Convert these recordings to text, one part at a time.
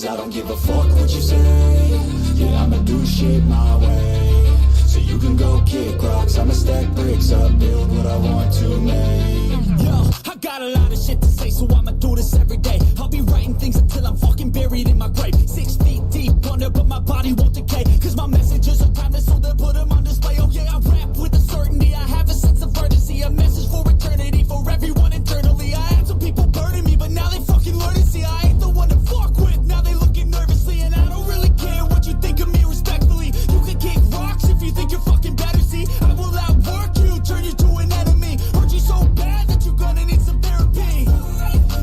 Cause I don't give a fuck what you say. Yeah, I'ma do shit my way. So you can go kick rocks, I'ma stack bricks up, build what I want to make. Yo, I got a lot of shit to say, so I'ma do this every day. I'll be writing things until I'm fucking buried in my grave. 6 feet deep under, but my body won't decay. Cause my messages are timeless, so they'll put them on display. Oh yeah, I rap with a certainty, I have a sense of urgency. A message for eternity, for everyone internally. I had some people burning me, but now they fucking learn to see I ain't the one to fuck with. Now they looking nervously, and I don't really care what you think of me respectfully. You can kick rocks if you think you're fucking better, see. I will outwork you, turn you to an enemy. Hurt you so bad that you're gonna need some therapy.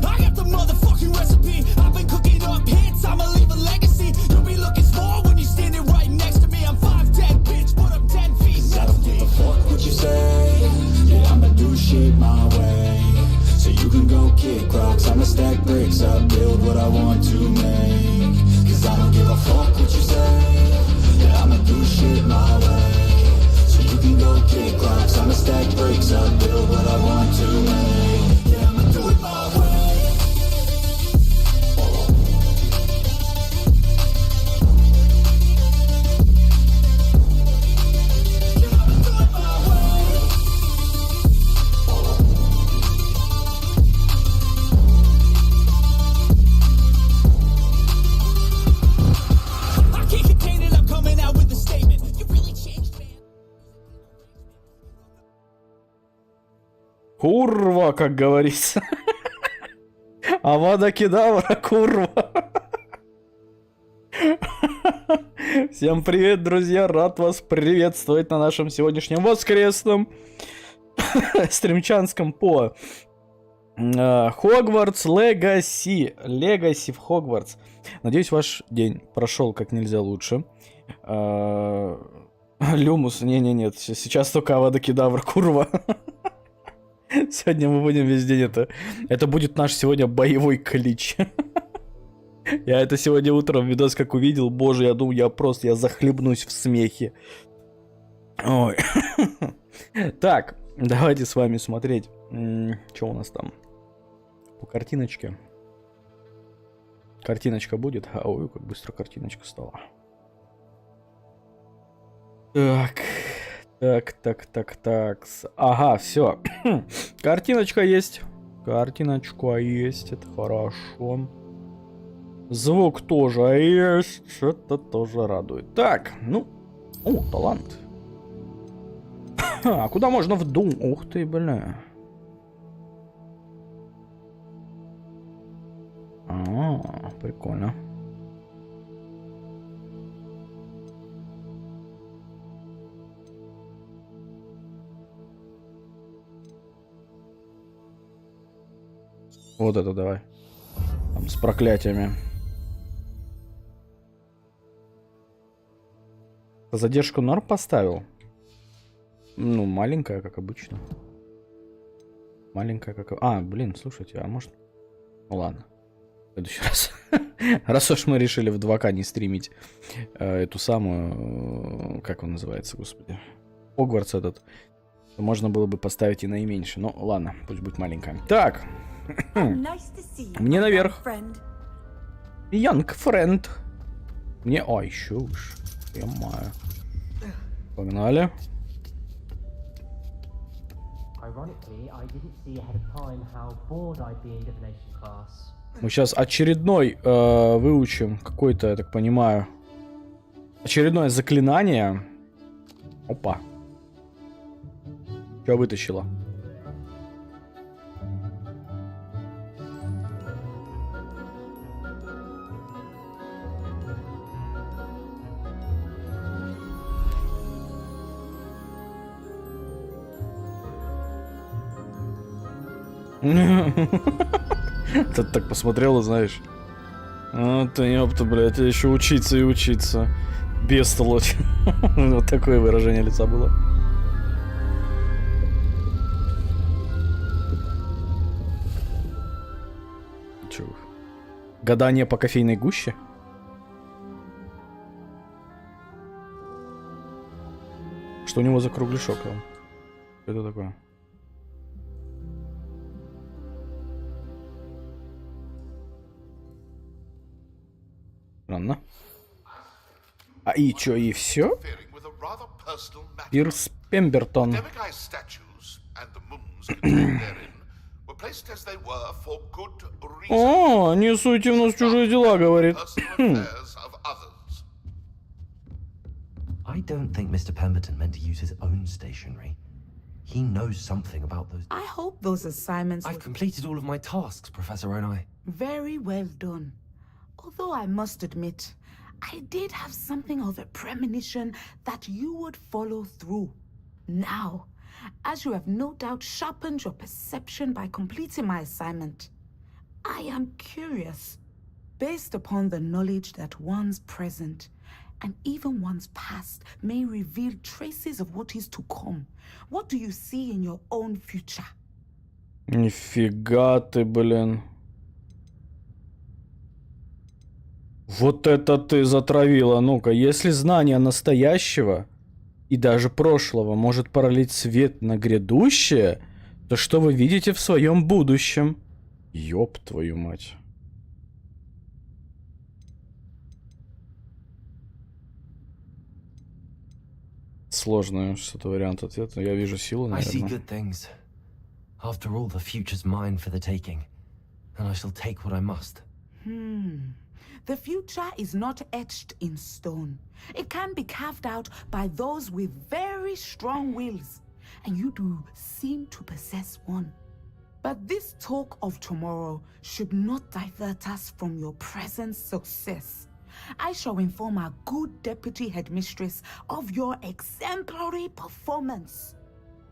I got the motherfucking recipe. I've been cooking up hits, I'ma leave a legacy. You'll be looking small when you're standing right next to me. I'm 5'10", bitch, but I'm 10 feet next to me. I don't give a fuck what you say. Yeah, I'ma do shit my way. So you can go kick rocks, I'ma stack bricks up, build what I want to make. Cause I don't give a fuck what you say. Yeah, I'ma do shit my way. So you can go kick rocks, I'ma stack bricks up, build what I want to make. Yeah, I'ma do it my way. Курва, как говорится. Авада кедавра, курва. Всем привет, друзья. Рад вас приветствовать на нашем сегодняшнем воскресном стримчанском по Хогвартс Легаси. Легаси в Хогвартс. Надеюсь, ваш день прошел как нельзя лучше. Люмус, нет, сейчас только Авада кедавра, курва. Сегодня мы будем весь день это будет наш сегодня боевой клич. Я это сегодня утром видос как увидел, боже, я думаю, я захлебнусь в смехе. Ой. Так, давайте с вами смотреть, что у нас там по картиночке. Картиночка будет? Ой, как быстро картиночка стала. Так. Ага, все. Картиночка есть. Картиночка есть, это хорошо. Звук тоже есть, это тоже радует. Так, ну, о, талант. А куда можно в дом? Ух ты, бля. Прикольно. Вот это давай. Там с проклятиями. Задержку норм поставил. Ну, маленькая, как обычно. Маленькая, как... А, блин, слушайте, а может... Ну ладно. В следующий раз. Раз уж мы решили в 2К не стримить эту самую... Как он называется, господи? Хогвартс этот. Можно было бы поставить и наименьше. Но ладно, пусть будет маленькая. Так. Мне наверх. Янг френд. Мне... Ой, еще уж. Понимаю. Погнали. Мы сейчас очередной выучим какой-то, я так понимаю, очередное заклинание. Опа. Что вытащила? Ты так посмотрела, знаешь. Вот ёпта, блядь, еще учиться и учиться. Бестолочь. Вот такое выражение лица было. Чё? Гадание по кофейной гуще? Что у него за кругляшок? Что это такое? Странно. А и чё, и все? Пирс Пембертон. О, не суйте в нос чужие дела, говорит. I don't think Mr. Pemberton meant to use his own stationery. He knows something about those. I hope those assignments I've completed all of my tasks, Professor Onai. very well done. Although I must admit, I did have something of a premonition that you would follow through. Now, as you have no doubt sharpened your perception by completing my assignment, I am curious, based upon the knowledge that one's present and even one's past may reveal traces of what is to come. What do you see in your own future? Нифига ты, блин. Вот это ты затравила. Ну-ка, если знание настоящего и даже прошлого может пролить свет на грядущее, то что вы видите в своем будущем? Ёб твою мать. Сложный что-то вариант ответа. Я вижу силу, I see наверное. good things. After all, the future's mine for the taking, and I shall take what I must. The future is not etched in stone. It can be carved out by those with very strong wills, and you do seem to possess one. But this talk of tomorrow should not divert us from your present success. I shall inform our good deputy headmistress of your exemplary performance.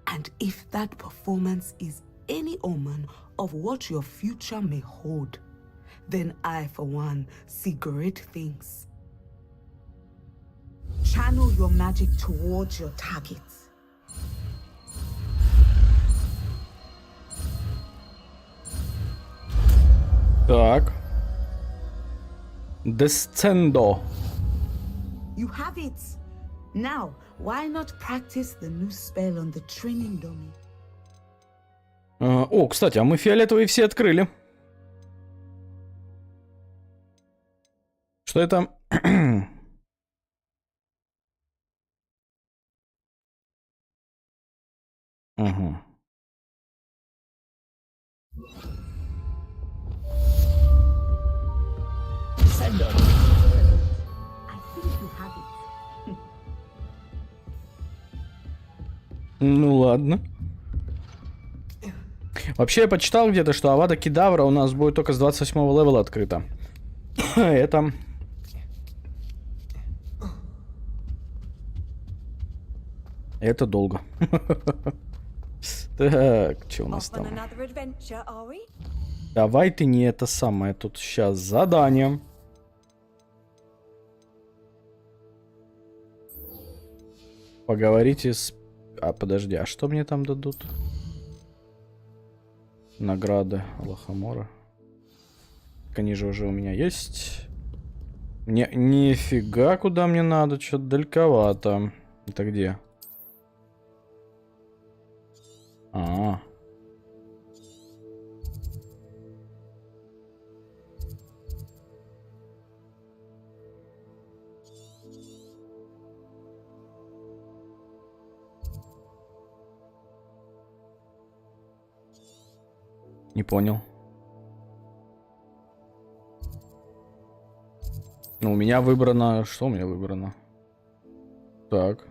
And if that performance is any omen of what your future may hold, then I, for one, see great things. Channel your magic towards your targets. Так. Descendo. You have it. Now, why not practice the new spell on the training dummy? О, кстати, а мы фиолетовые все открыли. Что это? Угу. Ну ладно. Вообще я почитал где-то, что Авада Кедавра у нас будет только с 28-го левела открыта. Это... Это долго. Так, что у нас там? Давай ты не это самое. Тут сейчас задание. Поговорите с... А, подожди, а что мне там дадут? Награды Лохомора. Они же уже у меня есть. Мне нифига куда мне надо, что-то далековато. Это где? А. Не понял. Ну, у меня выбрано... Что у меня выбрано? Так.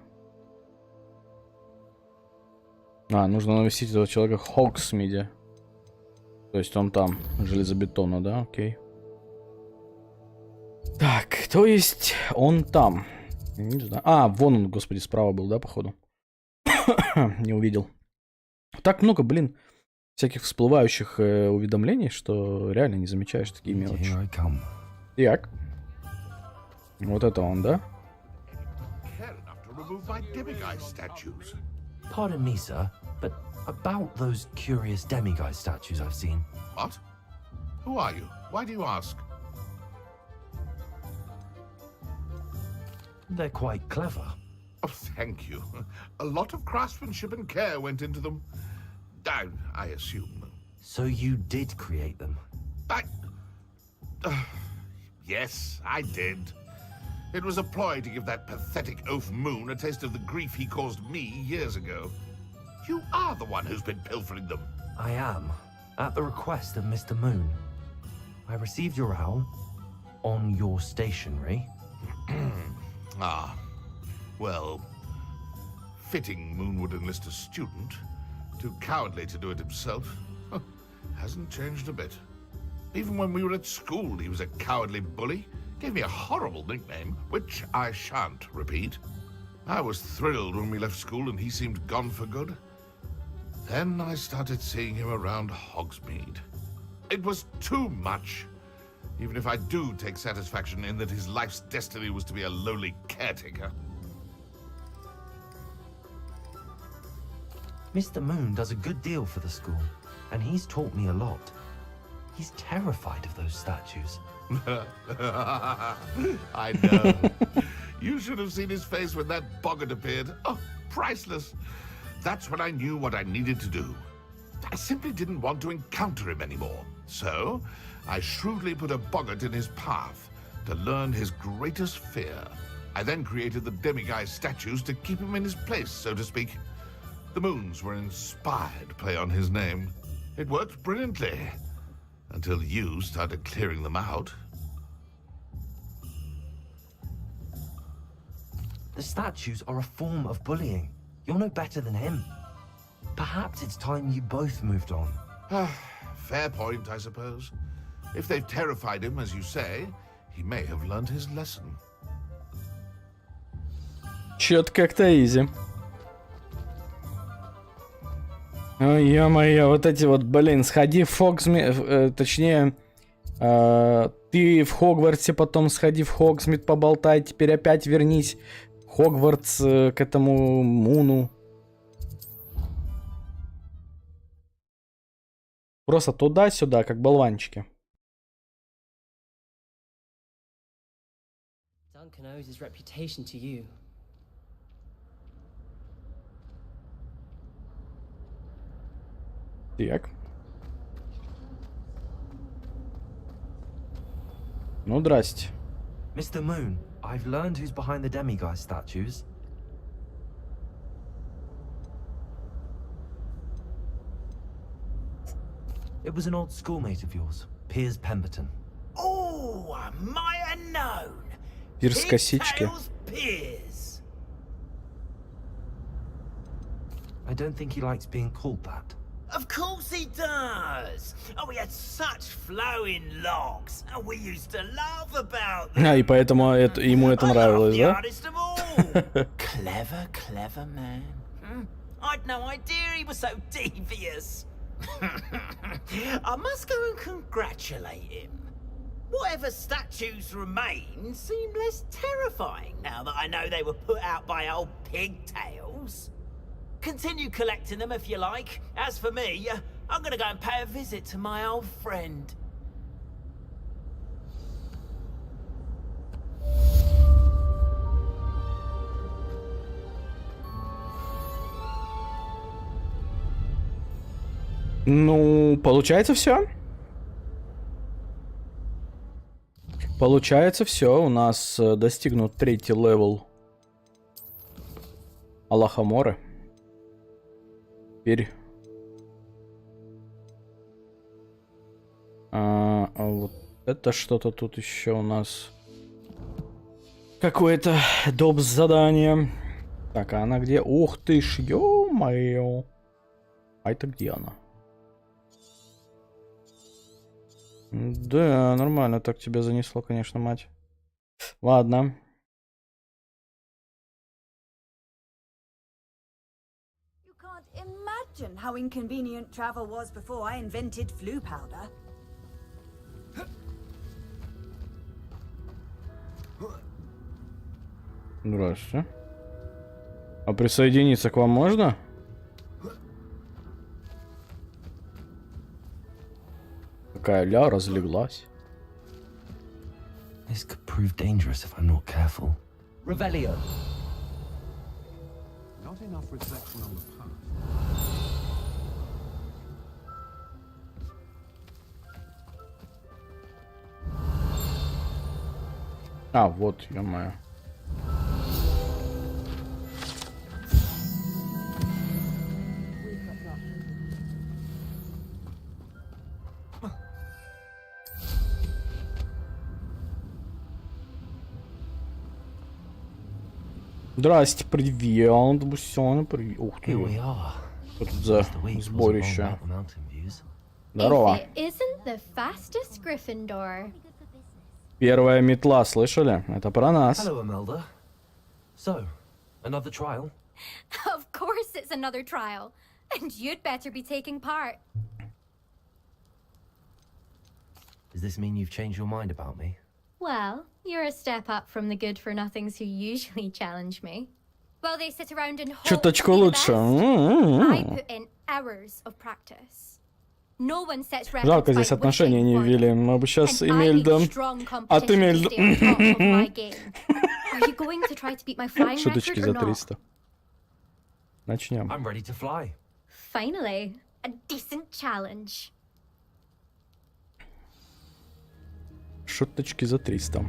А, нужно навестить этого человека в Хогсмиде. То есть он там, железобетона, да? Окей. Так, то есть он там. Не знаю. А, вон он, господи, справа был, да, походу? Не увидел. Так много, блин, всяких всплывающих уведомлений, что реально не замечаешь такие мелочи. Так. Вот это он, да? Pardon me, sir, but about those curious demiguise statues I've seen. What? Who are you? Why do you ask? They're quite clever. Oh, thank you. A lot of craftsmanship and care went into them. I assume. So you did create them? Yes, I did. It was a ploy to give that pathetic oaf Moon a taste of the grief he caused me years ago. You are the one who's been pilfering them. I am, at the request of Mr. Moon. I received your owl on your stationery. Ah, well, fitting Moon would enlist a student. Too cowardly to do it himself. Hasn't changed a bit. Even when we were at school, he was a cowardly bully. Gave me a horrible nickname, which I shan't repeat. I was thrilled when we left school and he seemed gone for good. Then I started seeing him around Hogsmeade. It was too much. Even if I do take satisfaction in that his life's destiny was to be a lowly caretaker. Mr. Moon does a good deal for the school, and he's taught me a lot. He's terrified of those statues. I know. You should have seen his face when that boggart appeared. Oh, priceless. That's when I knew what I needed to do. I simply didn't want to encounter him anymore. So, I shrewdly put a boggart in his path to learn his greatest fear. I then created the demiguise statues to keep him in his place, so to speak. The moons were inspired play on his name. It worked brilliantly. Until you started clearing them out. The statues are a form of bullying. You're no better than him. Perhaps it's time you both moved on. Fair point, I suppose. If they've terrified him, as you say, he may have learned his lesson. Чё-то как-то изи. Ой, ё-моё, вот эти вот, блин, сходи в Хогсмит, точнее, ты в Хогвартсе, потом сходи в Хогсмит, поболтай, теперь опять вернись в Хогвартс к этому Муну. Просто туда-сюда, как болванчики. Duncan owes his reputation to you. Так. Ну, здрасте. Mr. Moon, I've learned who's behind the demiguise statues. It was an old schoolmate of yours, Piers Pemberton. Oh, I might have known. Пирс косички. Pigtails Piers. I don't think he likes being called that. Of course he does. Oh, we had such flowing locks, and we used to laugh about them. А, и поэтому ему это нравилось, I да? loved the hardest of all. Clever, clever man. I'd no idea he was so devious. I must go and congratulate him. Whatever statues remain seem less terrifying now that I know they were put out by old pigtails. Continue collecting them if you like. As for me, I'm gonna go and pay a visit to my old friend. Ну, получается все. Получается все. У нас достигнут 3-й левел Аллахаморы. Теперь вот это что-то тут еще у нас какое-то доп. Задание. Так, а она где? Ух ты ж, ё-моё. А это где она? Да, нормально так тебя занесло, конечно, мать. Ладно. How inconvenient travel was before I invented flu powder. Здравствуйте. А присоединиться к вам можно? Какая ля разлеглась. This could prove dangerous if I'm not careful. Revelio. Not enough reflection on the past. А, вот, ё-моё. Здрасте, привет, Бусёна, привет. Ух ты. Что тут за сборище? Здорово. Первая метла, слышали? Это про нас. Hello, Imelda. So, another trial? Of course it's another trial. And you'd better be taking part. Does this mean you've changed your mind about me? Well, you're a step up from the good-for-nothings who usually challenge me. Well, they sit around and hope to Чуточку be the лучше. best. I put in hours of practice. No one sets records Жалко, здесь by отношения wishing не for ввели. them. Мы бы сейчас And I need Эмельда. strong А ты competition to Эмельда. stay on top of my game. Are you going to try to beat my flying Шуточки record за or not? 300. Начнем. I'm ready to fly. Finally, a decent challenge. Шуточки за 300.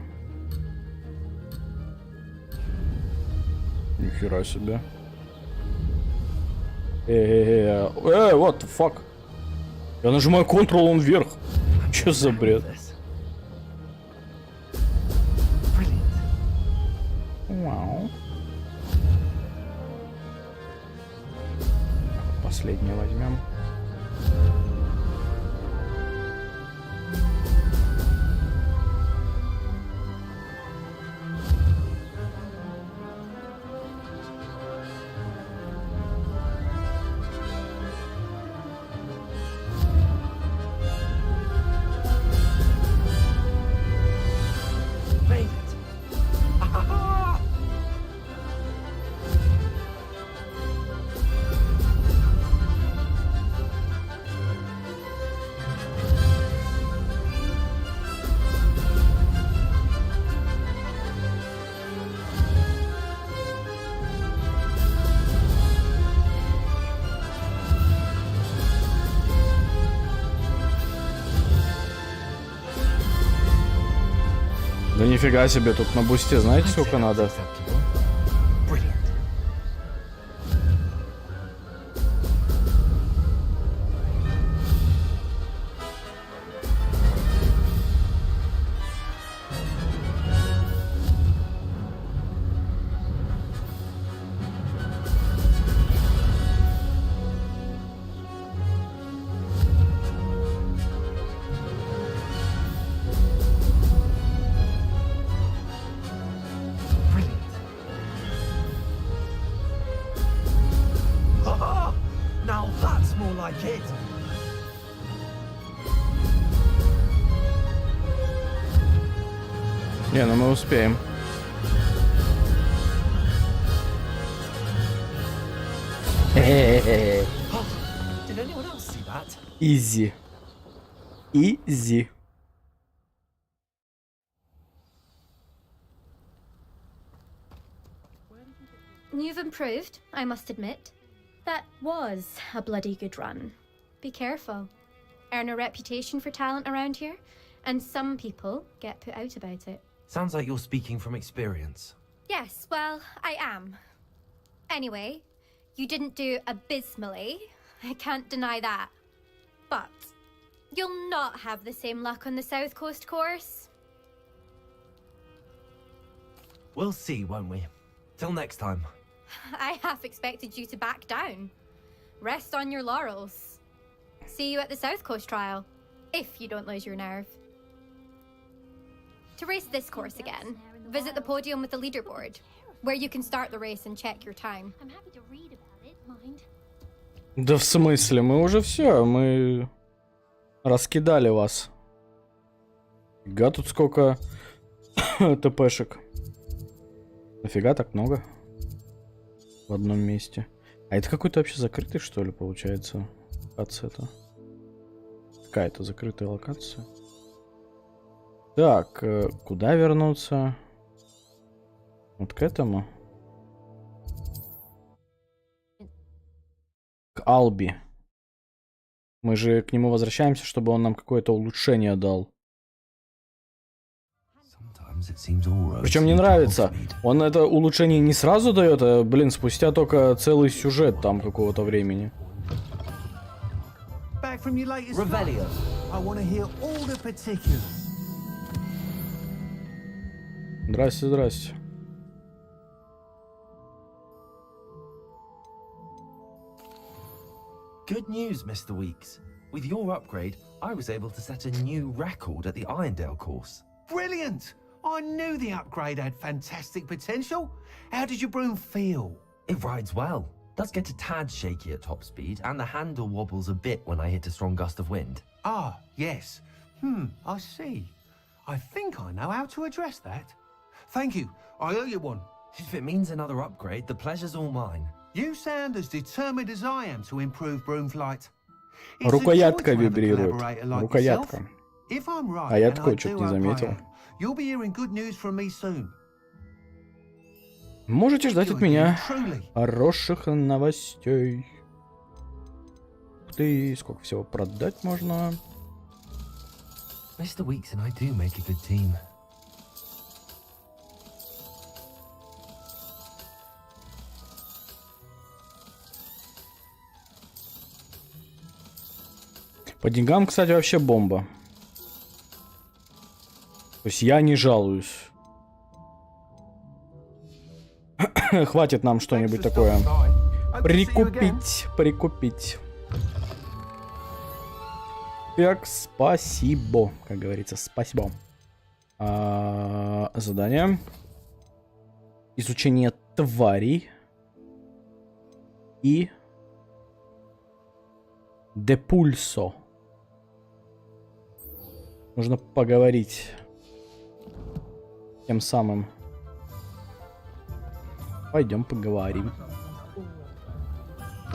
Нихера себе. What the fuck? Я нажимаю Ctrl, он вверх. Чё за бред? Вау. Последний возьмем. Made it. Ah-ha-ha! Да нифига себе, тут на бусте знаете сколько надо? Acceptable. Brilliant. Brilliant. Ha-ha! Now that's more like it. Не, ну мы успеем. Oh, did anyone else see that? Изи. Изи. You've improved, I must admit. That was a bloody good run. Be careful. Earn a reputation for talent around here, and some people get put out about it. Sounds like you're speaking from experience. Yes, well, I am. Anyway, you didn't do abysmally. I can't deny that. But you'll not have the same luck on the South Coast course. We'll see, won't we? Till next time. I half expected you to back down. Rest on your laurels. See you at the South Coast trial, if you don't lose your nerve. To race this course again, visit the podium with the leaderboard, where you can start the race and check your time. I'm happy to read about it, mind. Да в смысле? Мы уже все, мы раскидали вас. Фига тут сколько ТПшек. Нафига так много в одном месте. А это какой-то вообще закрытый, что ли, получается? Локация-то. Какая-то закрытая локация. Так, куда вернуться? Вот к этому. К Алби. Мы же к нему возвращаемся, чтобы он нам какое-то улучшение дал. Причем мне нравится, он это улучшение не сразу дает, а, блин, спустя только целый сюжет там какого-то времени. Revelio. I want to hear all the particulars. Здрасте, здрасте. Good news, Mr. Weeks. With your upgrade, I was able to set a new record at the Irondale course. Brilliant! I knew the upgrade had fantastic potential. How did your broom feel? It rides well. Does get a tad shaky at top speed, and the handle wobbles a bit when I hit a strong gust of wind. Ah, yes. I see. I think I know how to address that. Thank you. I owe you one. If it means another upgrade, the pleasure's all mine. You sound as determined as I am to improve broom flight. Рукоятка вибрирует. Рукоятка. А я такой что-то не заметил. You'll be hearing good news from me soon. Можете ждать от меня хороших новостей. Ух ты, сколько всего продать можно. Mr. Weeks and I do make a good team. По деньгам, кстати, вообще бомба. То есть я не жалуюсь. Хватит нам что-нибудь такое прикупить. Так, спасибо, как говорится, спасибо. Задание. Изучение тварей. И Депульсо. Нужно поговорить тем самым. Пойдем поговорим.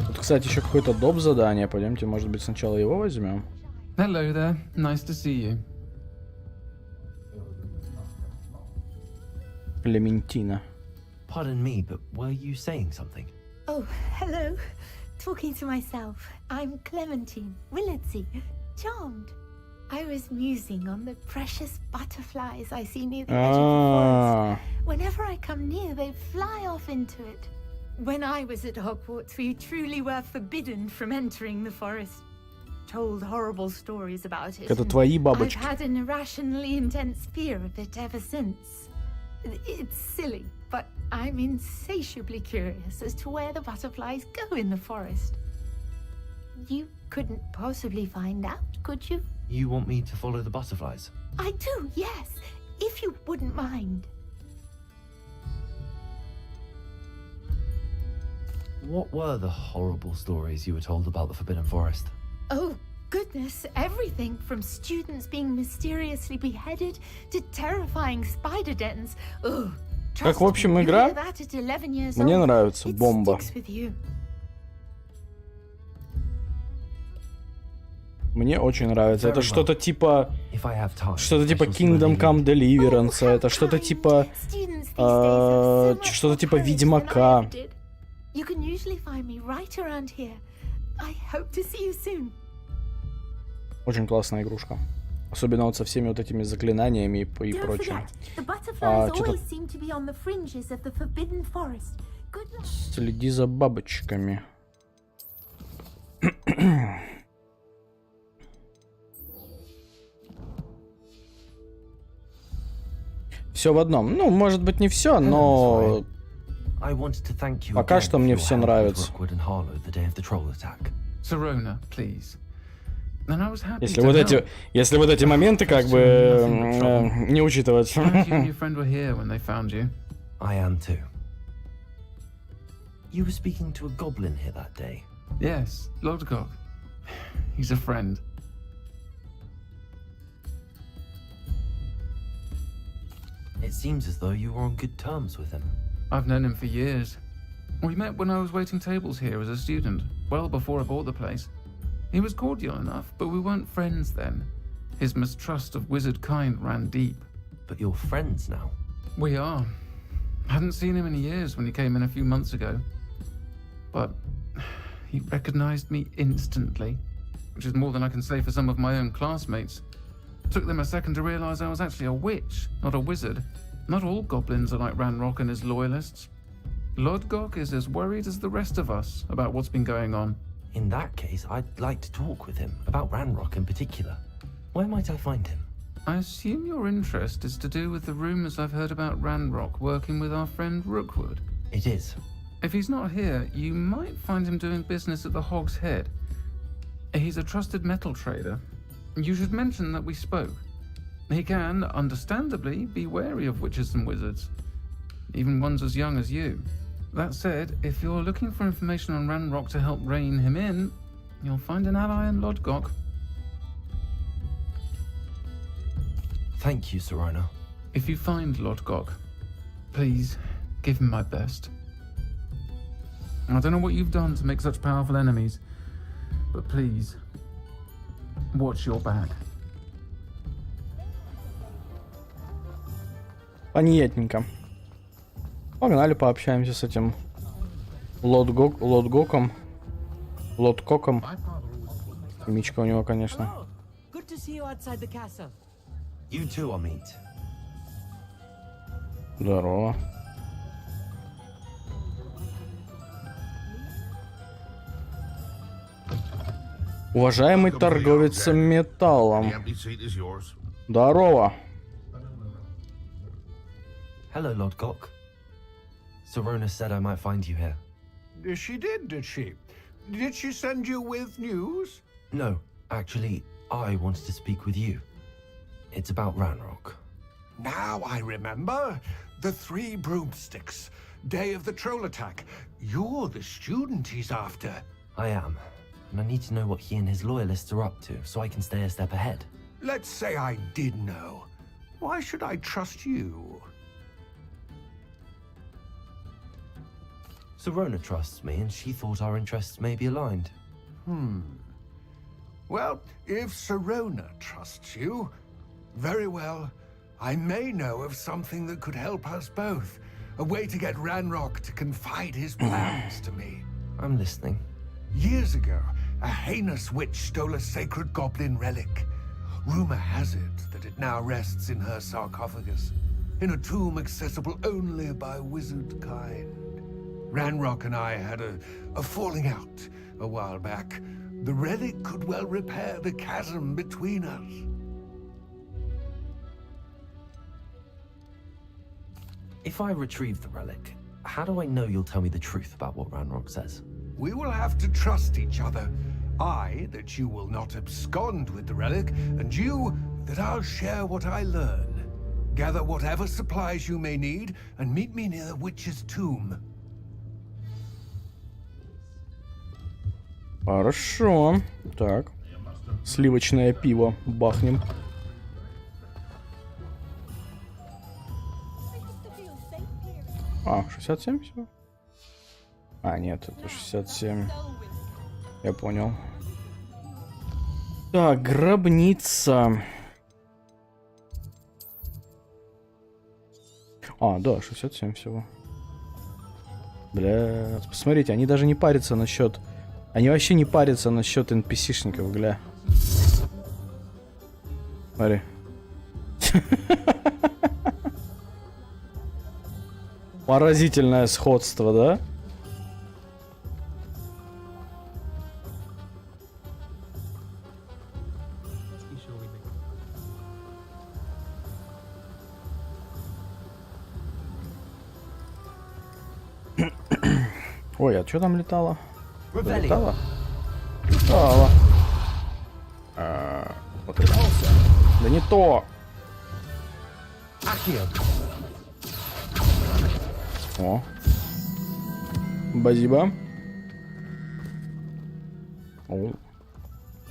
Тут, кстати, еще какое-то доп задание. Пойдемте, может быть, сначала его возьмем. Hello there. Nice to see you. Клементина. Pardon me, but were you saying something? Oh, hello. Talking to myself. I'm Clementine Willardsey. Charmed. I was musing on the precious butterflies I see near the edge of the forest. Whenever I come near, they fly off into it. When I was at Hogwarts, we truly were forbidden from entering the forest. Told horrible stories about it. Это твои бабочки. I've had an irrationally intense fear of it ever since. It's silly, but I'm insatiably curious as to where the butterflies go in the forest. You couldn't possibly find out, could you? You want me to follow the butterflies? I do, yes, if you wouldn't mind. What were the horrible stories you were told about the Forbidden Forest? Oh, goodness, everything from students being mysteriously beheaded to terrifying spider dens. Oh, как, в общем, игра мне нравится, бомба. Мне очень нравится. Это что-то типа Kingdom Come Deliverance, это что-то типа Ведьмака. Очень классная игрушка. Особенно вот со всеми вот этими заклинаниями и прочим. Следи за бабочками. Все в одном. Ну, может быть, не все, но пока что мне все нравится. Если вот эти моменты как бы не учитывать. I am too. You were speaking to a goblin here that day. Yes, Lodgok. He's a friend. It seems as though you were on good terms with him. I've known him for years. We met when I was waiting tables here as a student, well before I bought the place. He was cordial enough, but we weren't friends then. His mistrust of wizard kind ran deep. But you're friends now? We are. Hadn't seen him in years when he came in a few months ago. But he recognized me instantly, which is more than I can say for some of my own classmates. Took them a second to realize I was actually a witch, not a wizard. Not all goblins are like Ranrock and his loyalists. Lodgok is as worried as the rest of us about what's been going on. In that case, I'd like to talk with him, about Ranrock in particular. Where might I find him? I assume your interest is to do with the rumors I've heard about Ranrock working with our friend Rookwood. It is. If he's not here, you might find him doing business at the Hog's Head. He's a trusted metal trader. You should mention that we spoke. He can, understandably, be wary of witches and wizards, even ones as young as you. That said, if you're looking for information on Ranrock to help rein him in, you'll find an ally in Lodgok. Thank you, Serona. If you find Lodgok, please give him my best. I don't know what you've done to make such powerful enemies, but please, watch your back. Понятненько. Погнали, пообщаемся с этим Лодгоком. Химичка у него, конечно. Good to see you outside the castle. You too, Amit. Здорово. Уважаемый торговец металлом. The empty seat is yours. Здорово. Hello, Lodgok. Serona said I might find you here. She did she? Did she send you with news? No, actually, I wanted to speak with you. It's about Ranrock. Now I remember. The 3 broomsticks. Day of the troll attack. You're the student he's after. I am, and I need to know what he and his loyalists are up to, so I can stay a step ahead. Let's say I did know. Why should I trust you? Serona trusts me, and she thought our interests may be aligned. Well, if Serona trusts you, very well. I may know of something that could help us both. A way to get Ranrock to confide his plans to me. I'm listening. Years ago, a heinous witch stole a sacred goblin relic. Rumor has it that it now rests in her sarcophagus, in a tomb accessible only by wizard kind. Ranrock and I had a falling out a while back. The relic could well repair the chasm between us. If I retrieve the relic, how do I know you'll tell me the truth about what Ranrock says? We will have to trust each other. I, that you will not abscond with the relic, and you, that I'll share what I learn. Gather whatever supplies you may need, and meet me near the witch's tomb. Хорошо. Так. Сливочное пиво бахнем. А, 67 всего? А, нет, это 67. Я понял. Так, гробница. А, да, 67 всего. Бля, посмотрите, они даже не парятся насчет... Они вообще не парятся насчет NPC-шников, гля. Смотри. Поразительное сходство, да? Ой, а что там летало? Летало? Летало. Вот это. Да не то. О. Базиба. О.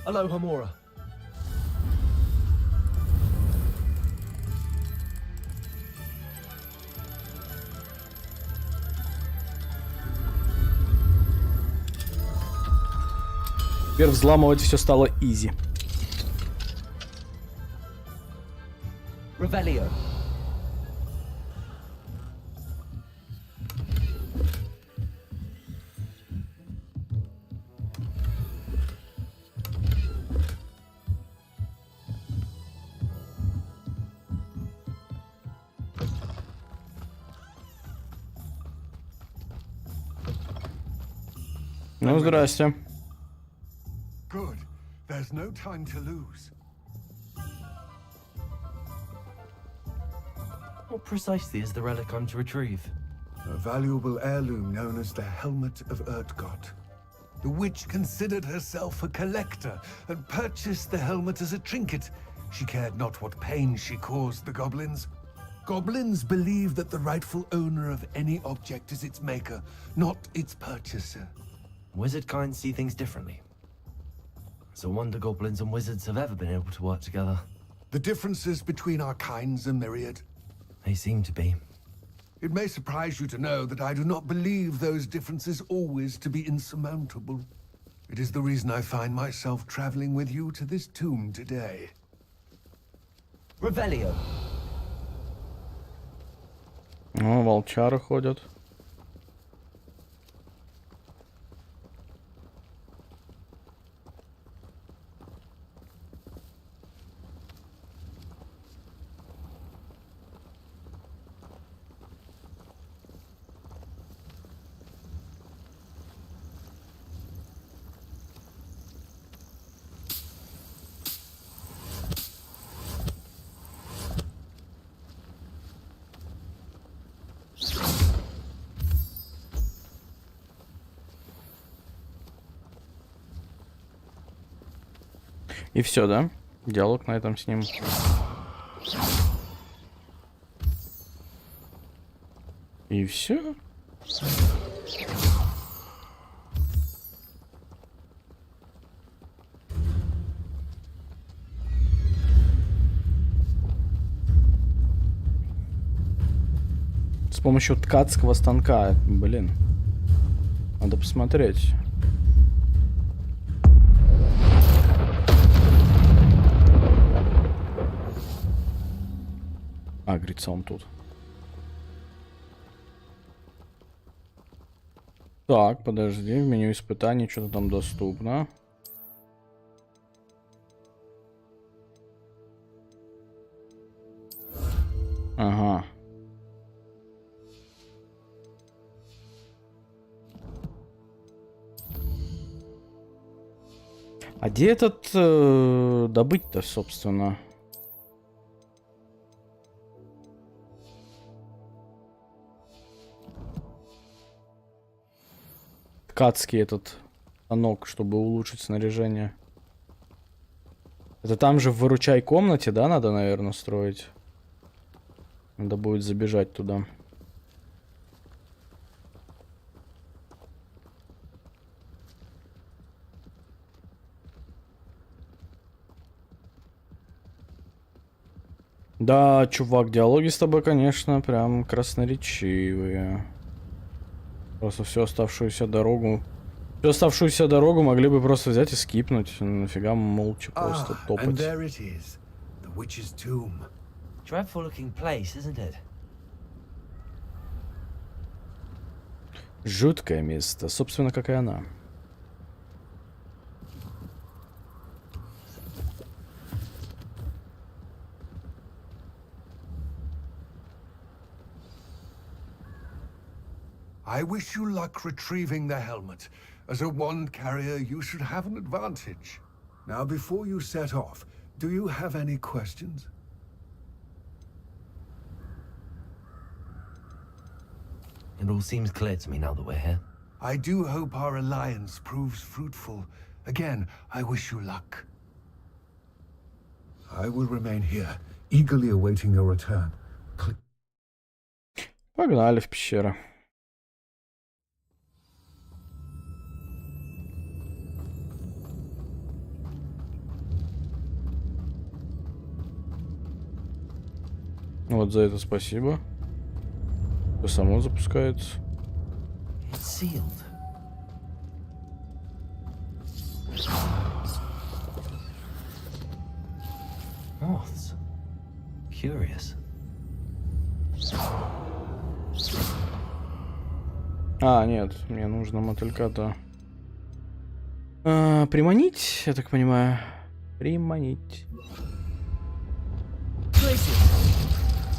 Hello, Hamora. Теперь взламывать все стало изи. Revelio. Ну, здрасте. Good. There's no time to lose. What precisely is the relic I'm to retrieve? A valuable heirloom known as the Helmet of Erdgott. The witch considered herself a collector and purchased the helmet as a trinket. She cared not what pain she caused the goblins. Goblins believe that the rightful owner of any object is its maker, not its purchaser. Wizard kind see things differently. It's a wonder goblins and wizards have ever been able to work together. The differences between our kinds are myriad. They seem to be. It may surprise you to know that I do not believe those differences always to be insurmountable. It is the reason I find myself traveling with you to this tomb today. Revelio. О, волчары ходят. И все, да? Диалог на этом с ним. И все. С помощью ткацкого станка, блин. Надо посмотреть. А, говорится, он тут. Так, подожди, в меню испытаний что-то там доступно. Ага. А где этот добыть-то, собственно? Ткацкий этот станок, чтобы улучшить снаряжение. Это там же в выручай комнате, да, надо, наверное, строить. Надо будет забежать туда. Да, чувак, диалоги с тобой, конечно, прям красноречивые. Просто всю оставшуюся дорогу могли бы просто взять и скипнуть. Нафига молча просто топать. Dreadful looking place, isn't it? Жуткое место, собственно, как и она. I wish you luck retrieving the helmet. As a wand carrier, you should have an advantage. Now, before you set off, do you have any questions? It all seems clear to me now that we're here. I do hope our alliance proves fruitful. Again, I wish you luck. I will remain here, eagerly awaiting your return. Погнали в пещеру. Вот за это спасибо. Это само запускается. It's sealed. Moths. Curious. А, нет, мне нужно мотылька-то приманить, я так понимаю. Приманить.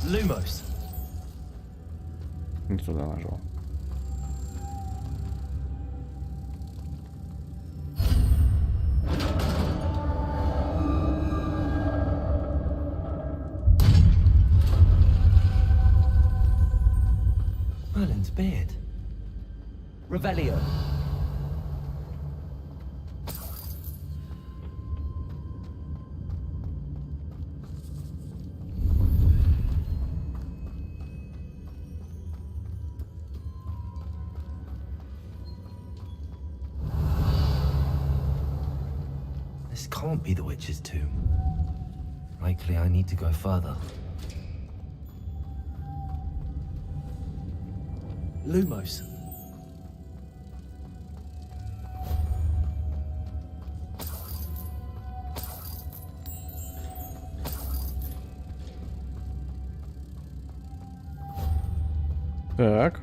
Lumos. Не туда нажал. Merlin's beard. Revelio. This can't be the witch's tomb. Likely I need to go further. Lumos. Так.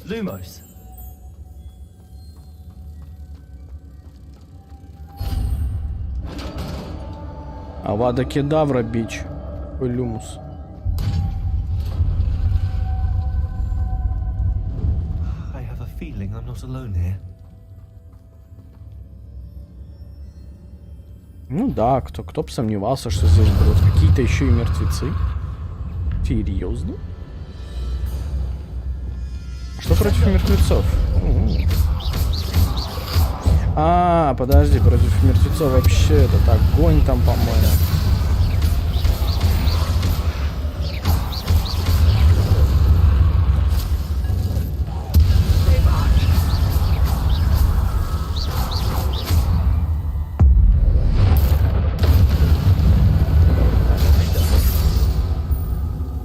Lumos. Авада кедавра бич. Люмус. I have a feeling I'm not alone here. Ну да, кто б сомневался, что здесь будут какие-то еще и мертвецы. Серьезно? Что против мертвецов? А, подожди, против мертвецов вообще этот огонь там, по-моему.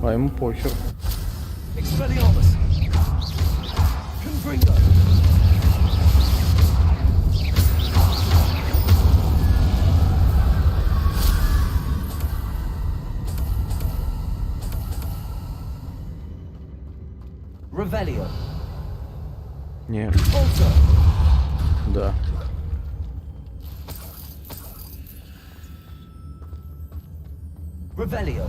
А ему похер. Revelio. Нет. Да. Revelio.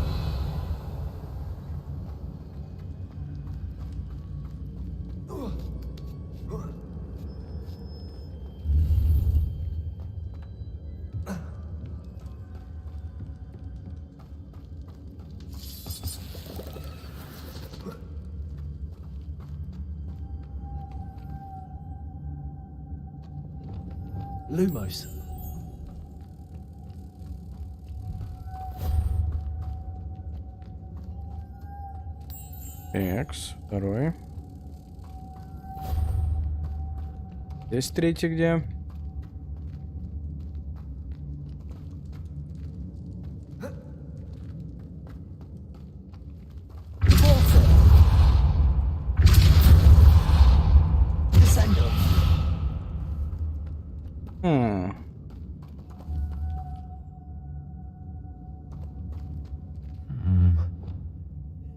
Lumos. Экс, второй. Здесь третий где?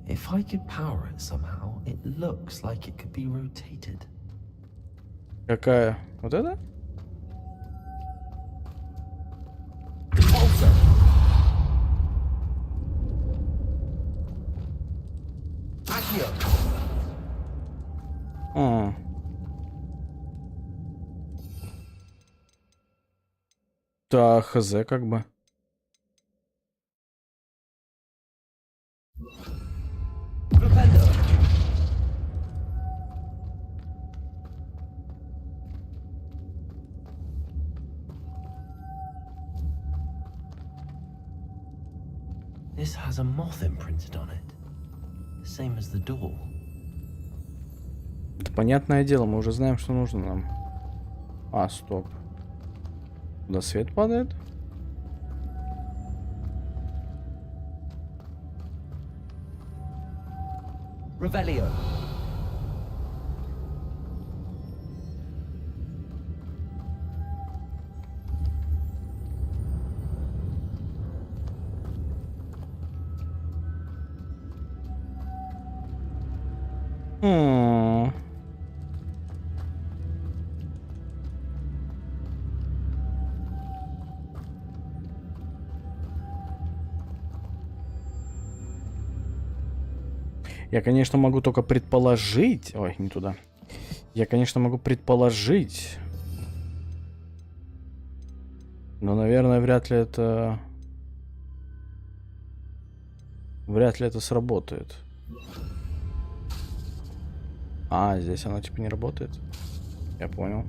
If I could power it somehow, it looks like it could be rotated. Какая? Вот это? Да, хз как бы. This has a moth imprinted on it, same as the door. Это понятное дело, мы уже знаем, что нужно нам. А, стоп. Куда свет падает? Revelio. Я, конечно, могу только предположить... Ой, не туда. Я, конечно, могу предположить. Но, наверное, вряд ли это сработает. А, здесь оно типа не работает. Я понял.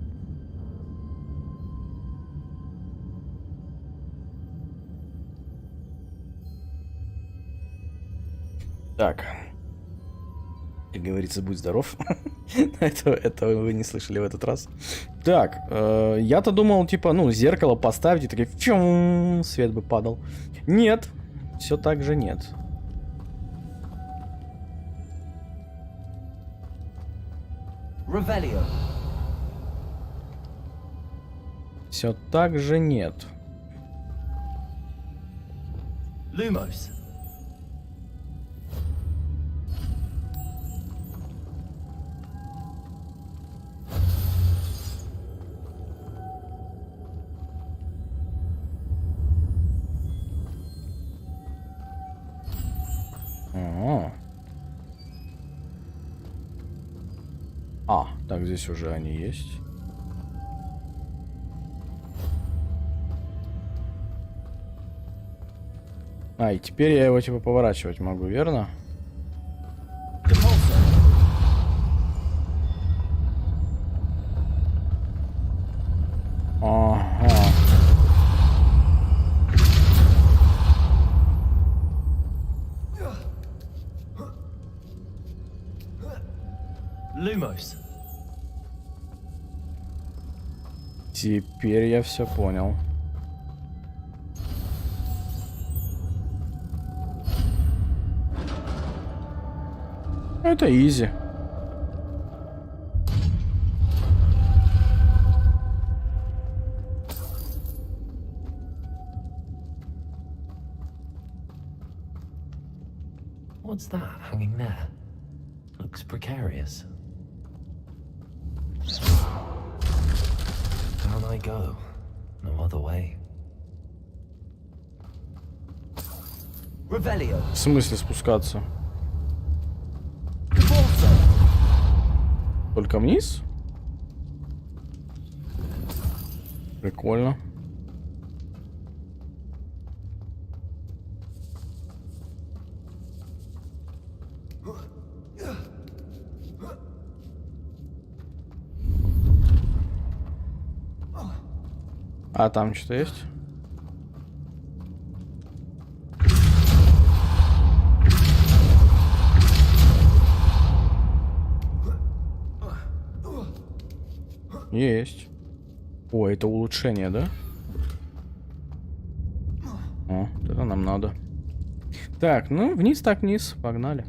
Так. Как говорится, будь здоров. Это вы не слышали в этот раз. Так, я-то думал, типа, ну, зеркало поставить и такой, фьюм, свет бы падал. Нет, все так же нет. Revelio. Все так же нет. Lumos. А, так, здесь уже они есть. А, и теперь я его типа поворачивать могу, верно? Ага. Lumos. Теперь я все понял. Это изи. What's that hanging there? Looks precarious. Down I go. No other way. Revelio. В смысле спускаться? Только вниз? Прикольно. А там что-то есть? Есть. О, это улучшение, да? О, это нам надо. Так, ну вниз так вниз, погнали.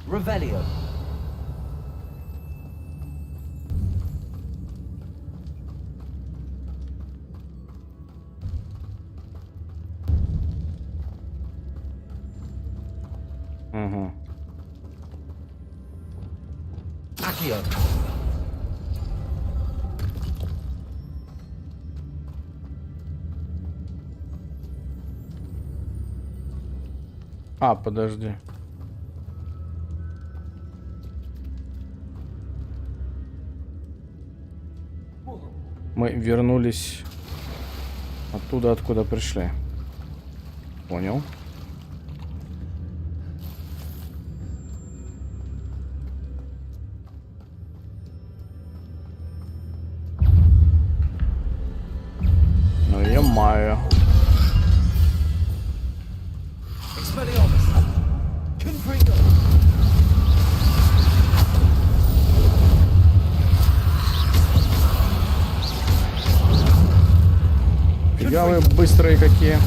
Revelio. Угу. Accio. А, подожди. Мы вернулись оттуда, откуда пришли. Понял. Ну, е-мое. Фига вы быстрые какие.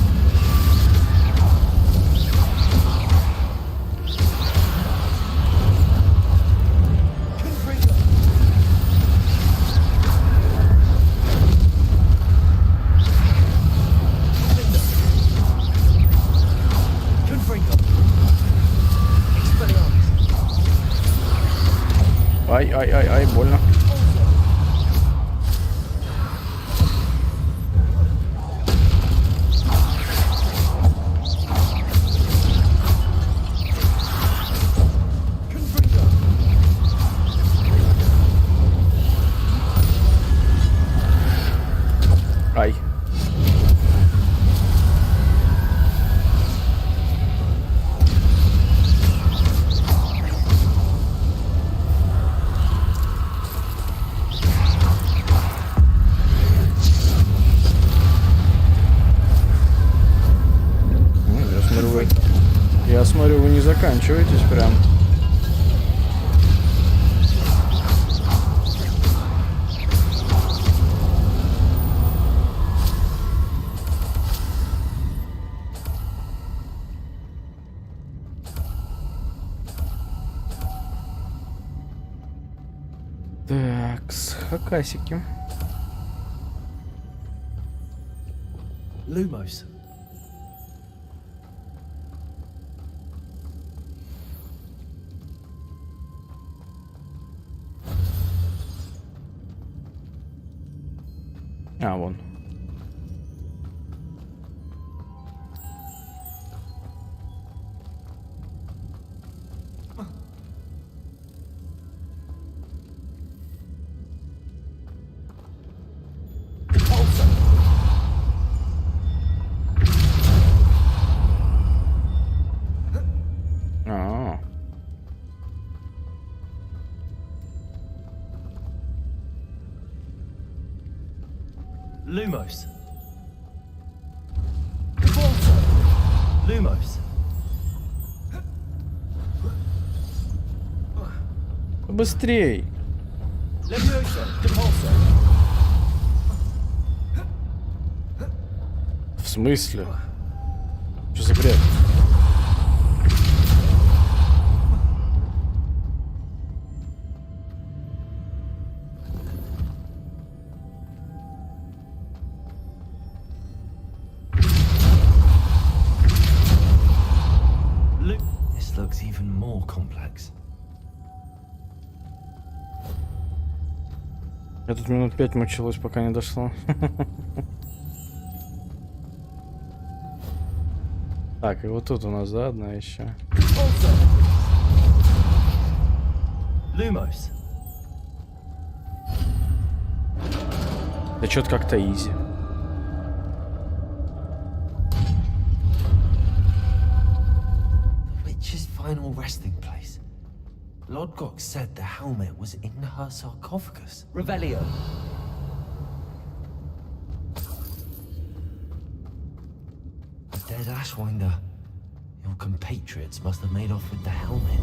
Ай, больно. смотрю, вы не заканчиваетесь прям. Так, с хакасики. Lumos. А, вон. А. Lumos. Lumos. Быстрей. Leviosa. Compulso. В смысле? Что за бред? This looks even more complex. Я тут минут 5 мучилась, пока не дошло. Так, и вот тут у нас, да, одна еще. Lumos. Да что-то как-то изи. Witch's final resting place. Lodgok said the helmet was in her sarcophagus. Revelio. The dead Ashwinder. Your compatriots must have made off with the helmet.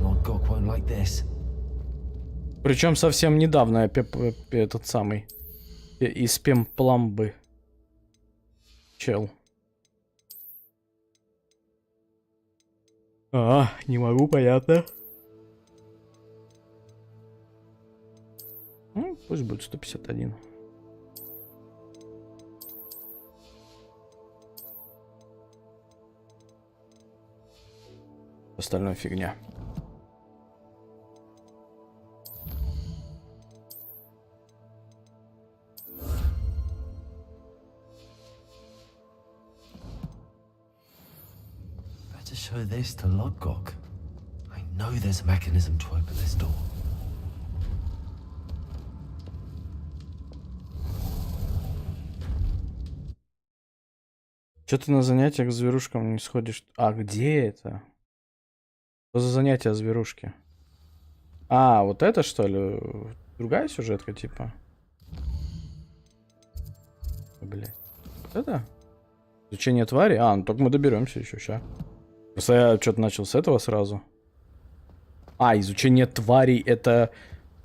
Lodgok won't like this. Причем совсем недавно этот самый из пемпламбы чел. Не могу, понятно. Ну, пусть будет 151. Остальная фигня. Better show this to Lodgok. I know there's a mechanism to open this door. Че ты на занятиях с зверушком не сходишь? А где это? Что за занятия зверушки? А, вот это что ли? Другая сюжетка типа? Блять. Вот это? Изучение тварей? А, ну только мы доберемся еще, ща. Просто я что-то начал с этого сразу. А, изучение тварей это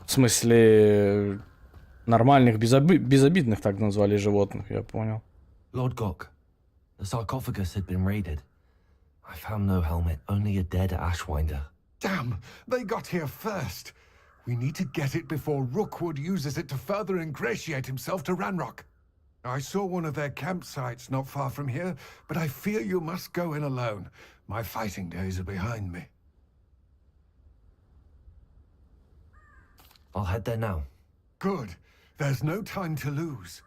в смысле нормальных, безобидных так назвали животных, я понял. Lodgok, the sarcophagus had been raided. I found no helmet, only a dead Ashwinder. Damn, they got here first. We need to get it before Rookwood uses it to further ingratiate himself to Ranrock. I saw one of their campsites not far from here, but I fear you must go in alone. My fighting days are behind me. I'll head there now. Good. There's no time to lose.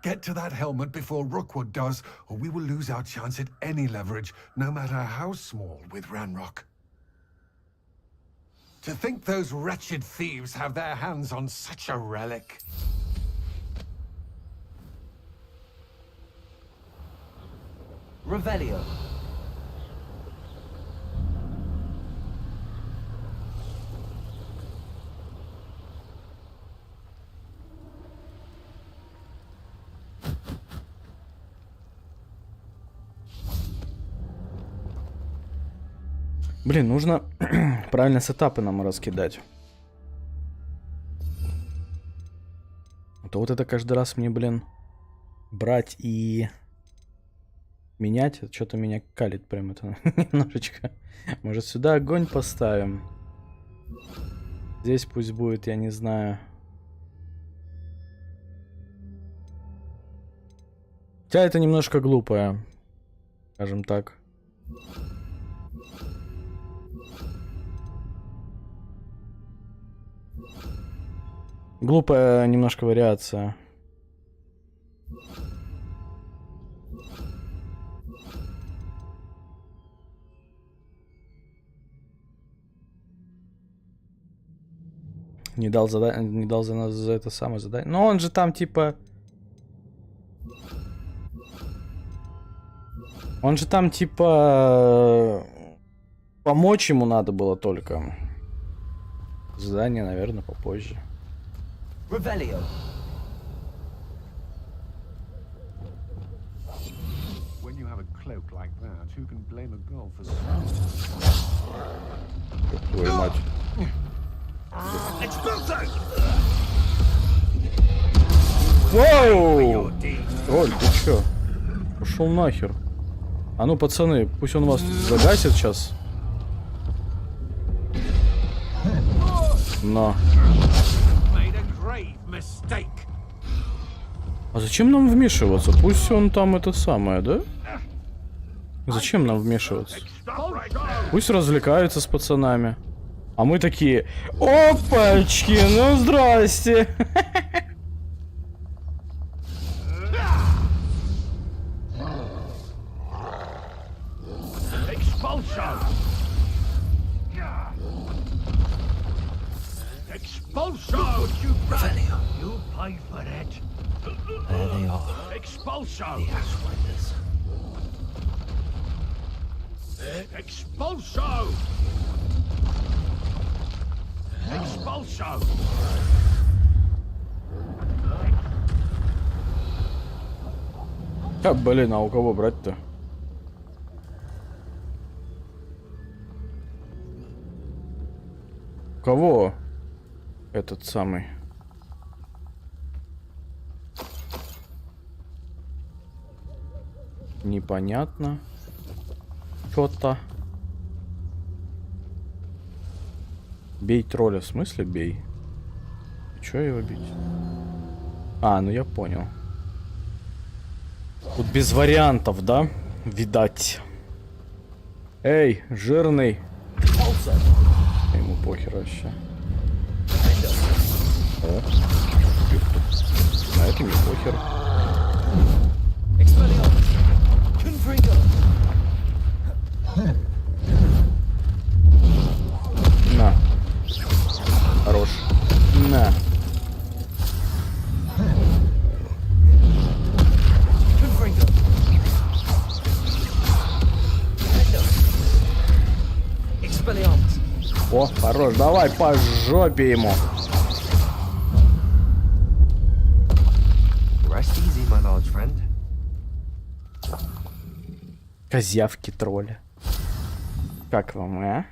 Get to that helmet before Rookwood does, or we will lose our chance at any leverage, no matter how small, with Ranrock. To think those wretched thieves have their hands on such a relic. Revelio. Блин, нужно правильно сетапы нам раскидать. А то вот это каждый раз мне, блин, брать и менять, что-то меня калит прям это немножечко. Может, сюда огонь поставим? Здесь пусть будет, я не знаю. Хотя это немножко глупое, скажем так. Глупая немножко вариация. Не дал задание, не дал за это самое задание. Но он же там типа... Он же там типа... Помочь ему надо было только. Задание, наверное, попозже. Revelio. When you have a cloak like that, who can blame a girl for Твою мать. Воу! Тролль, ты чё? Пошел нахер. А ну, пацаны, пусть он вас загасит сейчас. Но. А зачем нам вмешиваться? Пусть он там это самое, да? Зачем нам вмешиваться? Пусть развлекаются с пацанами. А мы такие: опачки, ну здрасте. Revelio. You pay for that. There they are. Expulso. The Ashwinders. Expulso! Expulso! А, блин, а у кого брать-то? У кого этот самый? Непонятно. Что-то. Бей тролля, в смысле бей? Чё его бить? А, ну я понял. Тут без вариантов, да? Видать. Эй, жирный. Ему похер вообще. О, на это не похер. На. Хорош. На. О, хорош, давай по жопе ему. Козявки тролля. Как вам, а?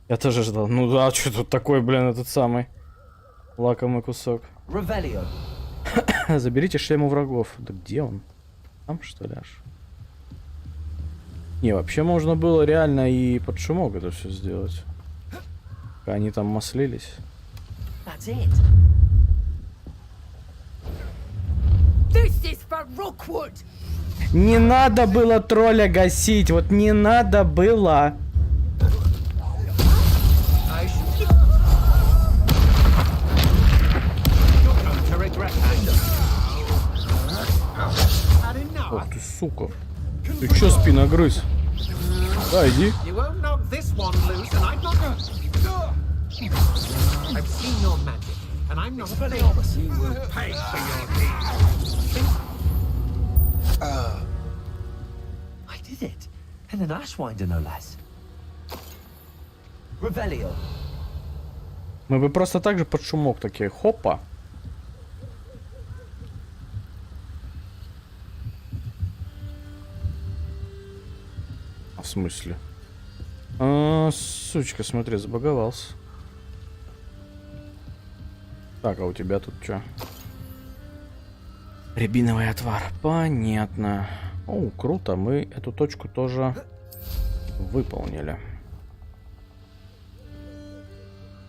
Я тоже ждал. Ну да, что тут такой, блин, этот самый лакомый кусок. Заберите шлем у врагов. Да где он? Там, что ли, аж? Не, вообще можно было реально и под шумок это все сделать. Пока они там маслились. Не надо было тролля гасить, вот не надо было. Ох ты, сука. Ты чё спиногрыз? Да, иди. I did it. And an Ashwinder, no less. Revelio. Мы бы просто так же под шумок такие, хопа. А в смысле? Сучка, смотри, забаговался. Так, а у тебя тут что? Рябиновый отвар. Понятно. О, круто, мы эту точку тоже выполнили.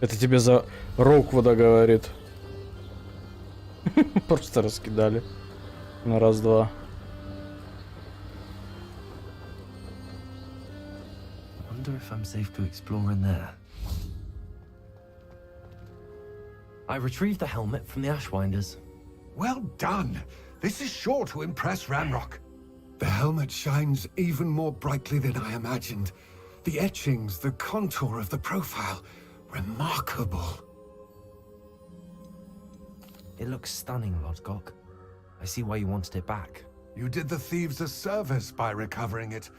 Это тебе за Роквуда говорит. Просто раскидали. На раз-два. Wonder if I'm safe to explore in there. I retrieved the helmet from the Ashwinders. Well done. This is sure to impress Ranrock. The helmet shines even more brightly than I imagined. The etchings, the contour of the profile, remarkable. It looks stunning, Lodgok. I see why you wanted it back. You did the thieves a service by recovering it.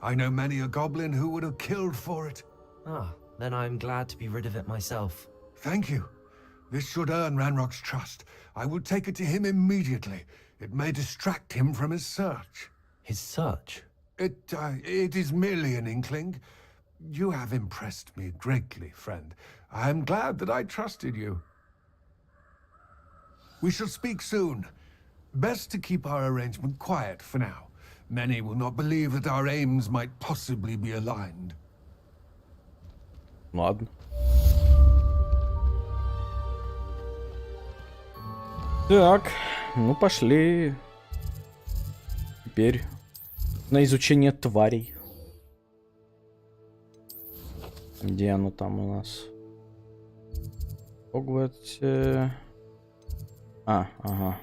I know many a goblin who would have killed for it. Ah, then I'm glad to be rid of it myself. Thank you. This should earn Ranrock's trust. I will take it to him immediately. It may distract him from his search. His search? It is merely an inkling. You have impressed me greatly, friend. I am glad that I trusted you. We shall speak soon. Best to keep our arrangement quiet for now. Many will not believe that our aims might possibly be aligned. Ладно. Так, ну пошли. Теперь на изучение тварей. Где оно там у нас? В Хогвартсе. Ага.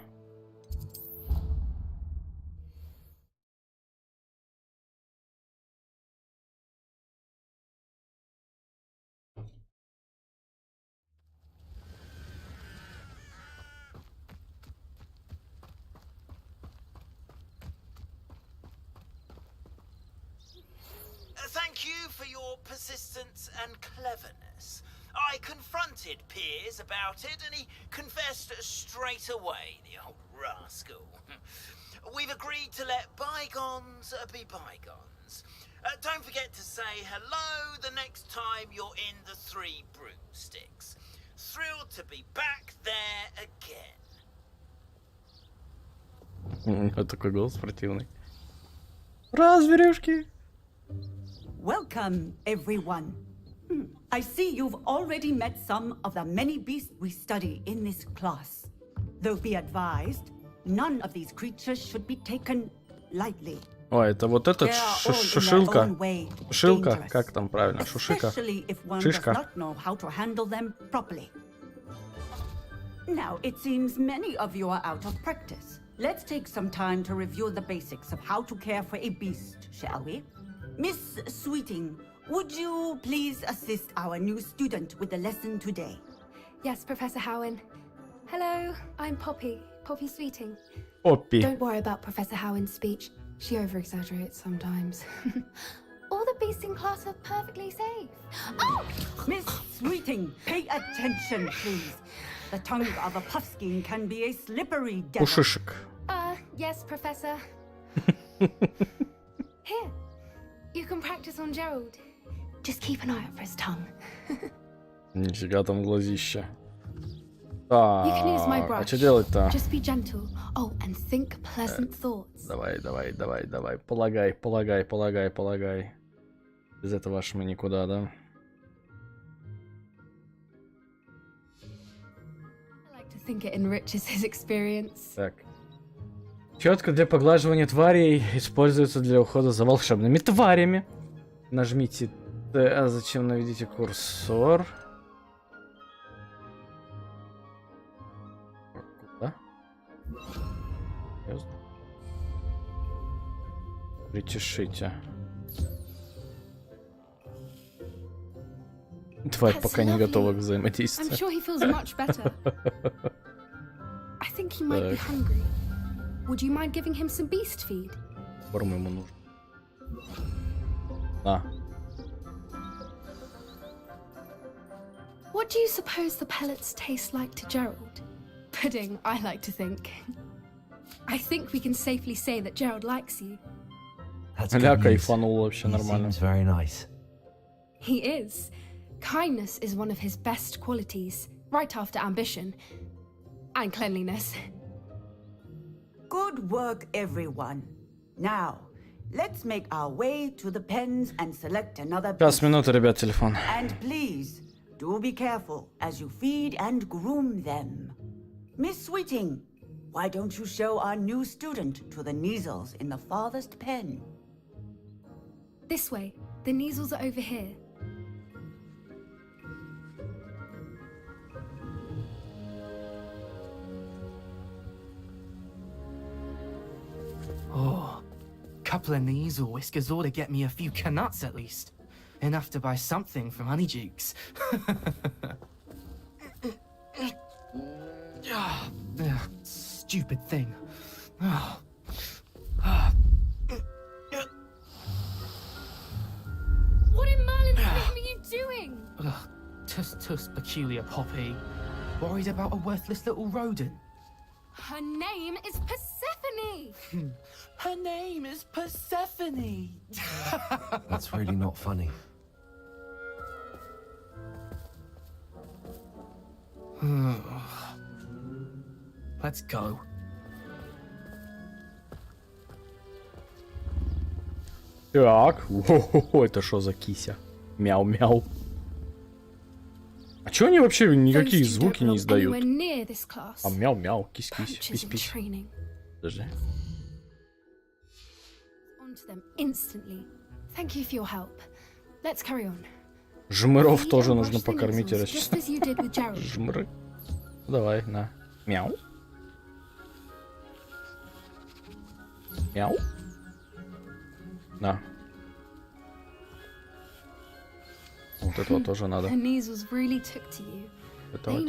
Thank you for your persistence and cleverness. I confronted Piers about it, and he confessed straight away, the old rascal. We've agreed to let bygones be bygones. Don't forget to say hello the next time you're in the Three Broomsticks. Thrilled to be back there again. Такой голос противный. Разверюшки. Welcome, everyone. I see you've already met some of the many beasts we study in this class. Though be advised, none of these creatures should be taken lightly. О, это вот этот шушилка. Шушилка, как там правильно? Шушика. Шишка. Now, it seems many of you are out of practice. Let's take some time to review the basics of how to care for a beast, shall we? Miss Sweeting, would you please assist our new student with the lesson today? Yes, Professor Howen. Hello, I'm Poppy Sweeting. Poppy. Don't worry about Professor Howen's speech. She over-exaggerates sometimes. All the beasts in class are perfectly safe. Oh! Miss Sweeting, pay attention, please. The tongue of a puffskein can be a slippery devil. Пушишек. Yes, Professor. Here, you can practice on Gerald. Just keep an eye out for his tongue. Нифига там глазища. Так, а что делать-то? Just be gentle. Oh, and think pleasant thoughts. Давай. Полагай. Без этого аж мы никуда, да? I like to think it enriches his experience. Так. Четко для поглаживания тварей используется для ухода за волшебными тварями. Нажмите Т, а зачем наведите курсор? Куда? Причешите. Тварь пока не готова к взаимодействию. I'm sure he feels much better. I think he might be hungry. Would you mind giving him some beast feed? Корм ему нужен. А. What do you suppose the pellets taste like to Gerald? Pudding, I like to think. I think we can safely say that Gerald likes you. Ля кайфанул вообще нормально. Seems very nice. He is. Kindness is one of his best qualities, right after ambition and cleanliness. Good work, everyone. Now, let's make our way to the pens and select another Сейчас, минуту, ребят, телефон. And please, do be careful as you feed and groom them. Miss Sweeting, why don't you show our new student to the Neasels in the farthest pen? This way. The Neasels are over here. Oh, couple of Neasel whiskers ought to get me a few canuts at least. Enough to buy something from Honeydukes. Stupid thing. What in Merlin's name are you doing? Tuss, peculiar poppy. Worried about a worthless little rodent. Her name is Persephone! Her name is Persephone! That's really not funny. Let's go. Так, о, это что за кися? Мяу-мяу. А чё они вообще никакие звуки не издают? А мяу-мяу, кись-кись, пись-пись. Подожди. Жмыров тоже нужно покормить и расчесать. Жмры. Давай, на. Мяу. Мяу. На. Вот этого тоже надо. Это вот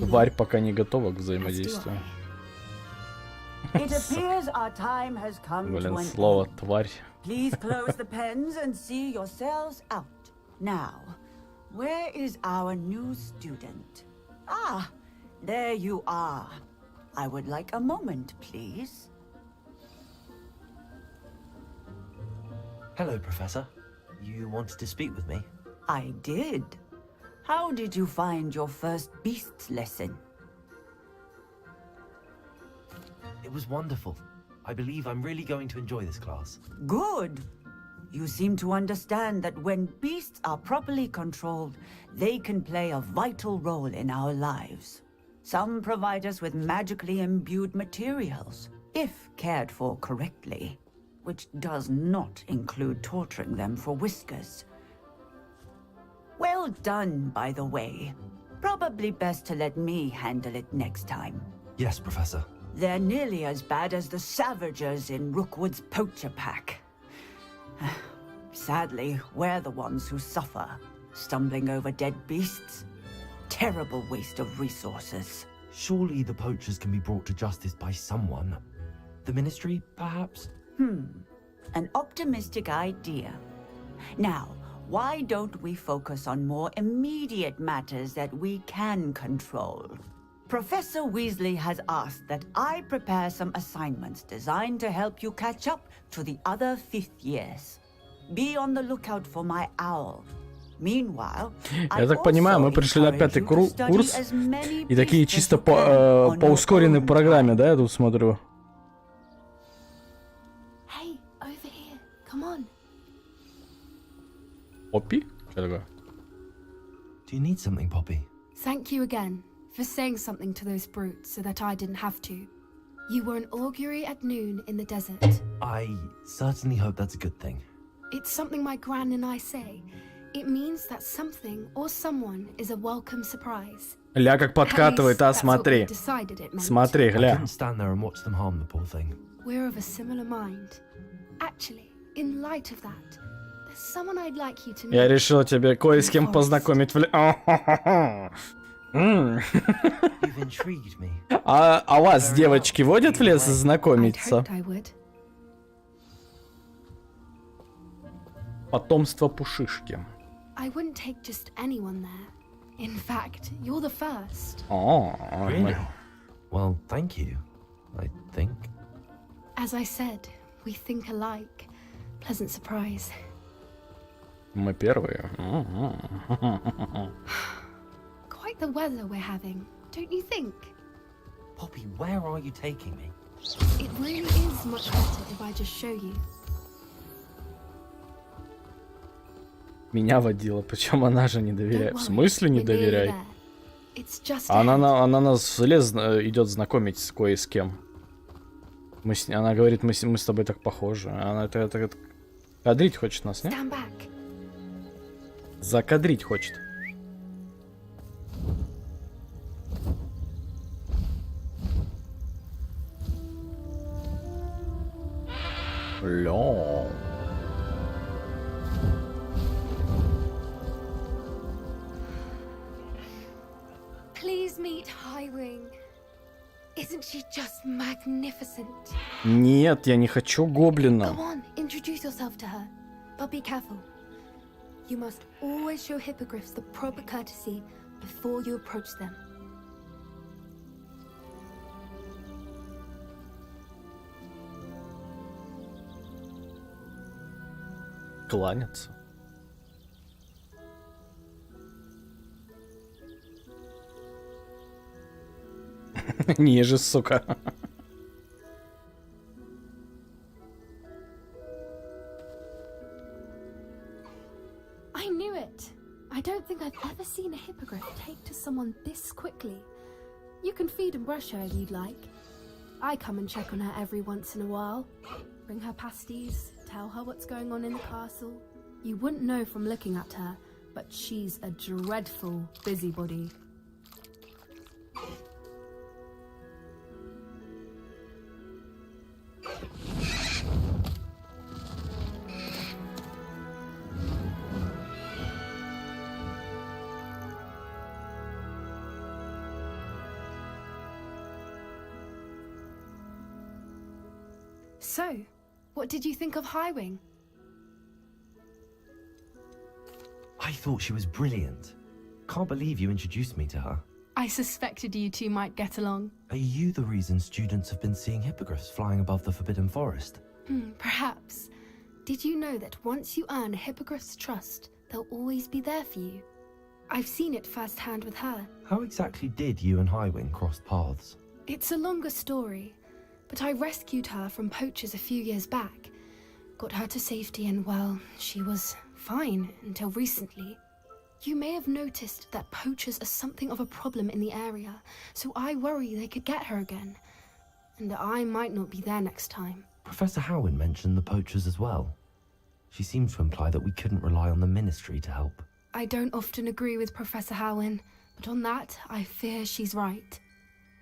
тварь пока не готова к взаимодействию. Блин, слово тварь. Please close the pens and see yourselves out. Now, where is our new student? Ah, there you are. I would like a moment, please. Hello, Professor. You wanted to speak with me? I did. How did you find your first beasts lesson? It was wonderful. I believe I'm really going to enjoy this class. Good. You seem to understand that when beasts are properly controlled, they can play a vital role in our lives. Some provide us with magically imbued materials, if cared for correctly, which does not include torturing them for whiskers. Well done, by the way. Probably best to let me handle it next time. Yes, Professor. They're nearly as bad as the Savagers in Rookwood's poacher pack. Sadly, we're the ones who suffer, stumbling over dead beasts. Terrible waste of resources. Surely the poachers can be brought to justice by someone. The Ministry, perhaps? An optimistic idea. Now, why don't we focus on more immediate matters that we can control? Professor Weasley has asked that I prepare some assignments designed to help you catch up to the other 5th years. Be on the lookout for my owl. Meanwhile, я так понимаю, мы пришли на 5-й курс и такие чисто по ускоренной программе, да, я тут смотрю. Hey, over here. Come on. Poppy? Что такое? Do you need something, Poppy? Thank you again for saying something to those brutes so that I didn't have to. You were an augury at noon in the desert. I certainly hope that's a good thing. It's something my gran and I say. It means that something or someone is a welcome surprise. Ля как подкатывает, а смотри. Смотри, гля. We're of a similar mind. Actually, in light of that, there's someone I'd like you to meet. Я решил тебе кое с кем познакомить в А вас девочки водят в лес знакомиться? Потомство Пушишки. I wouldn't take just anyone there. In fact, you're the first. Oh, really? Well, thank you, I think. As I said, we think alike. Pleasant surprise. Мы первые. Quite the weather we're having, don't you think? Poppy, where are you taking me? It really is much better if I just show you. Меня водила, причем она же не доверяет. В смысле не доверяй? Она нас в лес идет знакомить с кое с кем. Она говорит, мы с тобой так похожи. Она это кадрить хочет нас, не? Закадрить хочет. Ля. Please meet Highwing. Isn't she just magnificent? Нет, я не хочу гоблина. Go on, introduce yourself to her. But be careful. You must always show hippogriffs the proper courtesy before you approach them. Кланяться. Ниже, сука. I knew it. I don't think I've ever seen a hippogriff take to someone this quickly. You can feed and brush her if you'd like. I come and check on her every once in a while. Bring her pasties, tell her what's going on in the castle. You wouldn't know from looking at her, but she's a dreadful busybody. So, what did you think of Highwing? I thought she was brilliant. Can't believe you introduced me to her. I suspected you two might get along. Are you the reason students have been seeing hippogriffs flying above the Forbidden Forest? Perhaps. Did you know that once you earn a hippogriff's trust, they'll always be there for you? I've seen it firsthand with her. How exactly did you and Highwing cross paths? It's a longer story, but I rescued her from poachers a few years back. Got her to safety and, well, she was fine until recently. You may have noticed that poachers are something of a problem in the area, so I worry they could get her again. And I might not be there next time. Professor Howin mentioned the poachers as well. She seemed to imply that we couldn't rely on the Ministry to help. I don't often agree with Professor Howin, but on that, I fear she's right.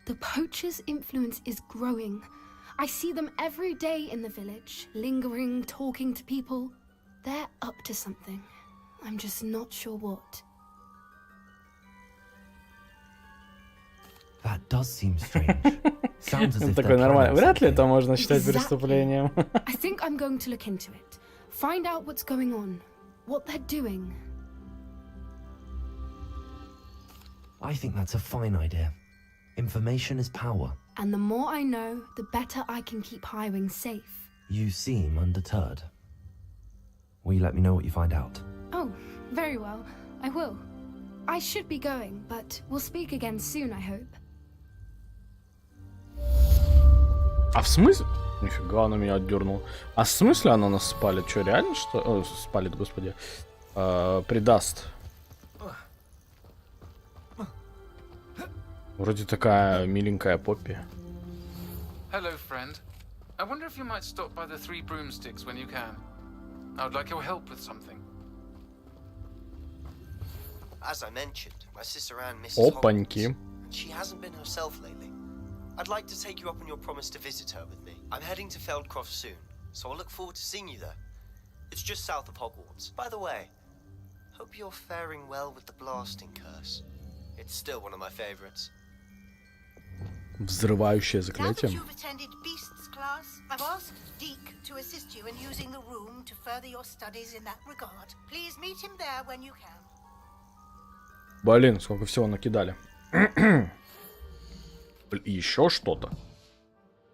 The poachers' influence is growing. I see them every day in the village, lingering, talking to people. They're up to something. I'm just not sure what. That does seem strange. Sounds as if такой нормально. Вряд ли это можно считать преступлением. I think I'm going to look into it. Find out what's going on, what they're doing. I think that's a fine idea. Information is power. And the more I know, the better I can keep Highwing safe. You seem undeterred. Will you let me know what you find out? Oh, very well. I will. I should be going, but we'll speak again soon, I hope. А в смысле? Нифига, она меня отдернула. А в смысле она нас спалит? Что, реально что? О, спалит, господи. Предаст. Вроде такая миленькая Поппи. Hello, friend. I wonder if you might stop by the Three Broomsticks when you can. I would like your help with something. As I mentioned, my sister Anne misses Опаньки. Hogwarts, and she hasn't been herself lately. I'd like to take you up on your promise to visit her with me. I'm heading to Feldcroft soon, so I'll look forward to seeing you there. It's just south of Hogwarts. By the way, hope you're faring well with the blasting curse. It's still one of my favorites. Взрывающее Now that заклятие. you've attended Beasts class, I've asked Deke to assist you in using the room to further your studies in that regard. Please meet him there when you can. Блин, сколько всего накидали. Еще что-то.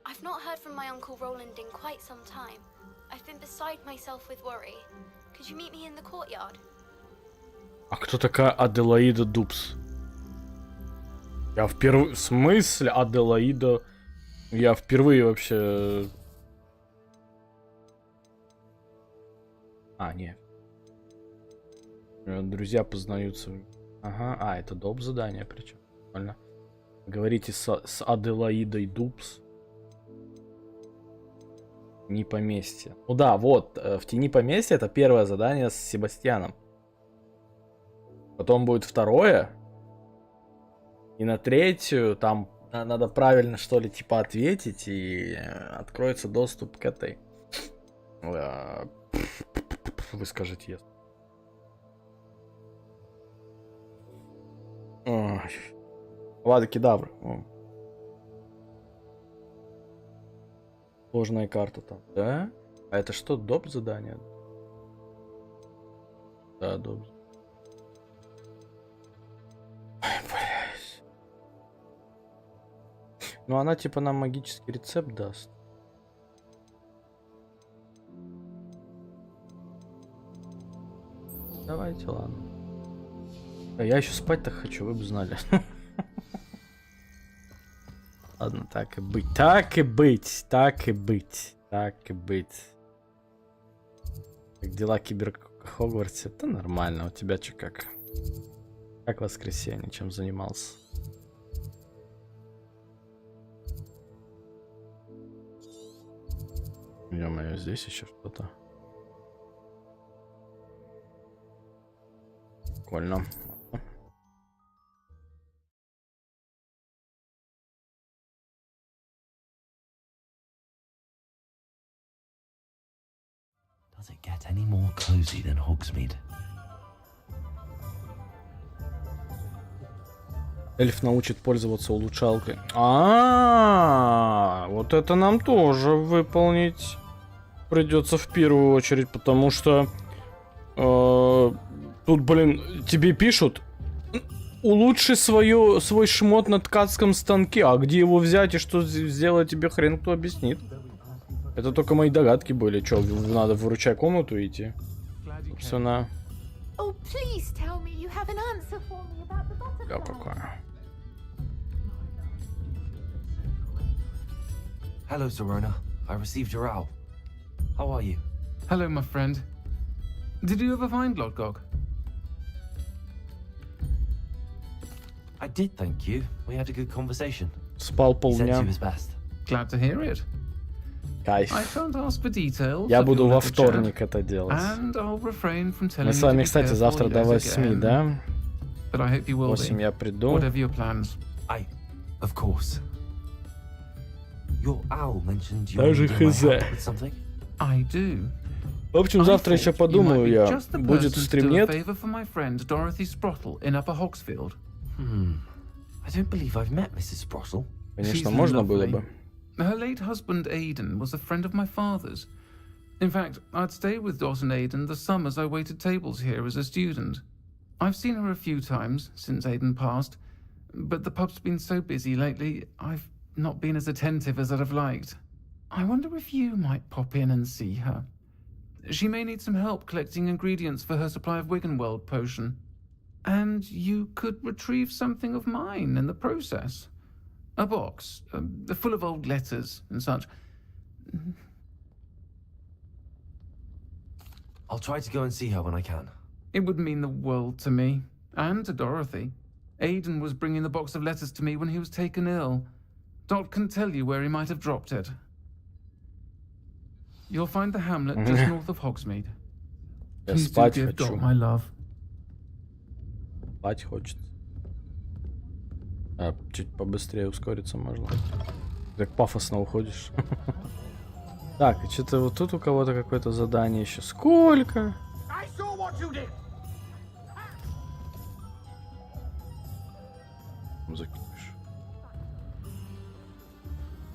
I've not heard from my Uncle Roland in quite some time. I I've been beside myself with worry. Could you meet me in the courtyard? А кто такая Аделаида Дубс? Я впервые... В смысле Аделаида? Я впервые вообще... А, нет. Друзья познаются. Ага, это доп. Задание причем. Нормально. Говорите с Аделаидой Дубс. Тени поместья. Ну да, вот, в Тени поместья это первое задание с Себастьяном. Потом будет второе. И на третью там надо правильно, что ли, типа ответить, и откроется доступ к этой. Вы скажете, yes. Лада Кедавра. Сложная карта там, да? А это что, доп задание? Да, доп. Ой, блядь. Ну она типа нам магический рецепт даст. Давайте, ладно. Я еще спать-то хочу, вы бы знали. Ладно, так и быть. Так и быть. Так и быть. Так и быть. Как дела в Хогвартсе? Это нормально. У тебя что, как? Как воскресенье? Чем занимался? Ё-моё, здесь еще что-то. Прикольно. Does it get any more cozy than Hogsmeade? Эльф научит пользоваться улучшалкой. Вот это нам тоже выполнить придется в первую очередь, потому что тут, блин, тебе пишут: улучши свой шмот на ткацком станке. А где его взять и что сделать, тебе хрен кто объяснит. Это только мои догадки были. Чё, надо в выручай комнату идти? Собственно. Я какая. Hello, Serona. I received your owl. How are you? Hello, my friend. Did you ever find Lodgok? I did, thank you. We had a good conversation. Спал полдня. Glad to hear it. Кайф. I can't ask for details. Я буду во вторник это делать. Мы с вами, кстати, завтра до 8, да? 8 я приду. Of course. Your owl mentioned you Даже хз. I do. В общем, завтра еще подумаю я. Будет стримнет. I don't believe I've met Mrs. Sprossel. Конечно, можно было бы. Her late husband Aidan was a friend of my father's. In fact, I'd stay with Dot and Aidan the summers I waited tables here as a student. I've seen her a few times since Aidan passed, but the pub's been so busy lately, I've not been as attentive as I'd have liked. I wonder if you might pop in and see her. She may need some help collecting ingredients for her supply of Wiggenweld potion. And you could retrieve something of mine in the process. A box, full of old letters and such. I'll try to go and see her when I can. It would mean the world to me, and to Dorothy. Aidan was bringing the box of letters to me when he was taken ill. Dot can tell you where he might have dropped it. You'll find the hamlet just north of Hogsmeade. Please do give Dot my love. Спать хочет. А, чуть побыстрее ускориться можно. Так пафосно уходишь. Так, и что-то вот тут у кого-то какое-то задание еще. Сколько? Закинешь.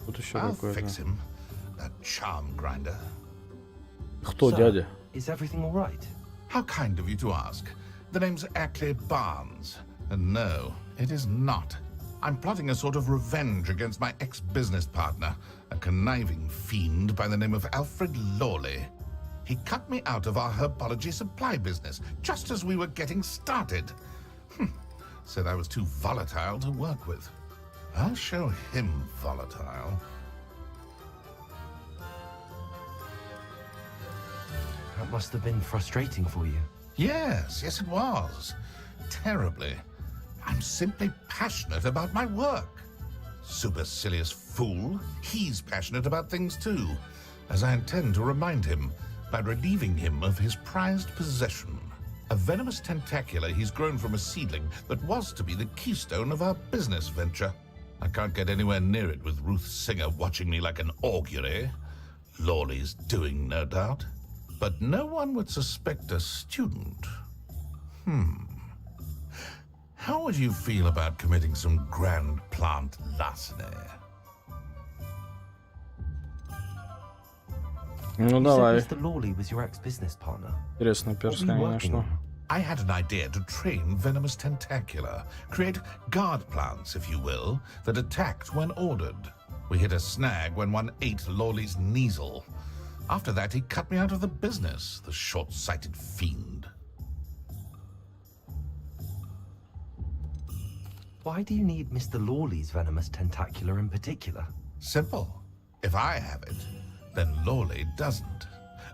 Тут еще какое-то. Кто, дядя? Is everything all right? How kind of you to ask. The name's Ackley Barnes. And no, it is not. I'm plotting a sort of revenge against my ex-business partner, a conniving fiend by the name of Alfred Lawley. He cut me out of our herbology supply business just as we were getting started. Said I was too volatile to work with. I'll show him volatile. That must have been frustrating for you. Yes, it was. Terribly. I'm simply passionate about my work. Supercilious fool. He's passionate about things too, as I intend to remind him by relieving him of his prized possession. A venomous tentacular he's grown from a seedling that was to be the keystone of our business venture. I can't get anywhere near it with Ruth Singer watching me like an augury. Lawley's doing, no doubt. But no one would suspect a student. How would you feel about committing some grand plant larceny? Ну давай. Mr. Lawley was your ex-business partner. Интересно, перс, конечно. I had an idea to train venomous tentacula, create guard plants, if you will, that attacked when ordered. We hit a snag when one ate Lawley's Kneasel. After that, he cut me out of the business, the short-sighted fiend. Why do you need Mr. Lawley's venomous tentacular in particular? Simple. If I have it, then Lawley doesn't.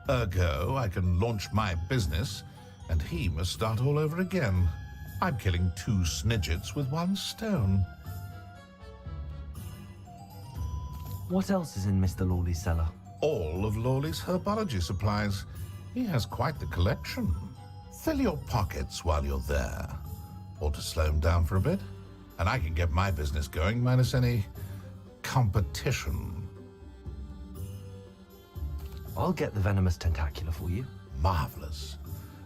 Ergo, I can launch my business, and he must start all over again. I'm killing 2 snidgets with 1 stone. What else is in Mr. Lawley's cellar? All of Lawley's herbology supplies. He has quite the collection. Fill your pockets while you're there. Or to slow him down for a bit, and I can get my business going minus any competition. I'll get the venomous tentacular for you. Marvelous.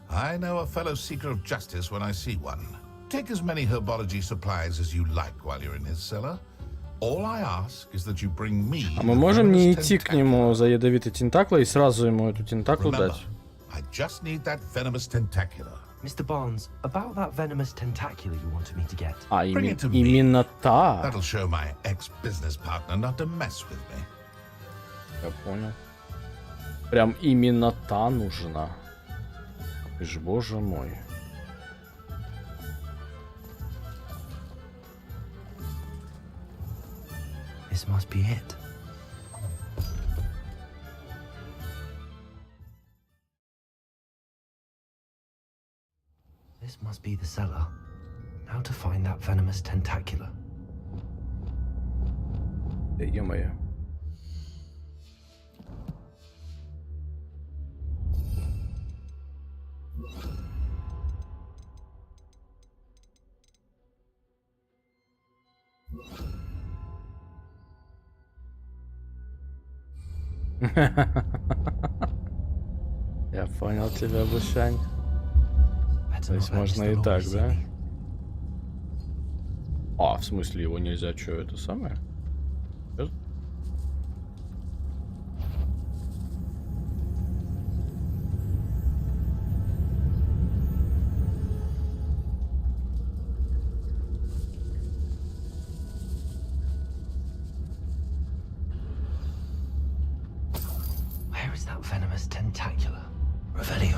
I know a fellow seeker of justice when I see one. Take as many herbology supplies as you like while you're in his cellar. All I ask is that you bring me. А мы можем не идти к нему за ядовитой тентаклой и сразу ему эту тентаклу дать? I just need that venomous tentacular. Mr. Barnes, about that venomous tentacular you wanted me to get. А, именно та. That'll show my ex-business partner not to mess with me. Я понял. Прям именно та нужна. Ты ж, боже мой. This must be it. This must be the cellar. How to find that venomous tentacular? Ё-моё. Я понял тебя, Бушань. То есть можно и так, да? А, в смысле его нельзя, что это самое? Where is that venomous tentacular? Revelio.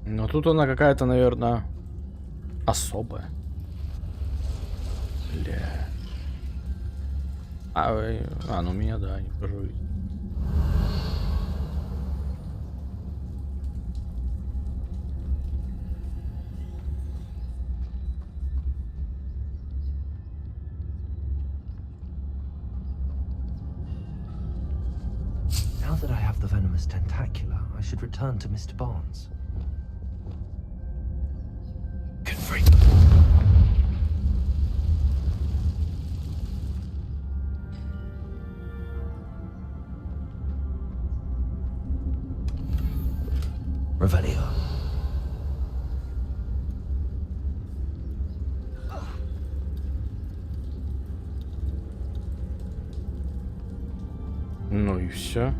Но тут она какая-то, наверное, особая. Бля. Ну меня, да, не покажу. Now that I have the venomous tentacular, I should return to Mr. Barnes. Revelio. Ну и все.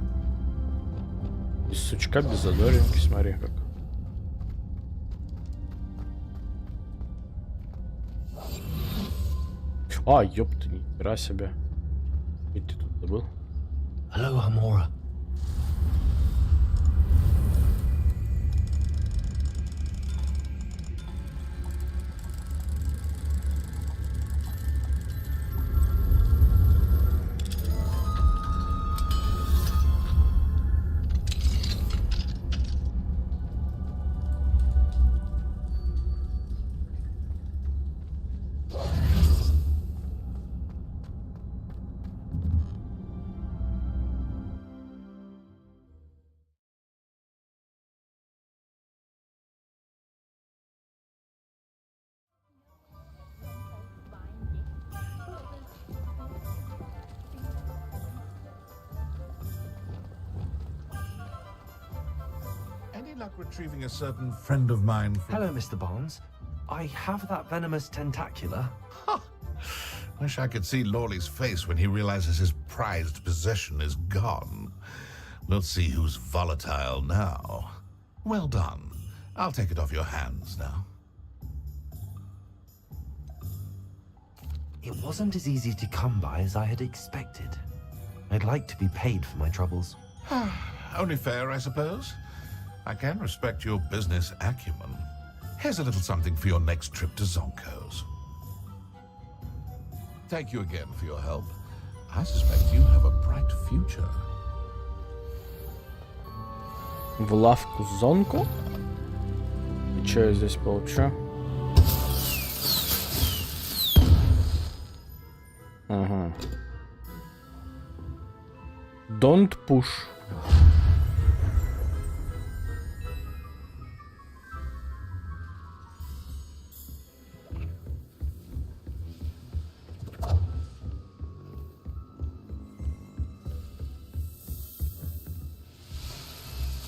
И сучка без задоринки, смотри как. А, ёпта, ни хера себе. Ведь ты тут забыл? Hello, Hamora. Any luck retrieving a certain friend of mine from... Hello, Mr. Barnes. I have that venomous tentacular. Wish I could see Lawley's face when he realizes his prized possession is gone. We'll see who's volatile now. Well done. I'll take it off your hands now. It wasn't as easy to come by as I had expected. I'd like to be paid for my troubles. Only fair, I suppose. I can respect your business acumen. Here's a little something for your next trip to Zonko's. Thank you again for your help. I suspect you have a bright future. В лавку Зонку? И что я здесь получу? Ага. Don't push.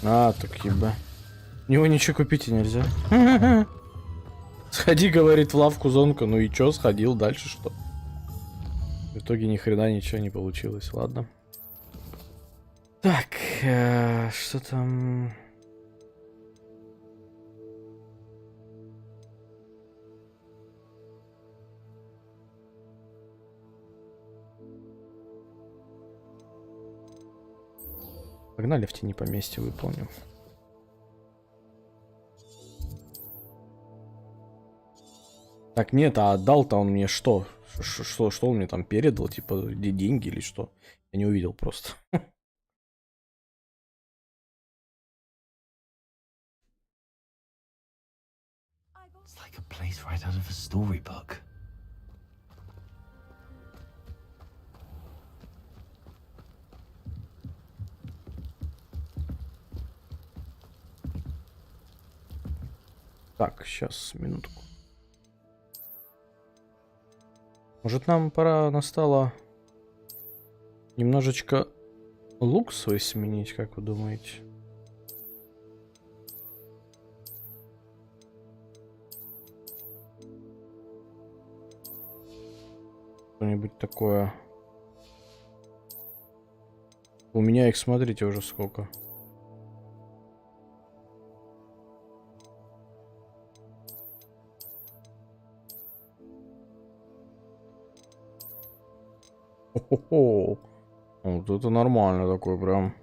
А, так еба. У него ничего купить и нельзя. Сходи, говорит, в лавку Зонка. Ну и чё, сходил, дальше что? В итоге ни хрена ничего не получилось, ладно. Так, что там? Погнали в тени поместья, выполним. Так, нет, а отдал-то он мне что? Что он мне там передал? Типа, деньги или что? Я не увидел просто. It's like a place right out of a storybook. Так, сейчас, минутку. Может, нам пора настало немножечко лук свой сменить, как вы думаете? Что-нибудь такое. У меня их, смотрите, уже сколько. Хо-хо-хо. Вот это нормально такой прям.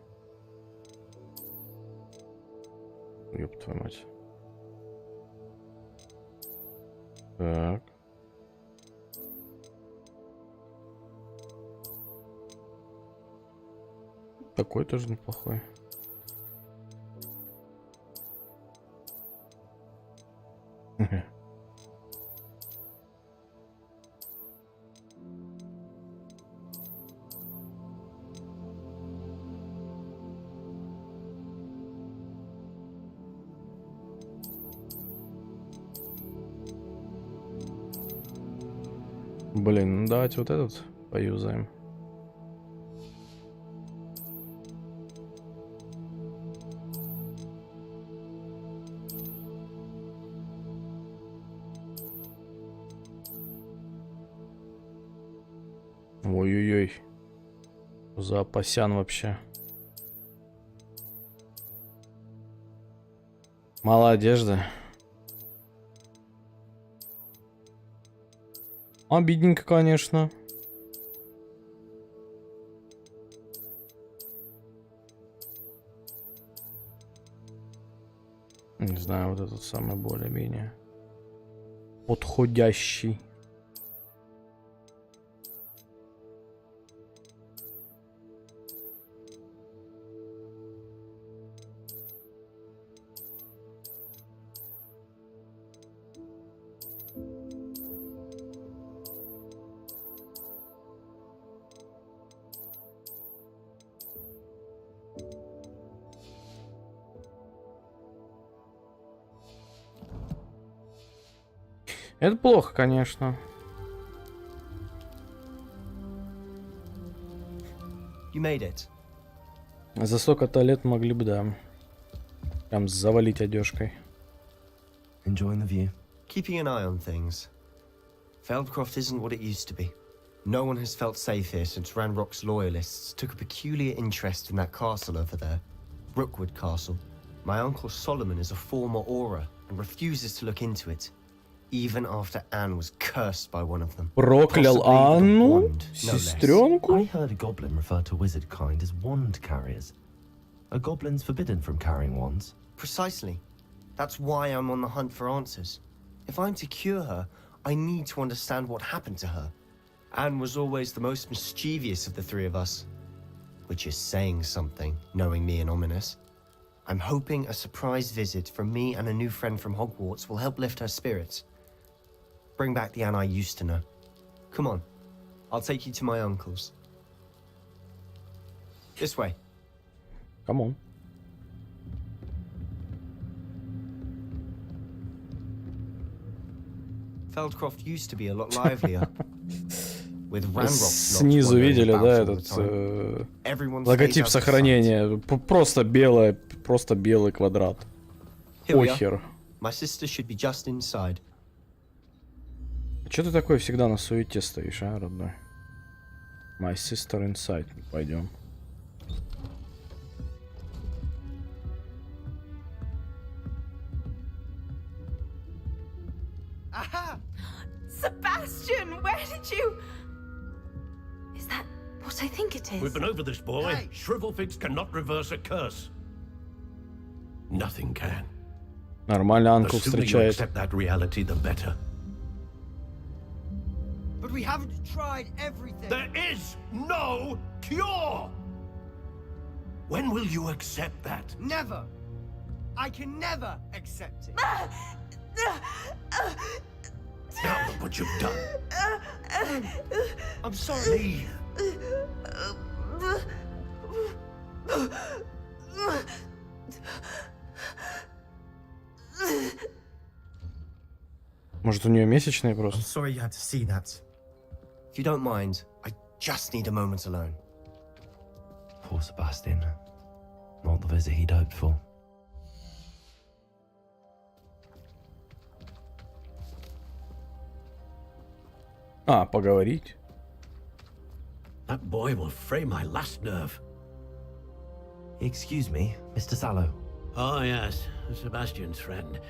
Ёб твою мать. Так. Такой тоже неплохой. Блин, ну давайте вот этот поюзаем. Ой-ой-ой. Запасян вообще. Мало одежды. Обидненько, конечно. Не знаю, вот этот самый более-менее подходящий. Это плохо, конечно. You made it. За столько-то лет могли бы, да, прям завалить одежкой. Enjoying the view. Keeping an eye on things. Feldcroft isn't what it used to be. No one has felt safe here since Ranrock's loyalists took a peculiar interest in that castle over there. Rookwood Castle. My uncle Solomon is a former Auror and refuses to look into it. Even after Anne was cursed by one of them. Проклял Анну, сестренку. I heard a goblin refer to wizard kind as wand carriers. Are goblins forbidden from carrying wands? Precisely. That's why I'm on the hunt for answers. If I'm to cure her, I need to understand what happened to her. Anne was always the most mischievous of the three of us. Which is saying something, knowing me and ominous. I'm hoping a surprise visit from me and a new friend from Hogwarts will help lift her spirits. Bring back the Anne I used to know. Come on, I'll take you to my uncle's. This way. Come on. Feldcroft used to be a lot livelier. With Ranrock's Снизу видели, да, этот логотип сохранения. Просто белый квадрат. Похер. My sister should be just inside. Че ты такой всегда на суете стоишь, а, родной? My sister inside. Пойдем. Aha! Sebastian, where did you... Is that what I think it is? We've been over this, boy. Hey. Shrivelfix cannot reverse a curse. Nothing can. Нормально Анку встречает. The sooner you accept that reality, the better. But we haven't tried everything. There is no cure! When will you accept that? Never. I can never accept it. Now look what you've done. I'm sorry. Leave. Может, у нее месячные просто? I'm sorry you had to see that. If you don't mind, I just need a moment alone. Poor Sebastian. Not the visit he'd hoped for. А, поговорить. That boy will fray my last nerve. Excuse me, Mr. Sallow. Oh, yes, Sebastian's friend.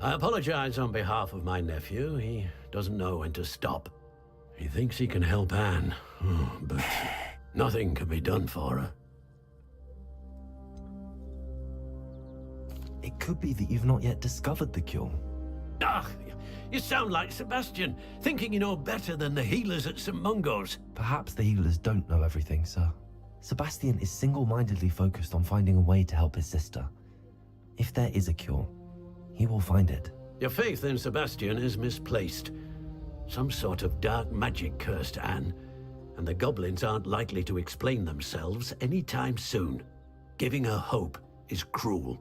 I apologize on behalf of my nephew. He doesn't know when to stop. He thinks he can help Anne, but nothing can be done for her. It could be that you've not yet discovered the cure. Ah, you sound like Sebastian, thinking you know better than the healers at St. Mungo's. Perhaps the healers don't know everything, sir. Sebastian is single-mindedly focused on finding a way to help his sister. If there is a cure, he will find it. Your faith in Sebastian is misplaced. Some sort of dark magic cursed Anne, and the goblins aren't likely to explain themselves anytime soon. Giving her hope is cruel.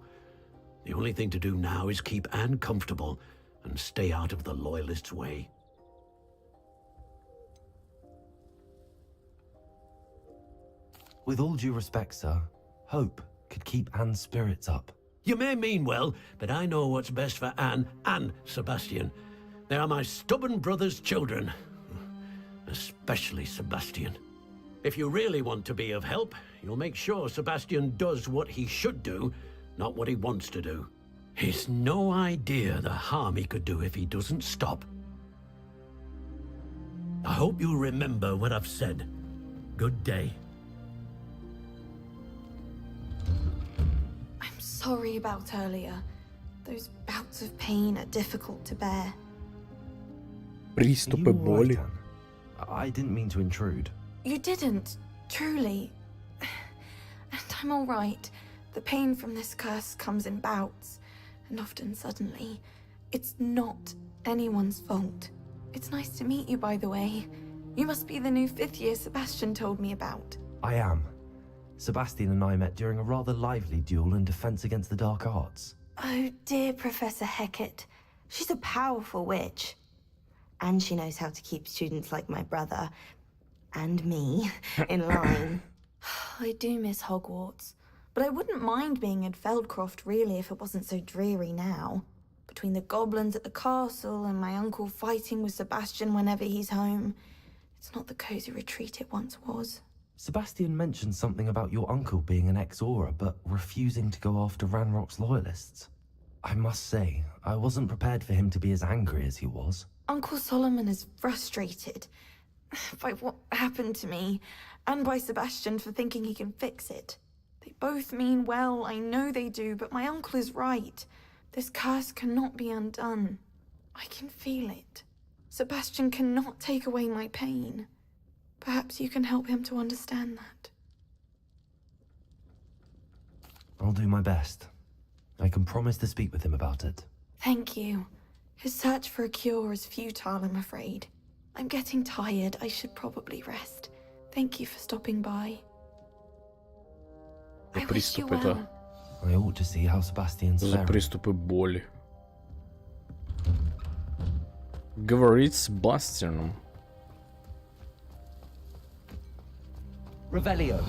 The only thing to do now is keep Anne comfortable and stay out of the Loyalists' way. With all due respect, sir, hope could keep Anne's spirits up. You may mean well, but I know what's best for Anne and Sebastian. They are my stubborn brother's children. Especially Sebastian. If you really want to be of help, you'll make sure Sebastian does what he should do, not what he wants to do. He's no idea the harm he could do if he doesn't stop. I hope you'll remember what I've said. Good day. I'm sorry about earlier. Those bouts of pain are difficult to bear. Приступы боли. I didn't mean to intrude. You didn't, truly. And I'm all right. The pain from this curse comes in bouts, and often suddenly. It's not anyone's fault. It's nice to meet you, by the way. You must be the new 5th year Sebastian told me about. I am. Sebastian and I met during a rather lively duel in defense against the dark arts. Oh, dear Professor Hecat. She's a powerful witch. And she knows how to keep students like my brother, and me, in line. I do miss Hogwarts, but I wouldn't mind being in Feldcroft, really, if it wasn't so dreary now. Between the goblins at the castle and my uncle fighting with Sebastian whenever he's home, it's not the cozy retreat it once was. Sebastian mentioned something about your uncle being an ex-Aura, but refusing to go after Ranrock's loyalists. I must say, I wasn't prepared for him to be as angry as he was. Uncle Solomon is frustrated by what happened to me, and by Sebastian for thinking he can fix it. They both mean well, I know they do, but my uncle is right. This curse cannot be undone. I can feel it. Sebastian cannot take away my pain. Perhaps you can help him to understand that. I'll do my best. I can promise to speak with him about it. Thank you. His search for a cure is futile, I'm afraid. I'm getting tired. I should probably rest. Thank you for stopping by. За приступы это. I ought to see how Sebastian's За приступы боли. Говорить с Бастианом. Revelio.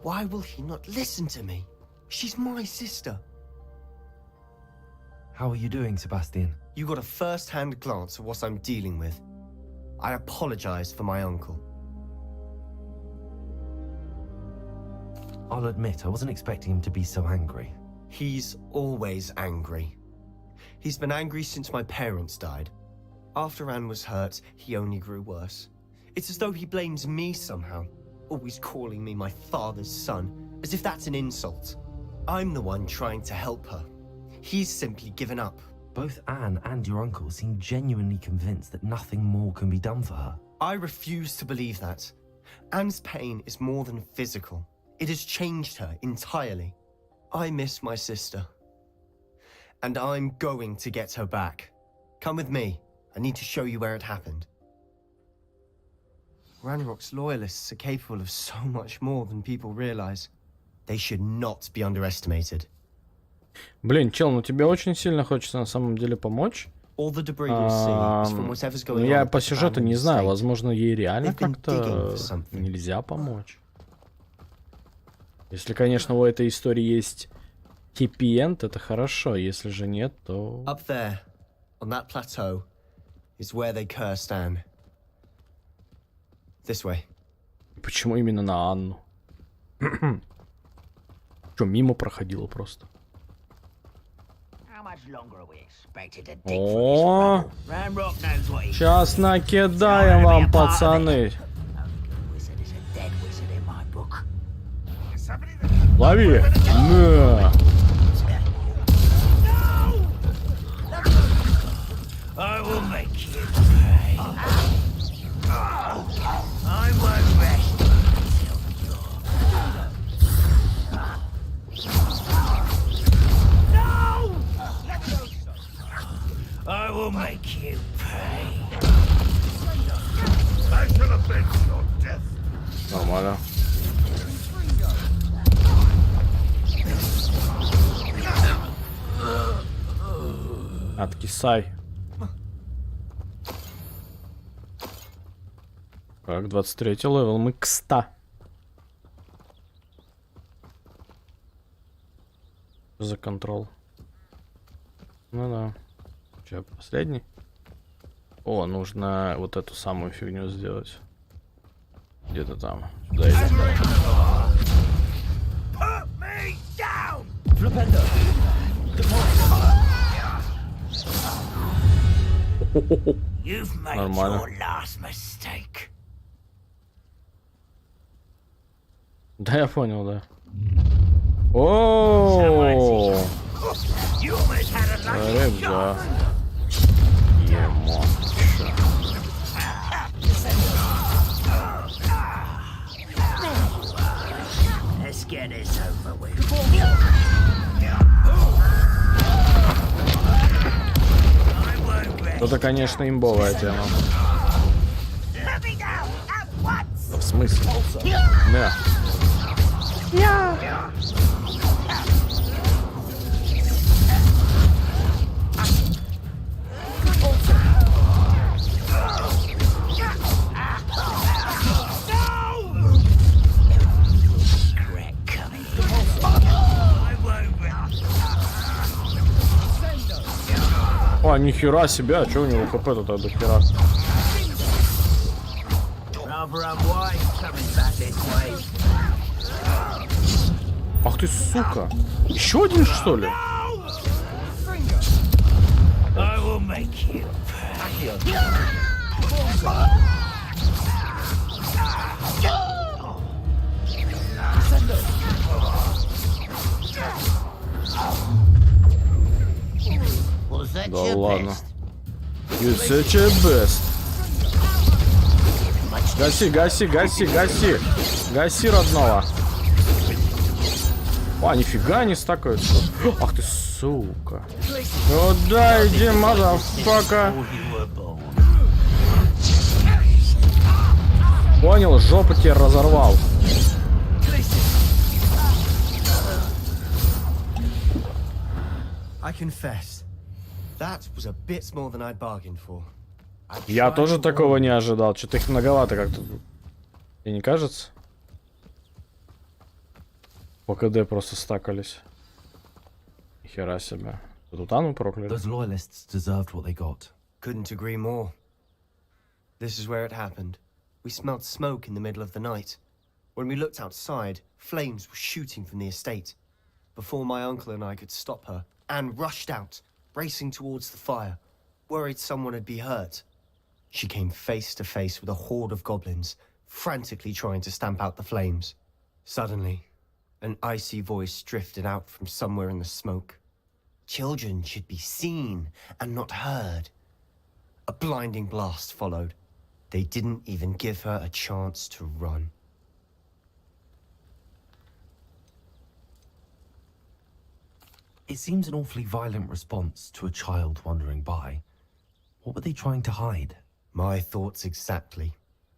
Why will he not listen to me? She's my sister. How are you doing, Sebastian? You got a first-hand glance at what I'm dealing with. I apologize for my uncle. I'll admit, I wasn't expecting him to be so angry. He's always angry. He's been angry since my parents died. After Anne was hurt, he only grew worse. It's as though he blames me somehow, always calling me my father's son, as if that's an insult. I'm the one trying to help her. He's simply given up. Both Anne and your uncle seem genuinely convinced that nothing more can be done for her. I refuse to believe that. Anne's pain is more than physical. It has changed her entirely. I miss my sister. And I'm going to get her back. Come with me. I need to show you where it happened. Ranrock's loyalists are capable of so much more than people realize. They should not be underestimated. Блин, чел, ну тебе очень сильно хочется на самом деле помочь. Я по сюжету не знаю, возможно, ей реально как-то нельзя помочь. Если, конечно, у этой истории есть хэппи-энд, это хорошо. Если же нет, то... Up there, on that plateau, is where they cursed Anne. This way. Почему именно на Анну? Что, мимо проходила просто? О, сейчас накидаем вам, пацаны. Лови! На! I will make you pay. I shall avenge your death. Нормально. Откисай. Так, 23 левел, мы к 100. За контрол. Ну да. Че, последний? О, нужно вот эту самую фигню сделать. Где-то там. Сюда идем, давай. Нормально. Да, я понял, да. О, ребят. Let's get this over with. Это, конечно, имбовая тема. В смысле? Да. О, нихера себе, а что у него хп-то до хера? Ах ты, сука! Еще один, что ли? Да ладно. You such a best. Гаси, гаси, гаси, гаси. Гаси, родного. А, нифига не стакаются. Ах ты, сука. Куда иди, мазафака. Понял, жопу тебе разорвал. I confess, that was a bit more than I'd bargained for. Я тоже такого не ожидал. Что-то их многовато как-то. Тебе не кажется? По КД просто стакались. Хера себе. Тут Анну прокляли. Those loyalists deserved what they got. Couldn't agree more. This is where it happened. We smelled smoke in the middle of the night. When we looked outside, flames were shooting from the estate. Before my uncle and I could stop her, Anne rushed out, racing towards the fire, worried someone had been hurt. She came face to face with a horde of goblins, frantically trying to stamp out the flames. Suddenly, an icy voice drifted out from somewhere in the smoke. Children should be seen and not heard. A blinding blast followed. They didn't even give her a chance to run. It seems an awfully violent response to a child wandering by. What were they trying to hide? My thoughts exactly.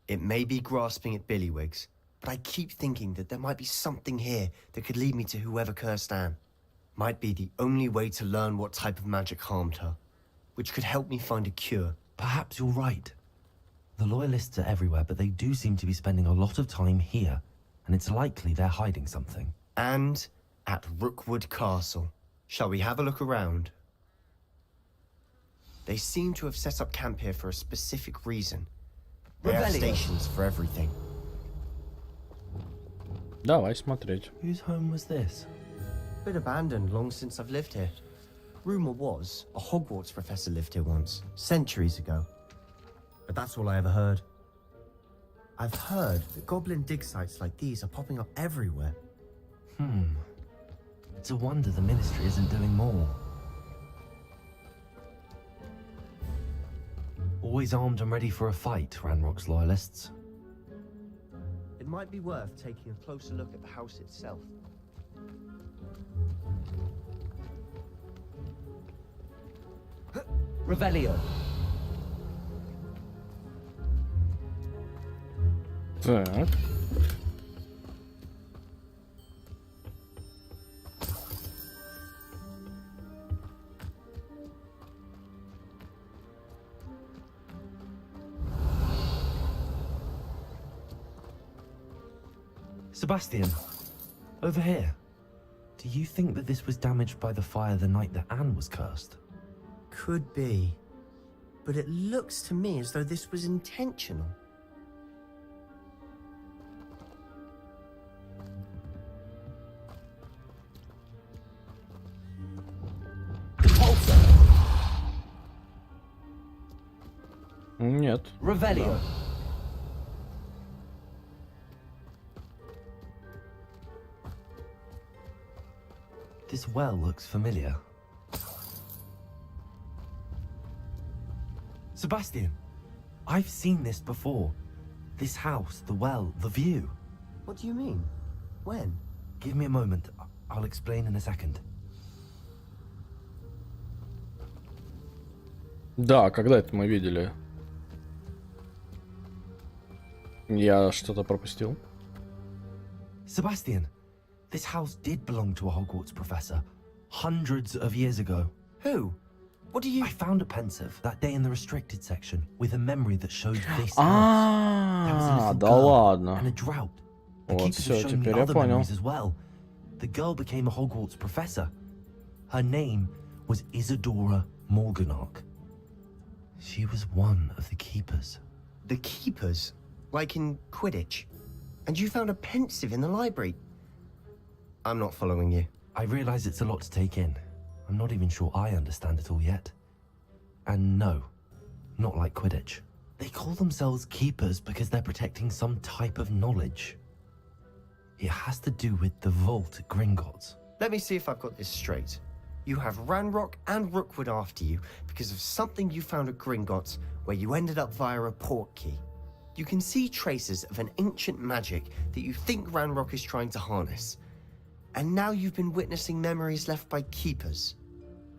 It may be grasping at Billywigs, but I keep thinking that there might be something here that could lead me to whoever cursed Anne. Might be the only way to learn what type of magic harmed her, which could help me find a cure. Perhaps you're right. The loyalists are everywhere, but they do seem to be spending a lot of time here, and it's likely they're hiding something. And at Rookwood Castle. Shall we have a look around? They seem to have set up camp here for a specific reason. They have stations for everything. Давай смотреть. Whose home was this? Been abandoned long since I've lived here. Rumor was a Hogwarts professor lived here once, centuries ago. But that's all I ever heard. I've heard that goblin dig sites like these are popping up everywhere. It's a wonder the Ministry isn't doing more. Always armed and ready for a fight, Ranrock's loyalists. It might be worth taking a closer look at the house itself. Revelio. Так. Sebastian, over here. Do you think that this was damaged by the fire the night that Anne was cursed? could be. But it looks to me as though this was intentional. Нет. Revelio. This well looks familiar. Sebastian, I've seen this before. This house, the well, the view. What do you mean? When? Give me a moment. I'll explain in a second. Да, когда это мы видели? Я что-то пропустил. Sebastian, this house did belong to a Hogwarts professor hundreds of years ago. Who? What do you... I found a pensive that day in the restricted section with a memory that showed this house. А, There was a little да girl ладно. and a drought. The Вот keepers have все, shown me теперь я other понял. memories as well. The girl became a Hogwarts professor. Her name was Isadora Morganach. She was one of the keepers. The keepers? Like in Quidditch? And you found a pensive in the library? I'm not following you. I realize it's a lot to take in. I'm not even sure I understand it all yet. And no, not like Quidditch. They call themselves keepers because they're protecting some type of knowledge. It has to do with the vault at Gringotts. Let me see if I've got this straight. You have Ranrock and Rookwood after you because of something you found at Gringotts where you ended up via a port key. You can see traces of an ancient magic that you think Ranrock is trying to harness. And now you've been witnessing memories left by keepers.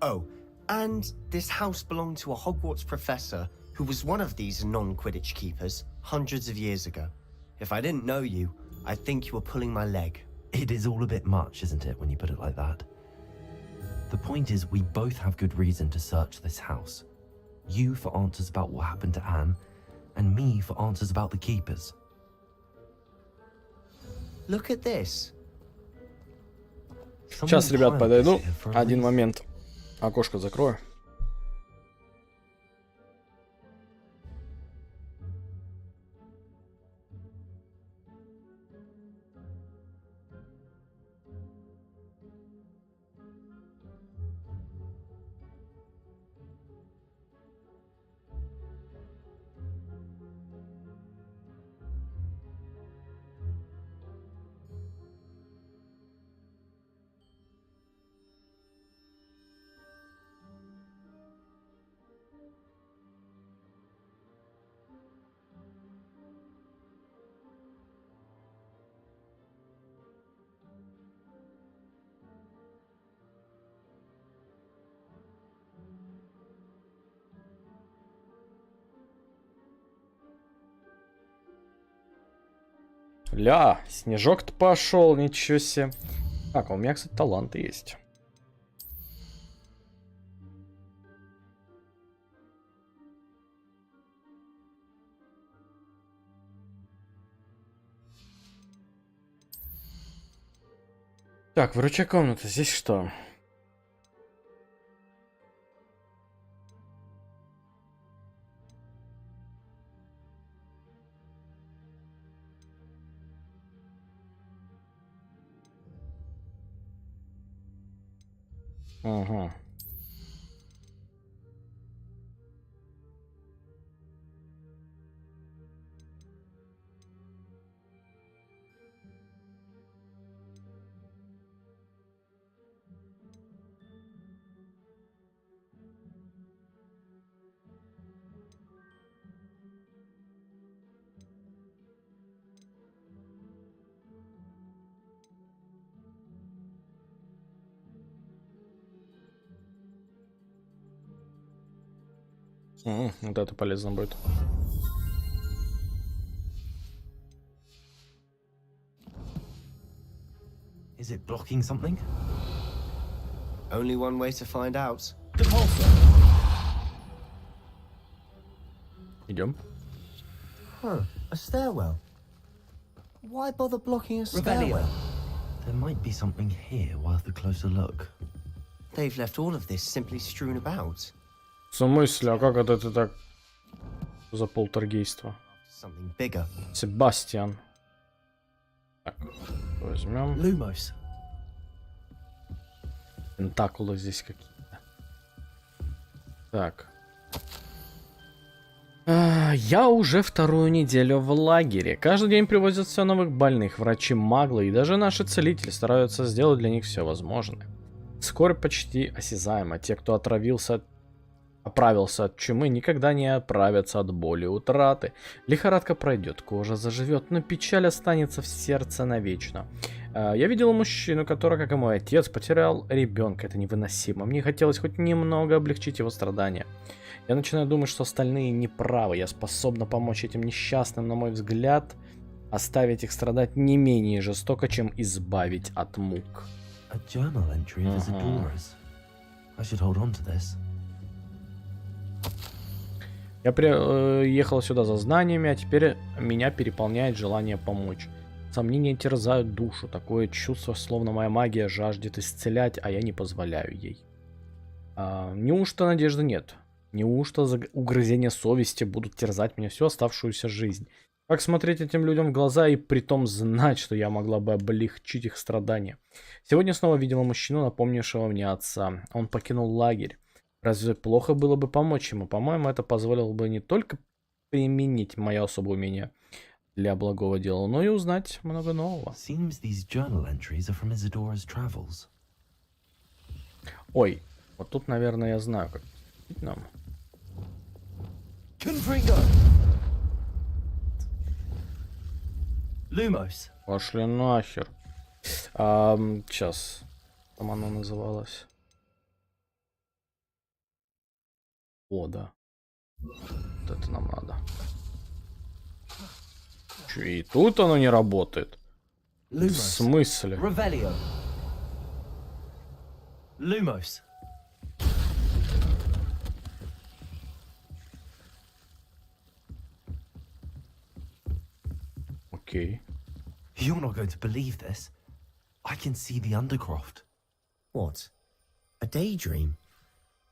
Oh, and this house belonged to a Hogwarts professor who was one of these non-Quidditch keepers hundreds of years ago. If I didn't know you, I'd think you were pulling my leg. It is all a bit much, isn't it, when you put it like that? The point is, we both have good reason to search this house. You for answers about what happened to Anne, and me for answers about the keepers. Look at this. Сейчас, ребят, подойду. Один момент. Окошко закрою. Ля, снежок-то пошел, ничего себе. Так, а у меня, кстати, таланты есть. Так, вручай комната, здесь что? Ага. Вот это полезно будет. Is it blocking something? Only one way to find out. Идем. Huh, a stairwell. Why bother blocking a stairwell? There might be something here worth a closer look. They've left all of this simply strewn about. В смысле? А как это ты так? За полтергейство? Себастьян. Так, возьмем. Lumos. Тентакулы здесь какие-то. Так. Я уже вторую неделю в лагере. Каждый день привозят все новых больных. Врачи, маглы и даже наши целители стараются сделать для них все возможное. Скорбь почти осязаема. Те, кто оправился от чумы, никогда не оправятся от боли и утраты. Лихорадка пройдет, кожа заживет, но печаль останется в сердце навечно. Я видел мужчину, который, как и мой отец, потерял ребенка. Это невыносимо. Мне хотелось хоть немного облегчить его страдания. Я начинаю думать, что остальные неправы. Я способна помочь этим несчастным, на мой взгляд, оставить их страдать не менее жестоко, чем избавить от мук. Я приехал сюда за знаниями, а теперь меня переполняет желание помочь. Сомнения терзают душу. Такое чувство, словно моя магия жаждет исцелять, а я не позволяю ей. Неужто надежды нет? Неужто угрызения совести будут терзать меня всю оставшуюся жизнь? Как смотреть этим людям в глаза и притом знать, что я могла бы облегчить их страдания? Сегодня снова видела мужчину, напомнившего мне отца. Он покинул лагерь. Разве плохо было бы помочь ему? По-моему, это позволило бы не только применить мое особое умение для благого дела, но и узнать много нового. Ой, вот тут, наверное, я знаю, как нам. Lumos. Пошли нахер. Сейчас. Там оно называлось. О, да. Вот это нам надо. Че, и тут оно не работает? Lumos. В смысле? Lumos. Окей. You're not going to believe this. I can see the Undercroft. What? A daydream?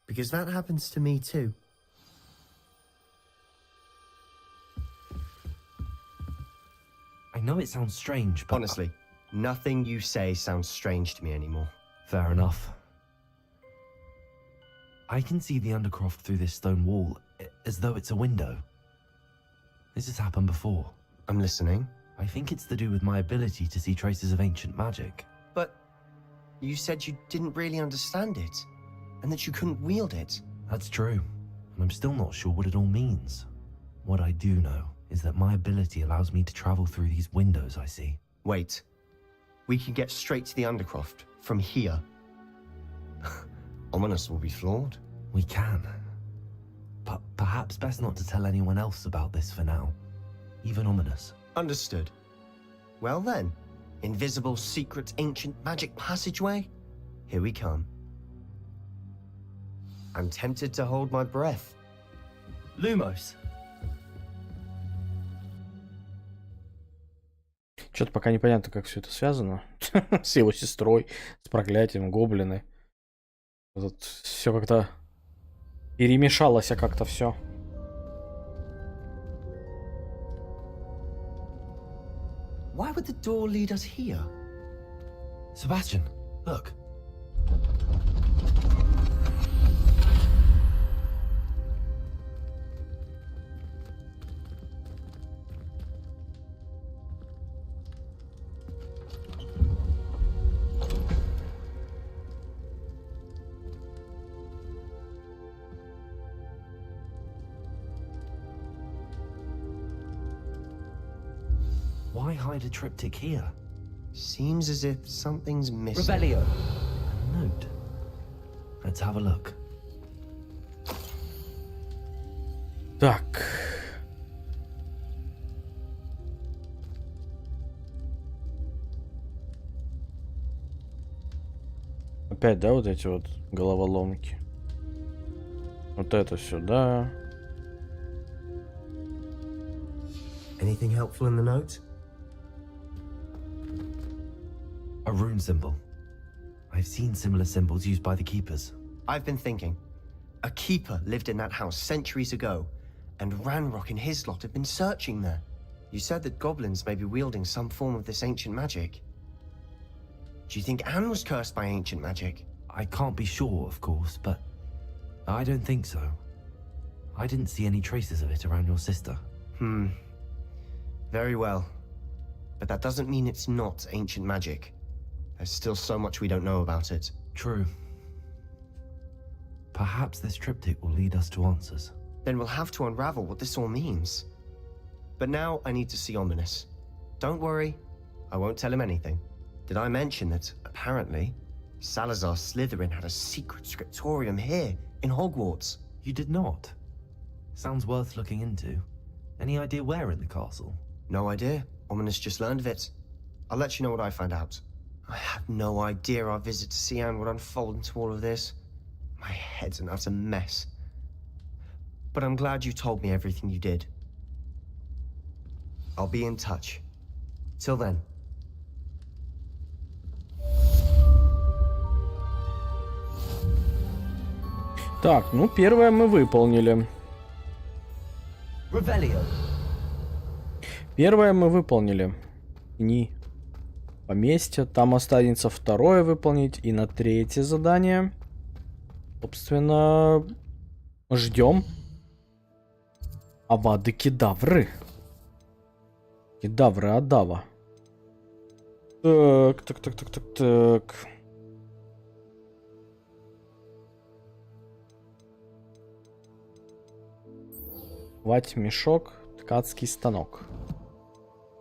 Because that happens to me too. I know it sounds strange, but... Honestly, nothing you say sounds strange to me anymore. Fair enough. I can see the Undercroft through this stone wall, as though it's a window. This has happened before. I'm listening. I think it's to do with my ability to see traces of ancient magic. But you said you didn't really understand it, and that you couldn't wield it. That's true, and I'm still not sure what it all means. What I do know is that my ability allows me to travel through these windows I see. Wait. We can get straight to the Undercroft from here. Ominous will be flawed. We can. But perhaps best not to tell anyone else about this for now. Even Ominous. Understood. Well then, invisible, secret, ancient magic passageway? Here we come. I'm tempted to hold my breath. Lumos. Что-то пока непонятно, как все это связано. С его сестрой, с проклятием, гоблины. Тут все как-то перемешалось, как-то все. Why would the door lead us here? Sebastian, look. Why hide a triptych here? Seems as if something's missing. Revelio. A note. Let's have a look. Так. Опять, да, вот эти вот головоломки. Вот это сюда. Anything helpful in the note? A rune symbol. I've seen similar symbols used by the keepers. I've been thinking. A keeper lived in that house centuries ago, and Ranrock and his lot have been searching there. You said that goblins may be wielding some form of this ancient magic. Do you think Anne was cursed by ancient magic? I can't be sure, of course, but I don't think so. I didn't see any traces of it around your sister. Very well. But that doesn't mean it's not ancient magic. There's still so much we don't know about it. True. Perhaps this triptych will lead us to answers. Then we'll have to unravel what this all means. But now I need to see Ominous. Don't worry, I won't tell him anything. Did I mention that, apparently, Salazar Slytherin had a secret scriptorium here, in Hogwarts? You did not? Sounds worth looking into. Any idea where in the castle? No idea. Ominous just learned of it. I'll let you know what I find out. I had no idea our visit to see Anne would unfold into all of this. My head's an utter mess. But I'm glad you told me everything you did. I'll be in touch. Till then. Так, ну первое мы выполнили. Первое мы выполнили. Тени поместья. Там останется второе выполнить. И на третье задание. Собственно, ждем. Авады кедавры. Кедавры Адава. Так. Хвать мешок, ткацкий станок.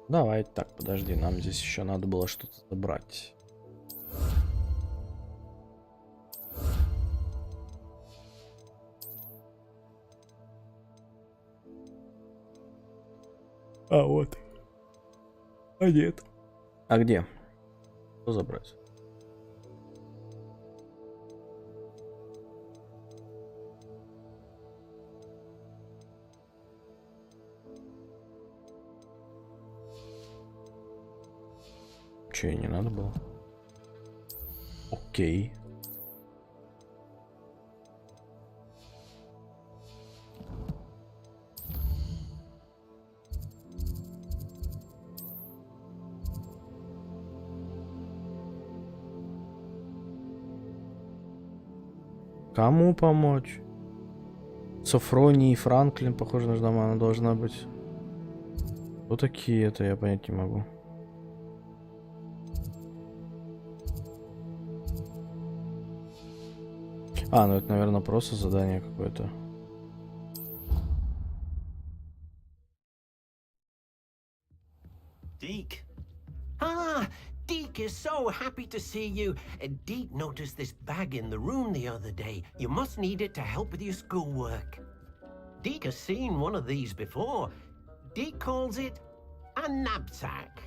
Давай, так, подожди, нам здесь еще надо было что-то забрать. А вот. А нет. А где? Что забрать? Че, не надо было? Окей. Кому помочь? Софронии и Франклин, похоже, она должна быть. Кто такие это, я понять не могу. А, ну это, наверное, просто задание какое-то. Deke. Ah, Deke is so happy to see you. Deke noticed this bag in the room the other day. You must need it to help with your schoolwork. Deke has seen one of these before. Deke calls it a knapsack.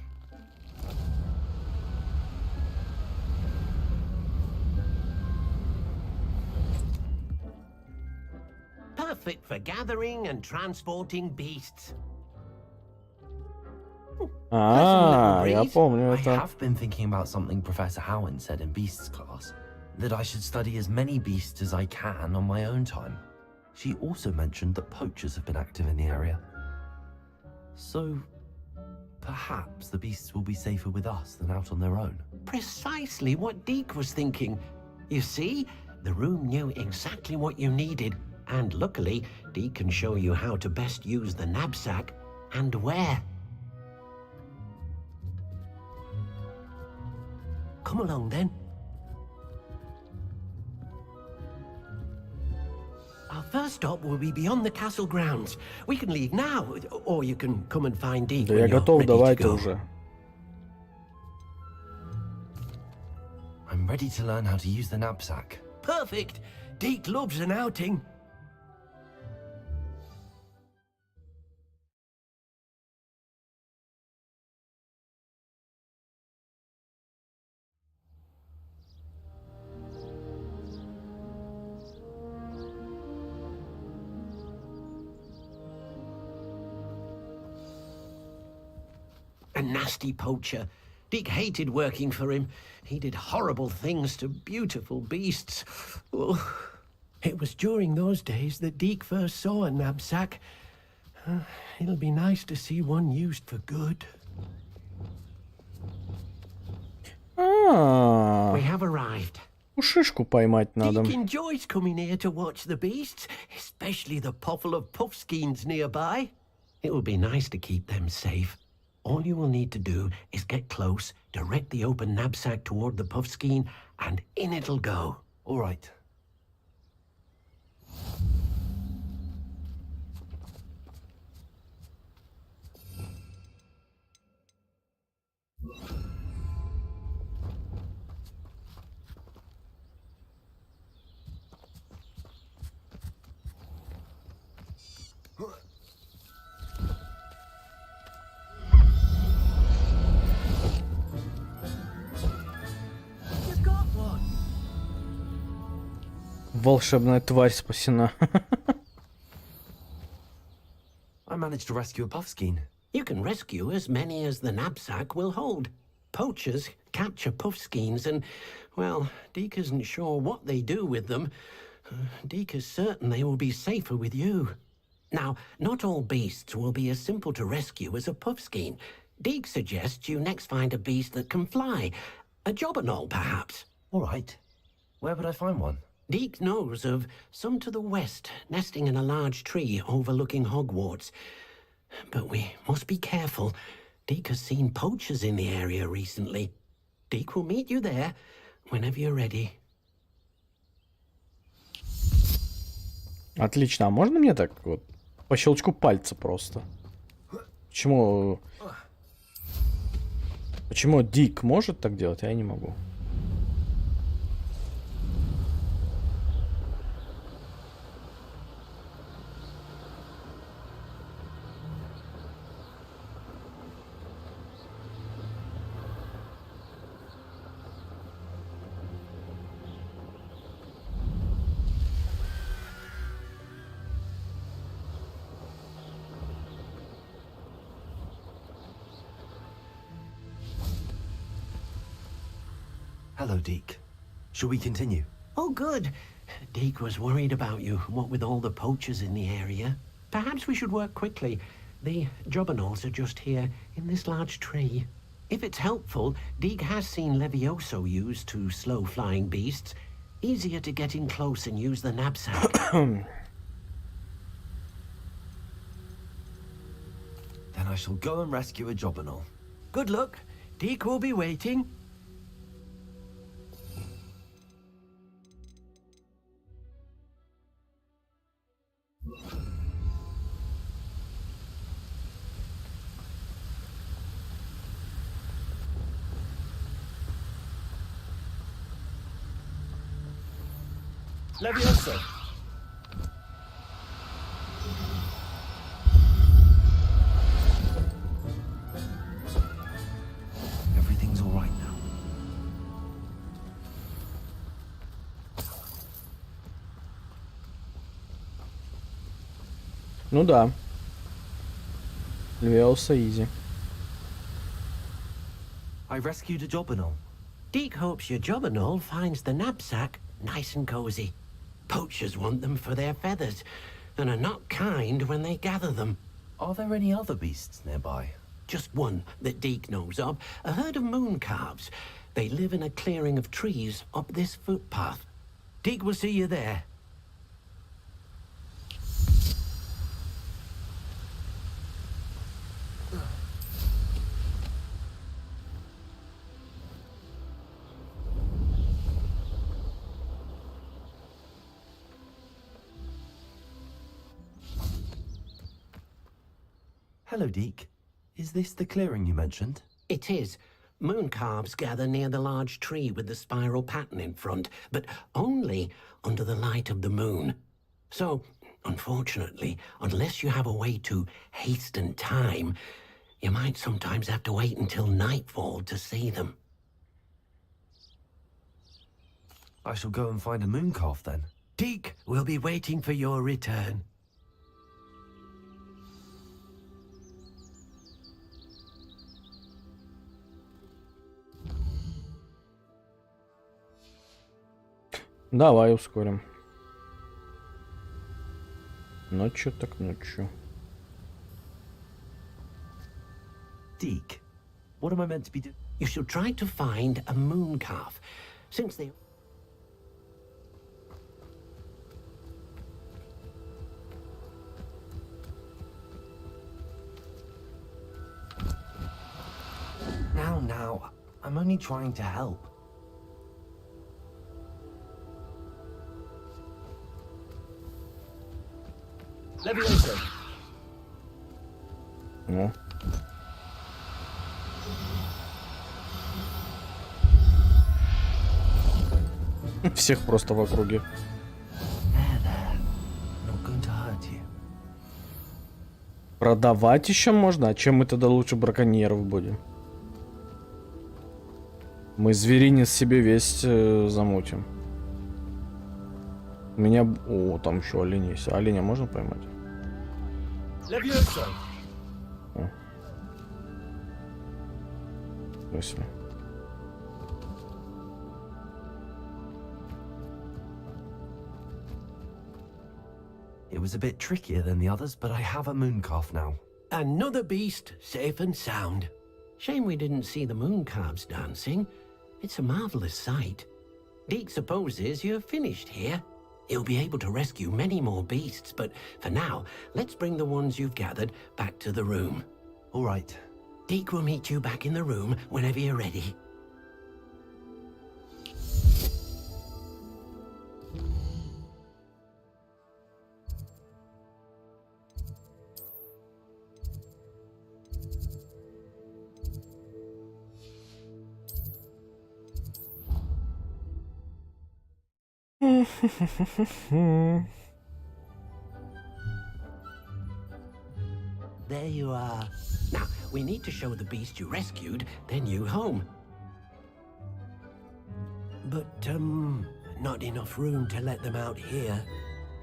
Perfect for gathering and transporting beasts. I have been thinking about something Professor Howard said in Beasts class, that I should study as many beasts as I can on my own time. She also mentioned that poachers have been active in the area. So, perhaps the beasts will be safer with us than out on their own. Precisely what Deke was thinking. You see, the room knew exactly what you needed, and luckily, Deke can show you how to best use the knapsack and where. Come along then. Our first stop will be beyond the castle grounds. We can leave now, or you can come and find Deke. Да я готов, давайте уже. I'm ready to learn how to use the knapsack. Perfect. Deke loves an outing. A nasty poacher. Deke hated working for him. He did horrible things to beautiful beasts. Oh. It was during those days that Deke first saw a knapsack. It'll be nice to see one used for good. We have arrived. Шишку поймать надо. Deke enjoys coming here to watch the beasts, especially the potful of puffskeins nearby. It will be nice to keep them safe. All you will need to do is get close, direct the open knapsack toward the puffskein, and in it'll go. All right. Волшебная тварь спасена. I managed to rescue a puffskein. You can rescue as many as the knapsack will hold. Poachers capture puffskeins and, well, Deke isn't sure what they do with them. Deke is certain they will be safer with you. Now, not all beasts will be as simple to rescue as a puffskein. Deke suggests you next find a beast that can fly. A jobberknoll, perhaps. All right. Where would I find one? Deke knows of some to the west, nesting in a large tree overlooking Hogwarts. But we must be careful. Deke has seen poachers in the area recently. Deke will meet you there whenever you're ready. Отлично. А можно мне так вот по щелчку пальца просто? Почему Дик может так делать, а я не могу? Hello, Deke. Shall we continue? Oh, good. Deke was worried about you, what with all the poachers in the area. Perhaps we should work quickly. The jobberknolls are just here, in this large tree. If it's helpful, Deke has seen Levioso used to slow flying beasts. Easier to get in close and use the knapsack. Then I shall go and rescue a jobberknoll. Good luck. Deke will be waiting. Levioso. Everything's all right now. Ну да. Левиоса изи. I rescued a jobberknoll. Deke hopes your jobberknoll finds the knapsack nice and cozy. Poachers want them for their feathers, and are not kind when they gather them. Are there any other beasts nearby? Just one that Deke knows of, a herd of moon calves. They live in a clearing of trees up this footpath. Deke will see you there. Hello, Deke. Is this the clearing you mentioned? It is. Moon calves gather near the large tree with the spiral pattern in front, but only under the light of the moon. So, unfortunately, unless you have a way to hasten time, you might sometimes have to wait until nightfall to see them. I shall go and find a moon calf then. Deke will be waiting for your return. Давай ускорим. Ночью так ночью. Deke, what am I meant to be doing? You should try to find a moon calf, since they... Now, I'm only trying to help. Leviosa. Ну. Всех просто в округе. Продавать еще можно? А чем мы тогда лучше браконьеров будем? Мы зверинец себе весь замутим. У меня... О, там еще олень есть. Оленя можно поймать? О. Спасибо. It was a bit trickier than the others, but I have a moon calf now. Another beast, safe and sound. Shame we didn't see the moon calves dancing. It's a marvelous sight. Deke supposes you're finished here. He'll be able to rescue many more beasts, but for now, let's bring the ones you've gathered back to the room. All right. Deke will meet you back in the room whenever you're ready. There you are. Now, we need to show the beast you rescued their new home. But, not enough room to let them out here.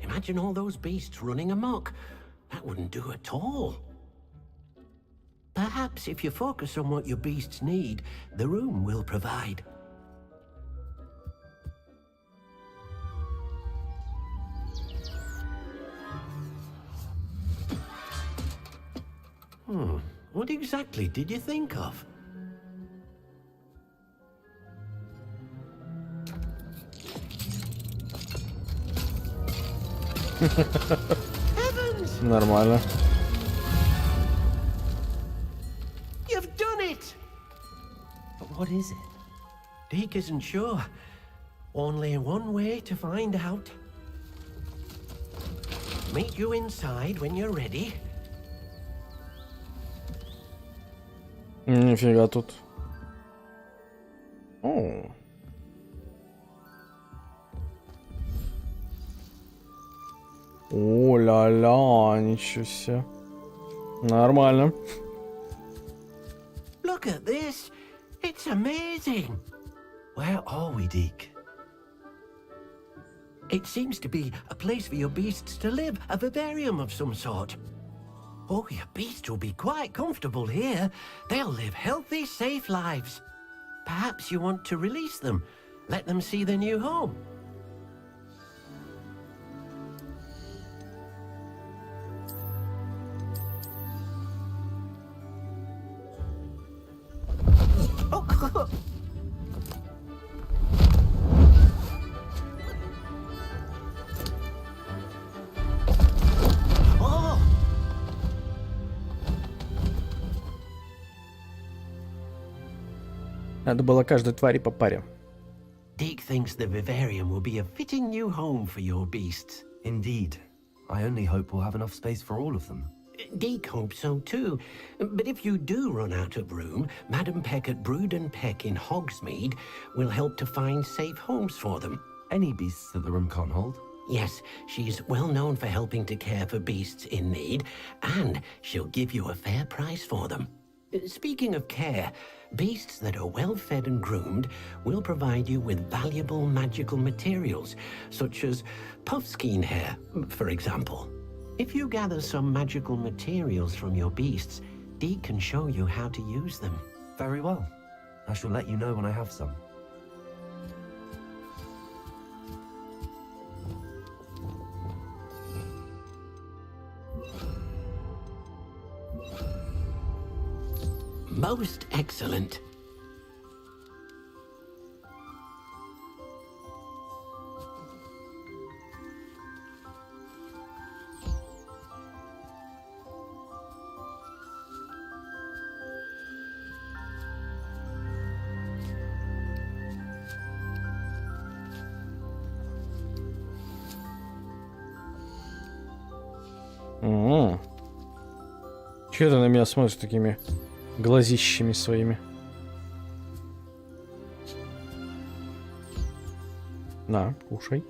Imagine all those beasts running amok. That wouldn't do at all. Perhaps if you focus on what your beasts need, the room will provide. What exactly did you think of? Heavens! Нормально. You've done it! But what is it? Deke isn't sure. Only one way to find out. Meet you inside when you're ready. Нифига тут. О. О-ля-ля, ничего себе. Нормально. Look at this. It's amazing. Where are we, Deke? It seems to be a place for your beasts to live, a vivarium of some sort. Oh, your beasts will be quite comfortable here. They'll live healthy, safe lives. Perhaps you want to release them, let them see their new home. Надо было каждой твари по паре. Deke thinks the vivarium will be a fitting new home for your beasts. Indeed. I only hope we'll have enough space for all of them. Deke hopes so too. But if you do run out of room, Madam Peck at Brood and Peck in Hogsmeade will help to find safe homes for them. Any beasts that the room can't hold? Yes, she's well known for helping to care for beasts in need, and she'll give you a fair price for them. Speaking of care, beasts that are well fed and groomed will provide you with valuable magical materials, such as puffskein hair, for example. If you gather some magical materials from your beasts, Deke can show you how to use them. Very well. I shall let you know when I have some. Most excellent. Че ты на меня смотришь такими глазищами своими? На, кушай.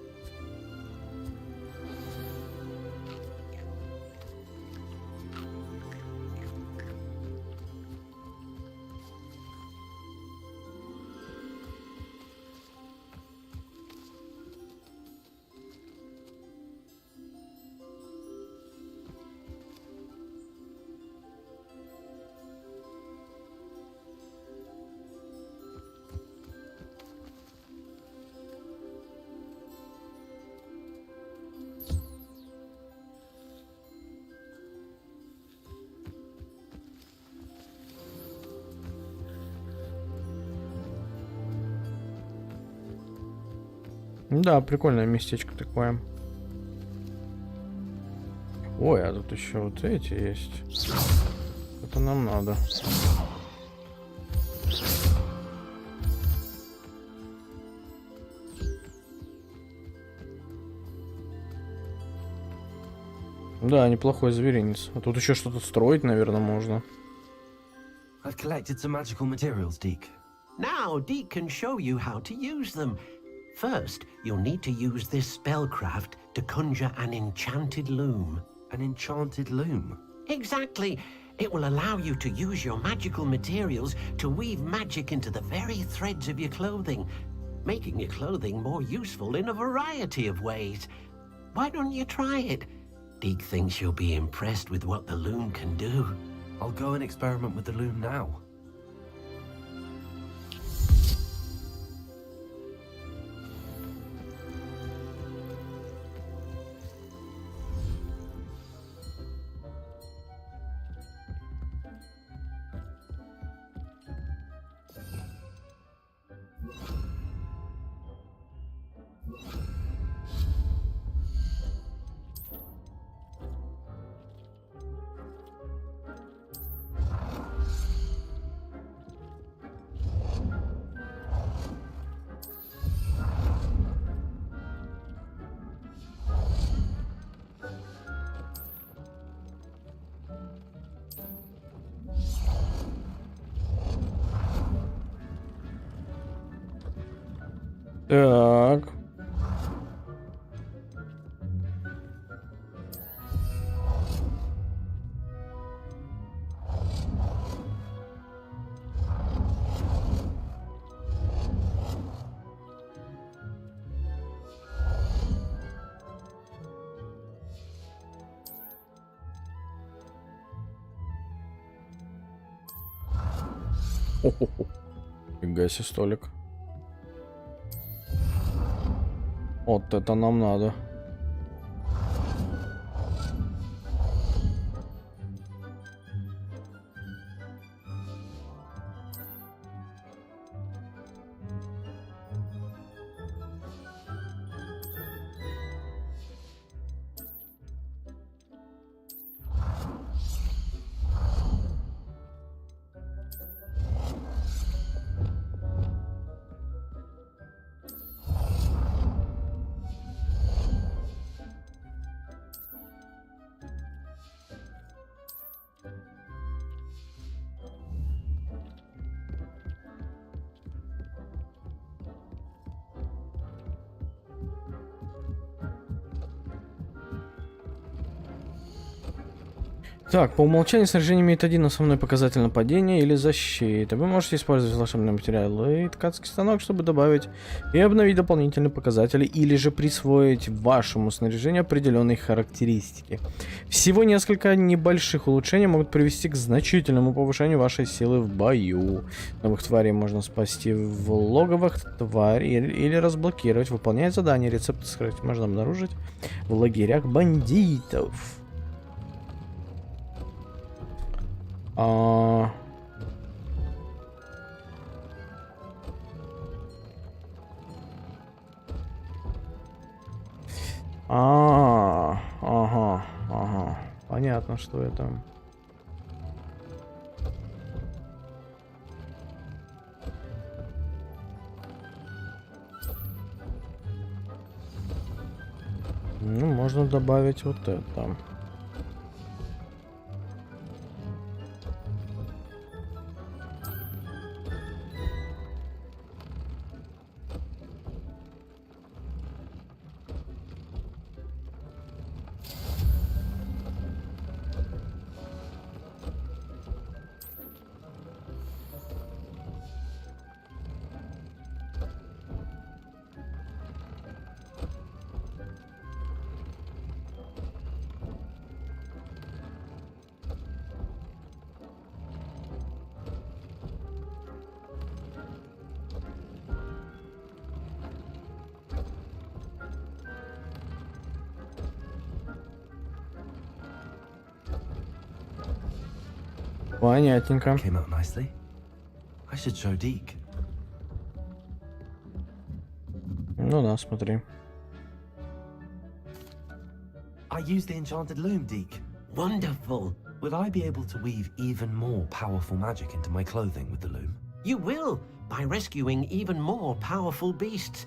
Да, прикольное местечко такое. Ой, а тут еще вот эти есть. Это нам надо. Да, неплохой зверинец. А тут еще что-то строить, наверное, можно. I've collected some magical materials, Deke. Now, Deke can show you how to use them. First, you'll need to use this spellcraft to conjure an enchanted loom. An enchanted loom? Exactly. It will allow you to use your magical materials to weave magic into the very threads of your clothing, making your clothing more useful in a variety of ways. Why don't you try it? Deke thinks you'll be impressed with what the loom can do. I'll go and experiment with the loom now. Так. Хо-хо-хо. Фига себе столик. Вот это нам надо. Так, по умолчанию снаряжение имеет один основной показатель нападения или защиты. Вы можете использовать волшебные материалы и ткацкий станок, чтобы добавить и обновить дополнительные показатели, или же присвоить вашему снаряжению определенные характеристики. Всего несколько небольших улучшений могут привести к значительному повышению вашей силы в бою. Новых тварей можно спасти в логовых тварей или разблокировать. Выполняя задания, рецепты скрыть можно обнаружить в лагерях бандитов. понятно, что это. Ну, можно добавить вот это. Понятненько. Came out nicely. I should show Deke. Ну да, смотри. I used the enchanted loom, Deke. Wonderful. Will I be able to weave even more powerful magic into my clothing with the loom? You will, by rescuing even more powerful beasts.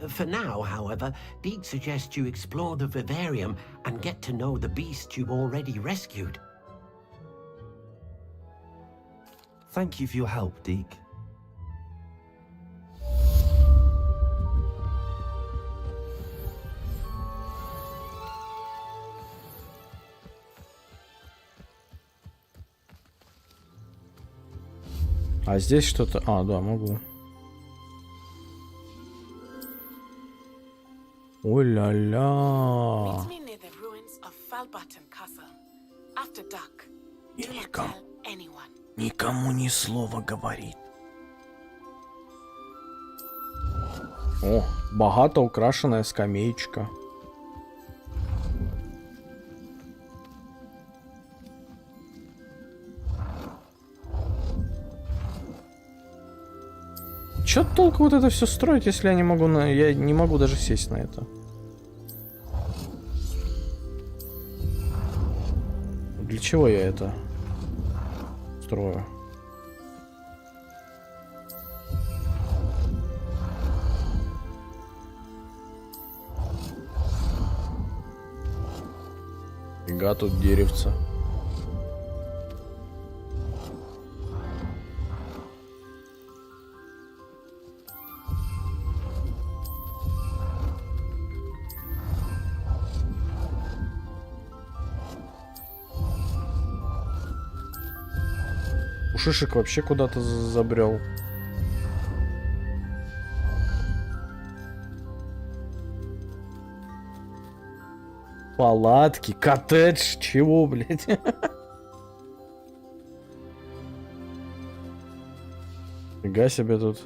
For now, however, Deke suggests you explore the vivarium and get to know the beasts you've already rescued. Thank you for your help, Deke. А здесь что-то... А, да, могу. Ой-ля-ля. Никому ни слова говорит. О, богато украшенная скамеечка. Чё толку вот это все строить, если я не могу я не могу даже сесть на это? Для чего я это строю? Фига тут деревца. Шишек вообще куда-то забрел. Палатки, коттедж, чего, блядь? Фига себе тут.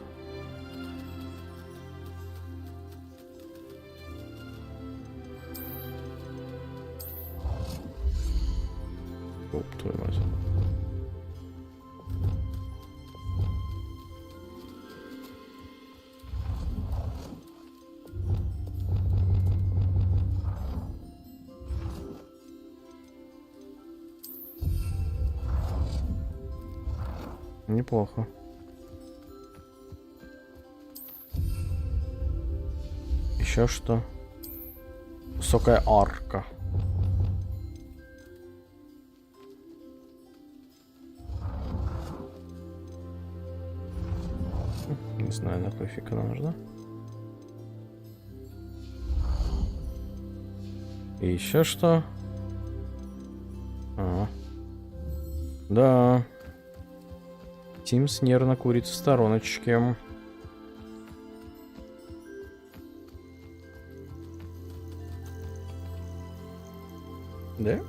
Оп, твою мать. Неплохо. Еще что? Высокая арка. Не знаю, на какой фиг она нужна. И еще что? Да. Тимс нервно курит в стороночке. Да?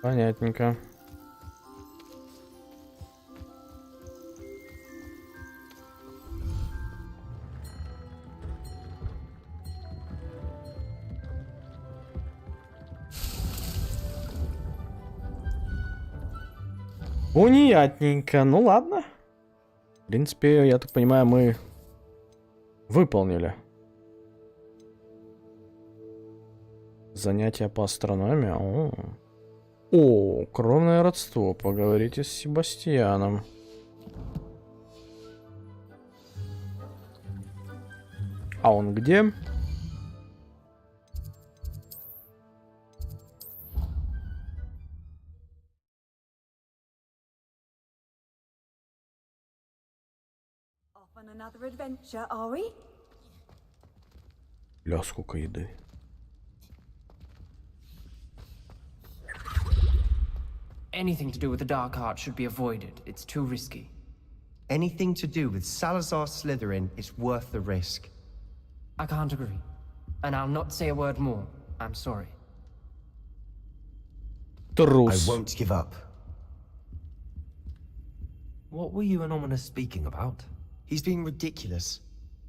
Понятненько. Понятненько. Ну ладно. В принципе, я так понимаю, мы выполнили Занятия по астрономии. О, кровное родство. Поговорите с Себастьяном. А он где? On another adventure, are we? Ля, сколько еды. Anything to do with the dark art should be avoided. It's too risky. Anything to do with Salazar Slytherin is worth the risk. I can't agree. And I'll not say a word more. I'm sorry. Трус. I won't give up. What were you and Ominous speaking about? He's being ridiculous.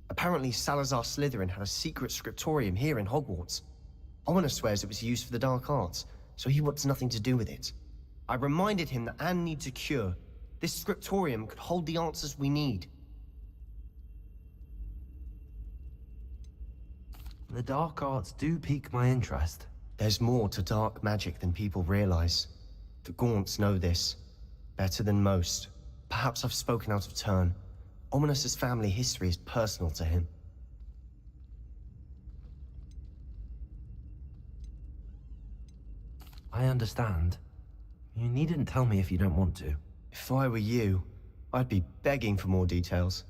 Apparently Salazar Slytherin had a secret scriptorium here in Hogwarts. Ominous swears it was used for the dark arts, so he wants nothing to do with it. I reminded him that Anne needs a cure. This scriptorium could hold the answers we need. The dark arts do pique my interest. There's more to dark magic than people realize. The Gaunts know this. Better than most. Perhaps I've spoken out of turn. Ominous's family history is personal to him. I understand. You needn't tell me if you don't want to. If I were you, I'd be begging for more details.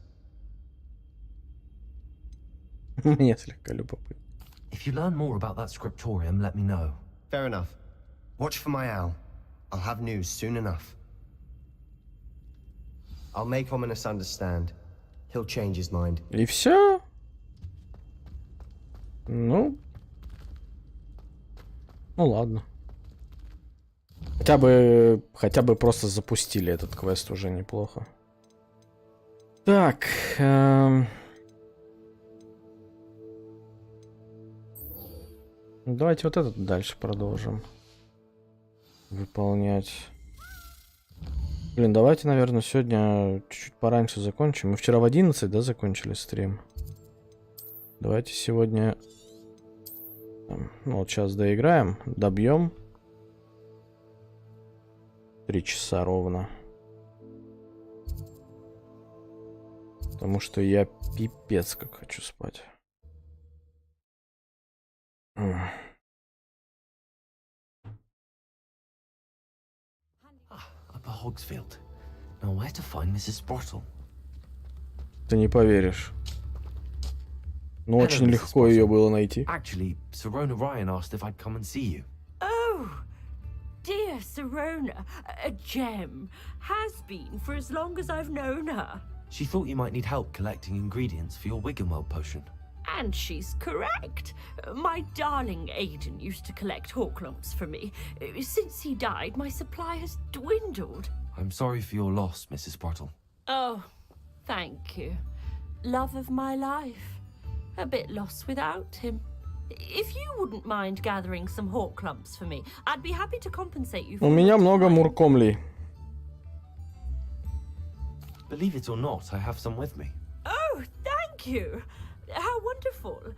If you learn more about that scriptorium, let me know. Fair enough. Watch for my owl. I'll have news soon enough. I'll make Ominous understand. He'll change his mind. И все? Ну ладно. Хотя бы просто запустили этот квест, уже неплохо. Так. Давайте вот этот дальше продолжим выполнять. Блин, давайте, наверное, сегодня чуть-чуть пораньше закончим. Мы вчера в 11, да, закончили стрим. Давайте сегодня... Ну, вот сейчас доиграем, добьем. 3 часа ровно. Потому что я пипец как хочу спать. Upper Hogsfield. Now where to find Mrs. Sprottle? Ты не поверишь. Но очень легко ее было найти. Actually, Sirona Ryan asked if I'd come and see you. Oh, dear Sirona, a gem. Has been for as long as I've known her. She thought you might need help collecting ingredients for your Wiggenweld potion. And she's correct. My darling Aiden used to collect Horklumps for me. Since he died, my supply has dwindled. I'm sorry for your loss, Mrs. Sprottle. Oh, thank you. Love of my life. A bit lost without him. If you wouldn't mind gathering some Horklumps for me, I'd be happy to compensate you for... У меня много муркомлей. Believe it or not, I have some with me. Oh, thank you. How wonderful.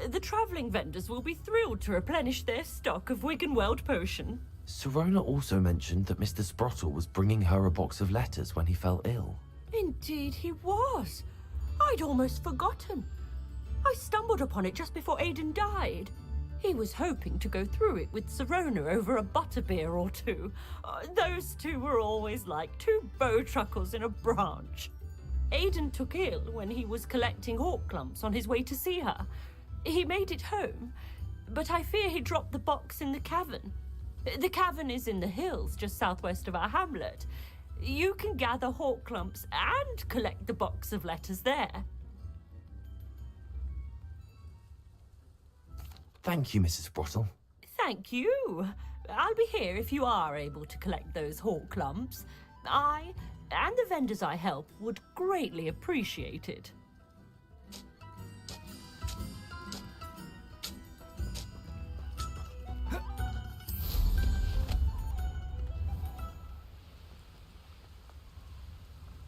The travelling vendors will be thrilled to replenish their stock of Wiggenweld potion. Sirona also mentioned that Mr. Sprottle was bringing her a box of letters when he fell ill. Indeed he was. I'd almost forgotten. I stumbled upon it just before Aiden died. He was hoping to go through it with Sirona over a butterbeer or two. Those two were always like two bowtruckles in a branch. Aiden took ill when he was collecting Horklumps on his way to see her. He made it home, but I fear he dropped the box in the cavern. The cavern is in the hills just southwest of our hamlet. You can gather Horklumps and collect the box of letters there. Thank you, Mrs. Sprottle. Thank you. I'll be here if you are able to collect those Horklumps. I and the vendors I help would greatly appreciate it.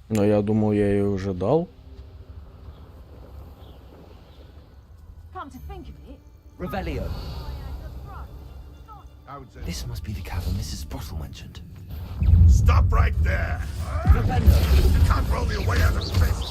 Но я думал, я ее уже дал. Come to think of it, Revelio. This must be the cabin Mrs. Sprottle mentioned. Stop right there! You can't roll me away out of space!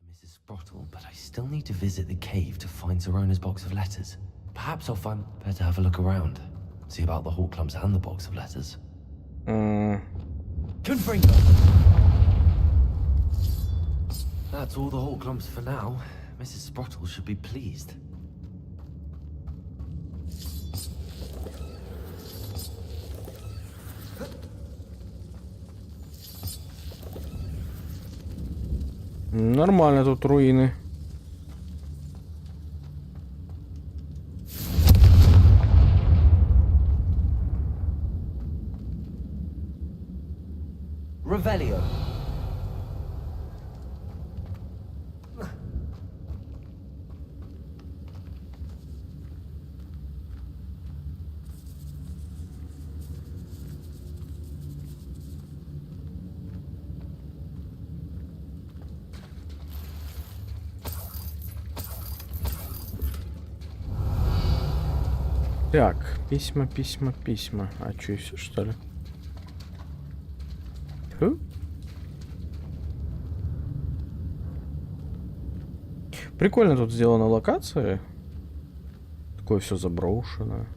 Mrs. Sprottle, but I still need to visit the cave to find Zerona's box of letters. Perhaps I'll find better have a look around. See about the hawk clumps and the box of letters. Confringo! That's all the hawk clumps for now. Mrs. Sprottle should be pleased. Нормально тут руины. Revelio. Так, письма, письма, письма. А что, и все, что ли? Фу. Прикольно тут сделана локация. Такое все заброшено.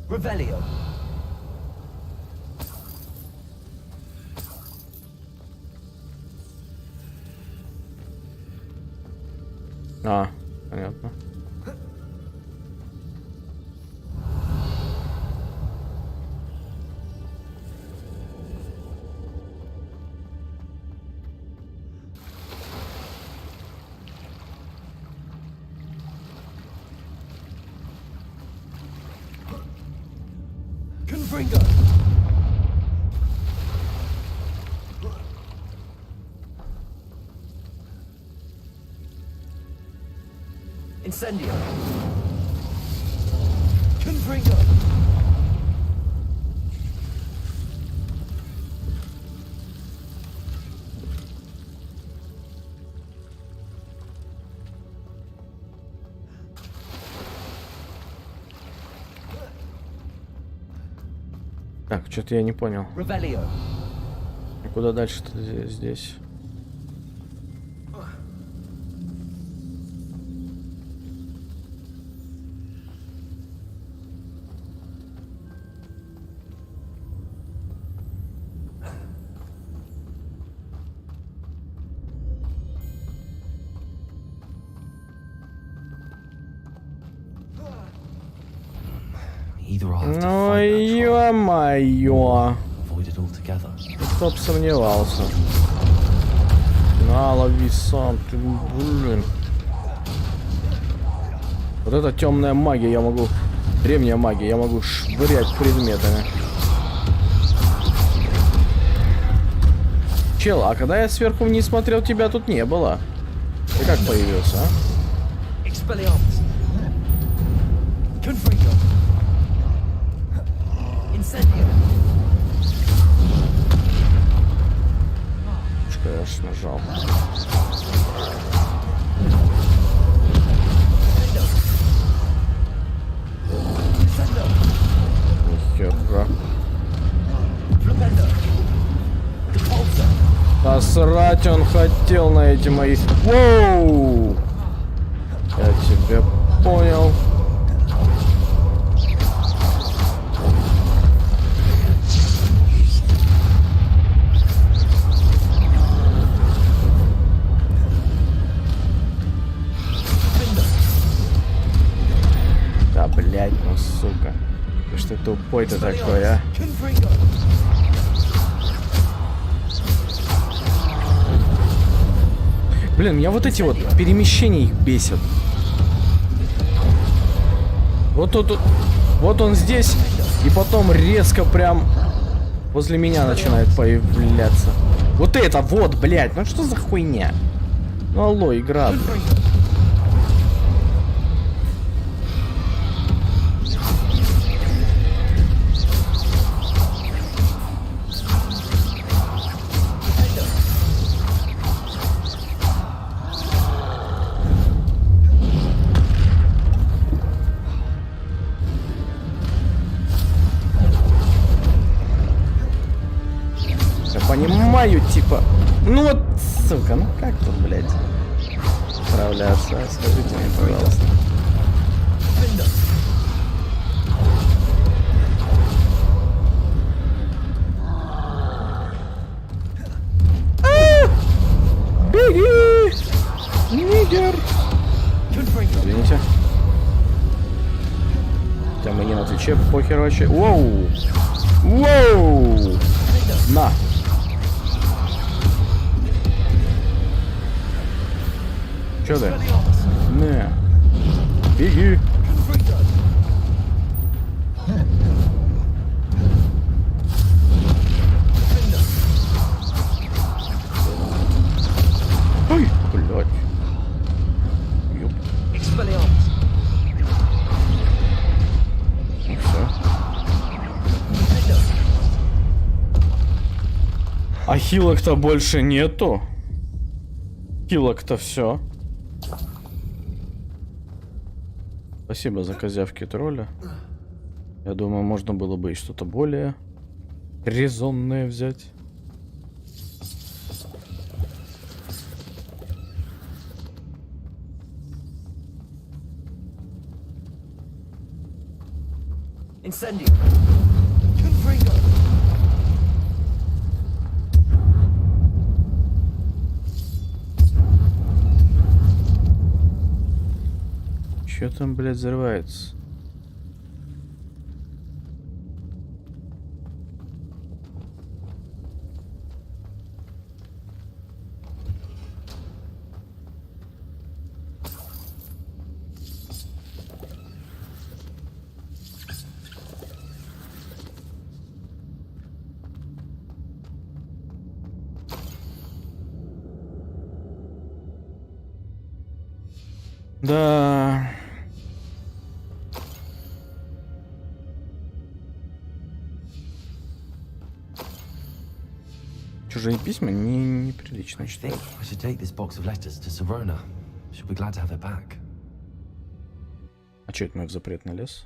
Revelio. А, понятно. Confringo. Incendio. Confringo. Так, что-то я не понял. Revelio. И куда дальше-то здесь? Ну, ё-моё. Кто б сомневался. На, лови сам, ты, блин. Вот это темная магия, я могу... Древняя магия, я могу швырять предметами. Чел, а когда я сверху вниз смотрел, тебя тут не было. Ты как появился, а? Конечно, нажал. Нихера. Насрать он хотел на эти мои... Воу! Я тебя понял. О, сука. Ты что тупой-то такой, а? Блин, меня вот эти вот перемещения их бесят. Вот тут, вот он здесь, и потом резко прям возле меня начинает появляться. Вот это вот, блядь, ну что за хуйня? Ну алло, игра, блядь. Понимаю, типа, ну вот, сука, ну как тут, блядь, справляться, скажите мне, пожалуйста. Беги, нигер. Извините. Хотя мы не на Твиче, похер вообще. Воу, воу, на. Чё ты? Не. Беги. Ой, блядь. Ёп. Ну всё. А хилок-то больше нету. Хилок-то все. Спасибо за козявки тролля. Я думаю, можно было бы и что-то более резонное взять. Incendio. Чё там, блядь, взрывается? Да. Чужие письма неприлично читать. I should take this box of letters to Serona. She'll be glad to have it back. А чё это мы в запретный лес?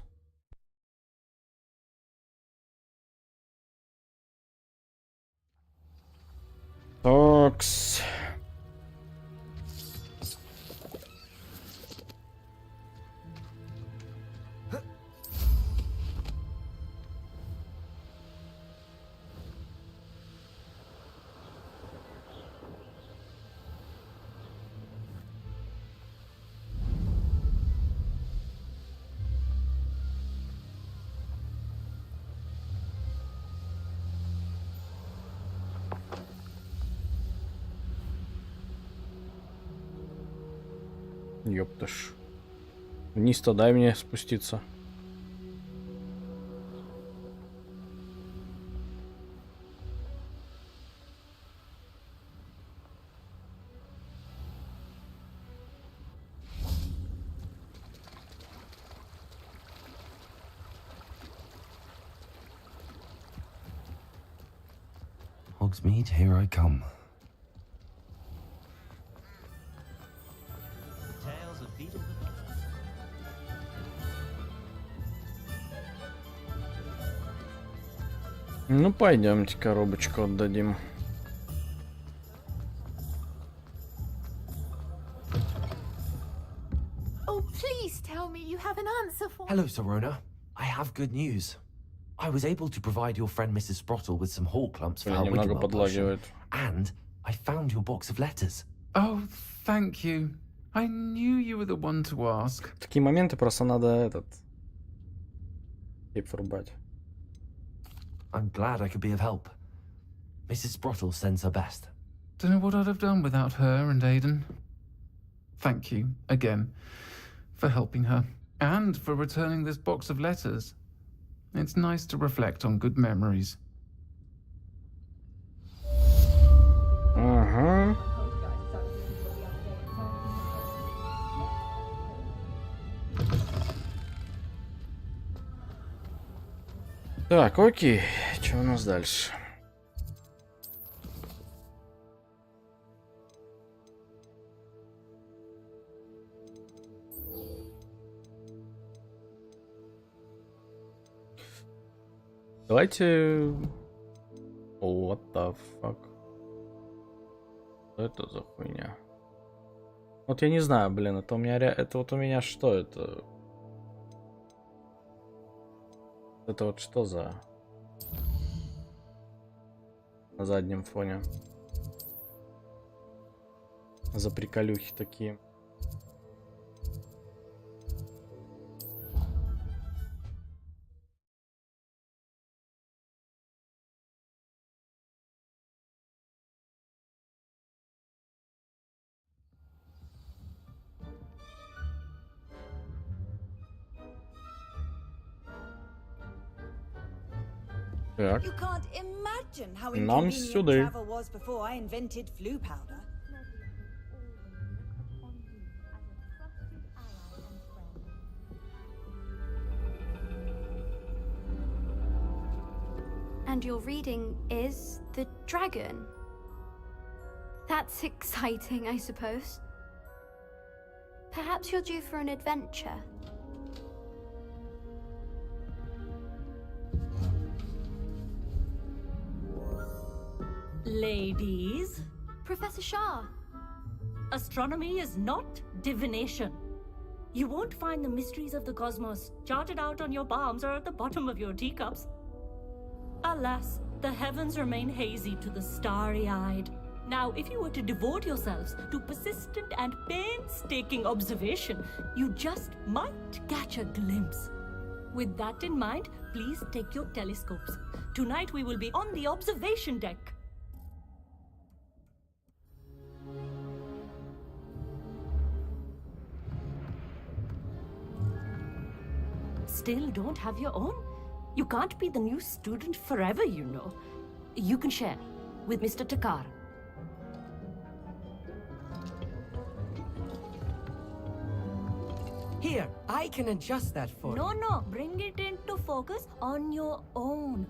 Такс. Ёпташ. Вниз-то дай мне спуститься. Hogsmeade, here I come. Ну, пойдемте коробочку отдадим. Oh, please tell me you have an answer for. Hello, Serona. I have good news. I was able to provide your friend Mrs. Sprottle with some hall clumps for her Wiggle potion, and I found your box of letters. Oh, thank you. I knew you were the one to ask. В такие моменты просто надо Tape for bad. I'm glad I could be of help. Mrs. Sprottle sends her best. Don't know what I'd have done without her and Aiden. Thank you, again, for helping her. And for returning this box of letters. It's nice to reflect on good memories. Ага. Так, окей. Что у нас дальше? Давайте... What the fuck? Что это за хуйня? Вот я не знаю, блин, это у меня... Это вот у меня что это? Это вот что за... На заднем фоне? За приколюхи такие. Так. You can't imagine how Нам inconvenient сюда. travel was before I invented flu powder. And your reading is The Dragon. That's exciting, I suppose. Perhaps you're due for an adventure. Ladies, Professor Shah. astronomy is not divination. You won't find the mysteries of the cosmos charted out on your palms or at the bottom of your teacups. Alas, the heavens remain hazy to the starry-eyed. Now, if you were to devote yourselves to persistent and painstaking observation, you just might catch a glimpse. With that in mind, please take your telescopes. Tonight we will be on the observation deck. Still don't have your own? You can't be the new student forever, you know. You can share with Mr. Takar. Here, I can adjust that for you. No, bring it into focus on your own.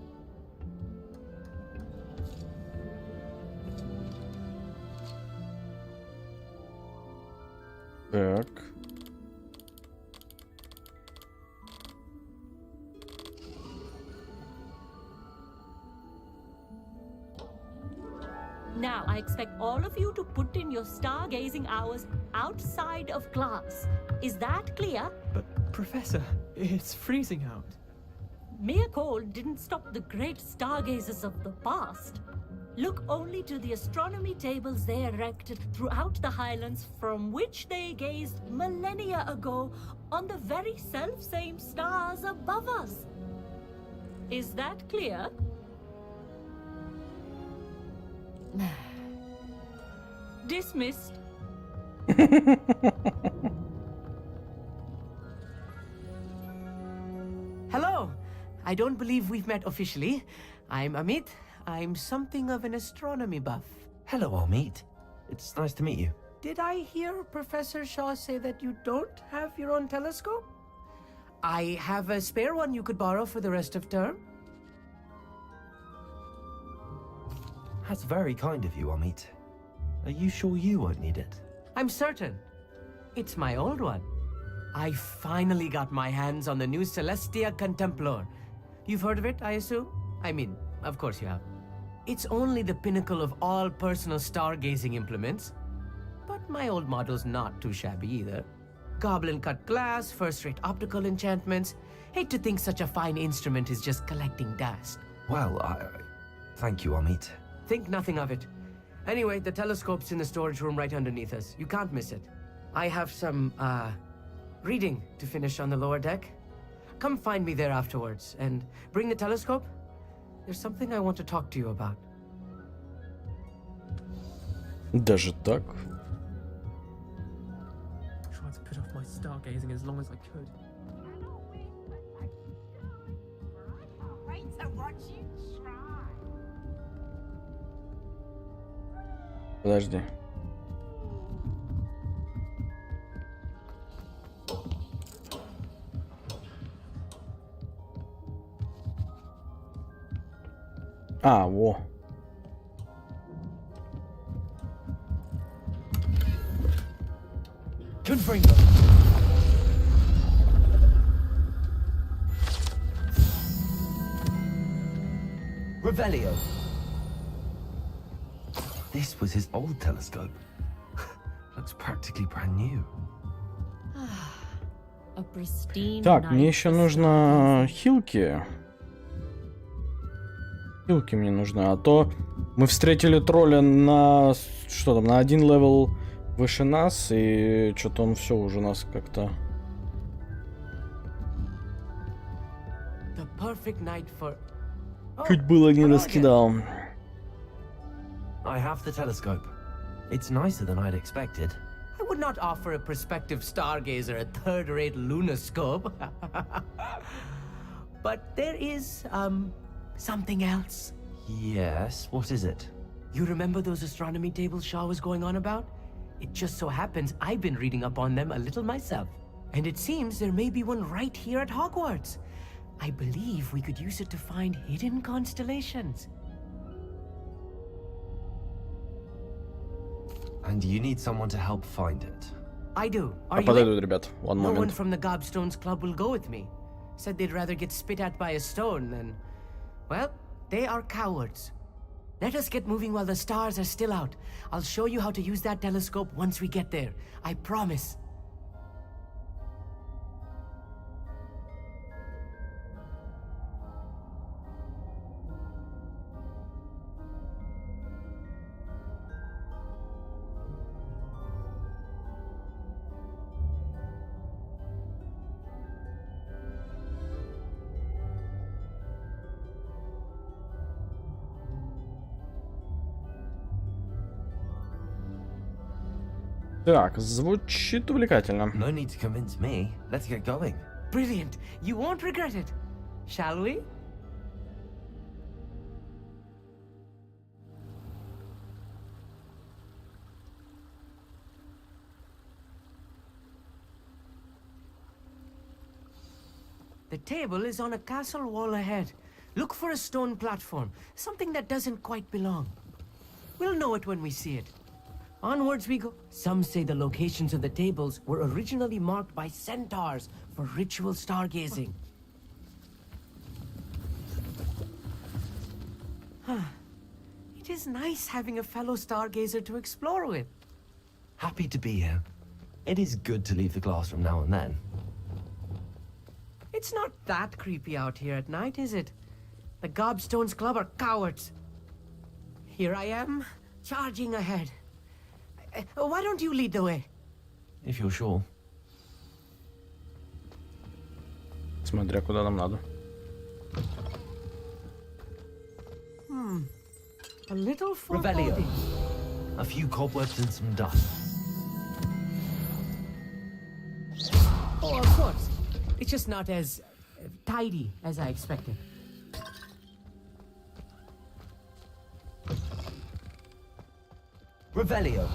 Так. Now, I expect all of you to put in your stargazing hours outside of class. Is that clear? But, Professor, it's freezing out. Mere cold didn't stop the great stargazers of the past. Look only to the astronomy tables they erected throughout the Highlands, from which they gazed millennia ago on the very self-same stars above us. Is that clear? Dismissed. Hello. I don't believe we've met officially. I'm Amit. I'm something of an astronomy buff. Hello, Amit. It's nice to meet you. Did I hear Professor Shaw say that you don't have your own telescope? I have a spare one you could borrow for the rest of term. That's very kind of you, Amit. Are you sure you won't need it? I'm certain. It's my old one. I finally got my hands on the new Celestia Contemplar. You've heard of it, I assume? I mean, of course you have. It's only the pinnacle of all personal stargazing implements. But my old model's not too shabby either. Goblin-cut glass, first-rate optical enchantments. Hate to think such a fine instrument is just collecting dust. Well, thank you, Amit. Think nothing of it. Anyway, the telescope's in the storage room right underneath us. You can't miss it. I have some, reading to finish on the lower deck. come find me there afterwards and bring the telescope. There's something I want to talk to you about. Даже так? Tried to put off my stargazing as long as I could. Подожди. А, во. Confringo. Revelio. This was his old telescope. Looks practically brand new. A pristine Так, мне night еще for нужно хилки. Хилки мне нужны, а то мы встретили тролля на что там, на один левел выше нас, и что-то он все уже нас как-то. The perfect night for... Чуть было не раскидал. I have the telescope. It's nicer than I'd expected. I would not offer a prospective stargazer a third-rate lunoscope. But there is, something else. Yes, what is it? You remember those astronomy tables Shaw was going on about? It just so happens I've been reading up on them a little myself. And it seems there may be one right here at Hogwarts. I believe we could use it to find hidden constellations. And you need someone to help find it. I do. Are А you подойдут, in? ребят. One No one moment. from the Gobstones Club will go with me. Said they'd rather get spit at by a stone than... Well, they are cowards. Let us get moving while the stars are still out. I'll show you how to use that telescope once we get there. I promise. Так, звучит увлекательно. No need to convince me. Let's get going. Brilliant. You won't regret it. Shall we? The table is on a castle wall ahead. Look for a stone platform, something that doesn't quite belong. We'll know it when we see it. Onwards we go. Some say the locations of the tables were originally marked by centaurs for ritual stargazing. It is nice having a fellow stargazer to explore with. Happy to be here. It is good to leave the classroom now and then. It's not that creepy out here at night, is it? The Gobstones Club are cowards. Here I am, charging ahead. Why don't you lead the way? If you're sure. Смотря куда нам надо. A little Revelio. foreboding. A few cobwebs and some dust. Oh, of course. It's just not as tidy as I expected. Revelio.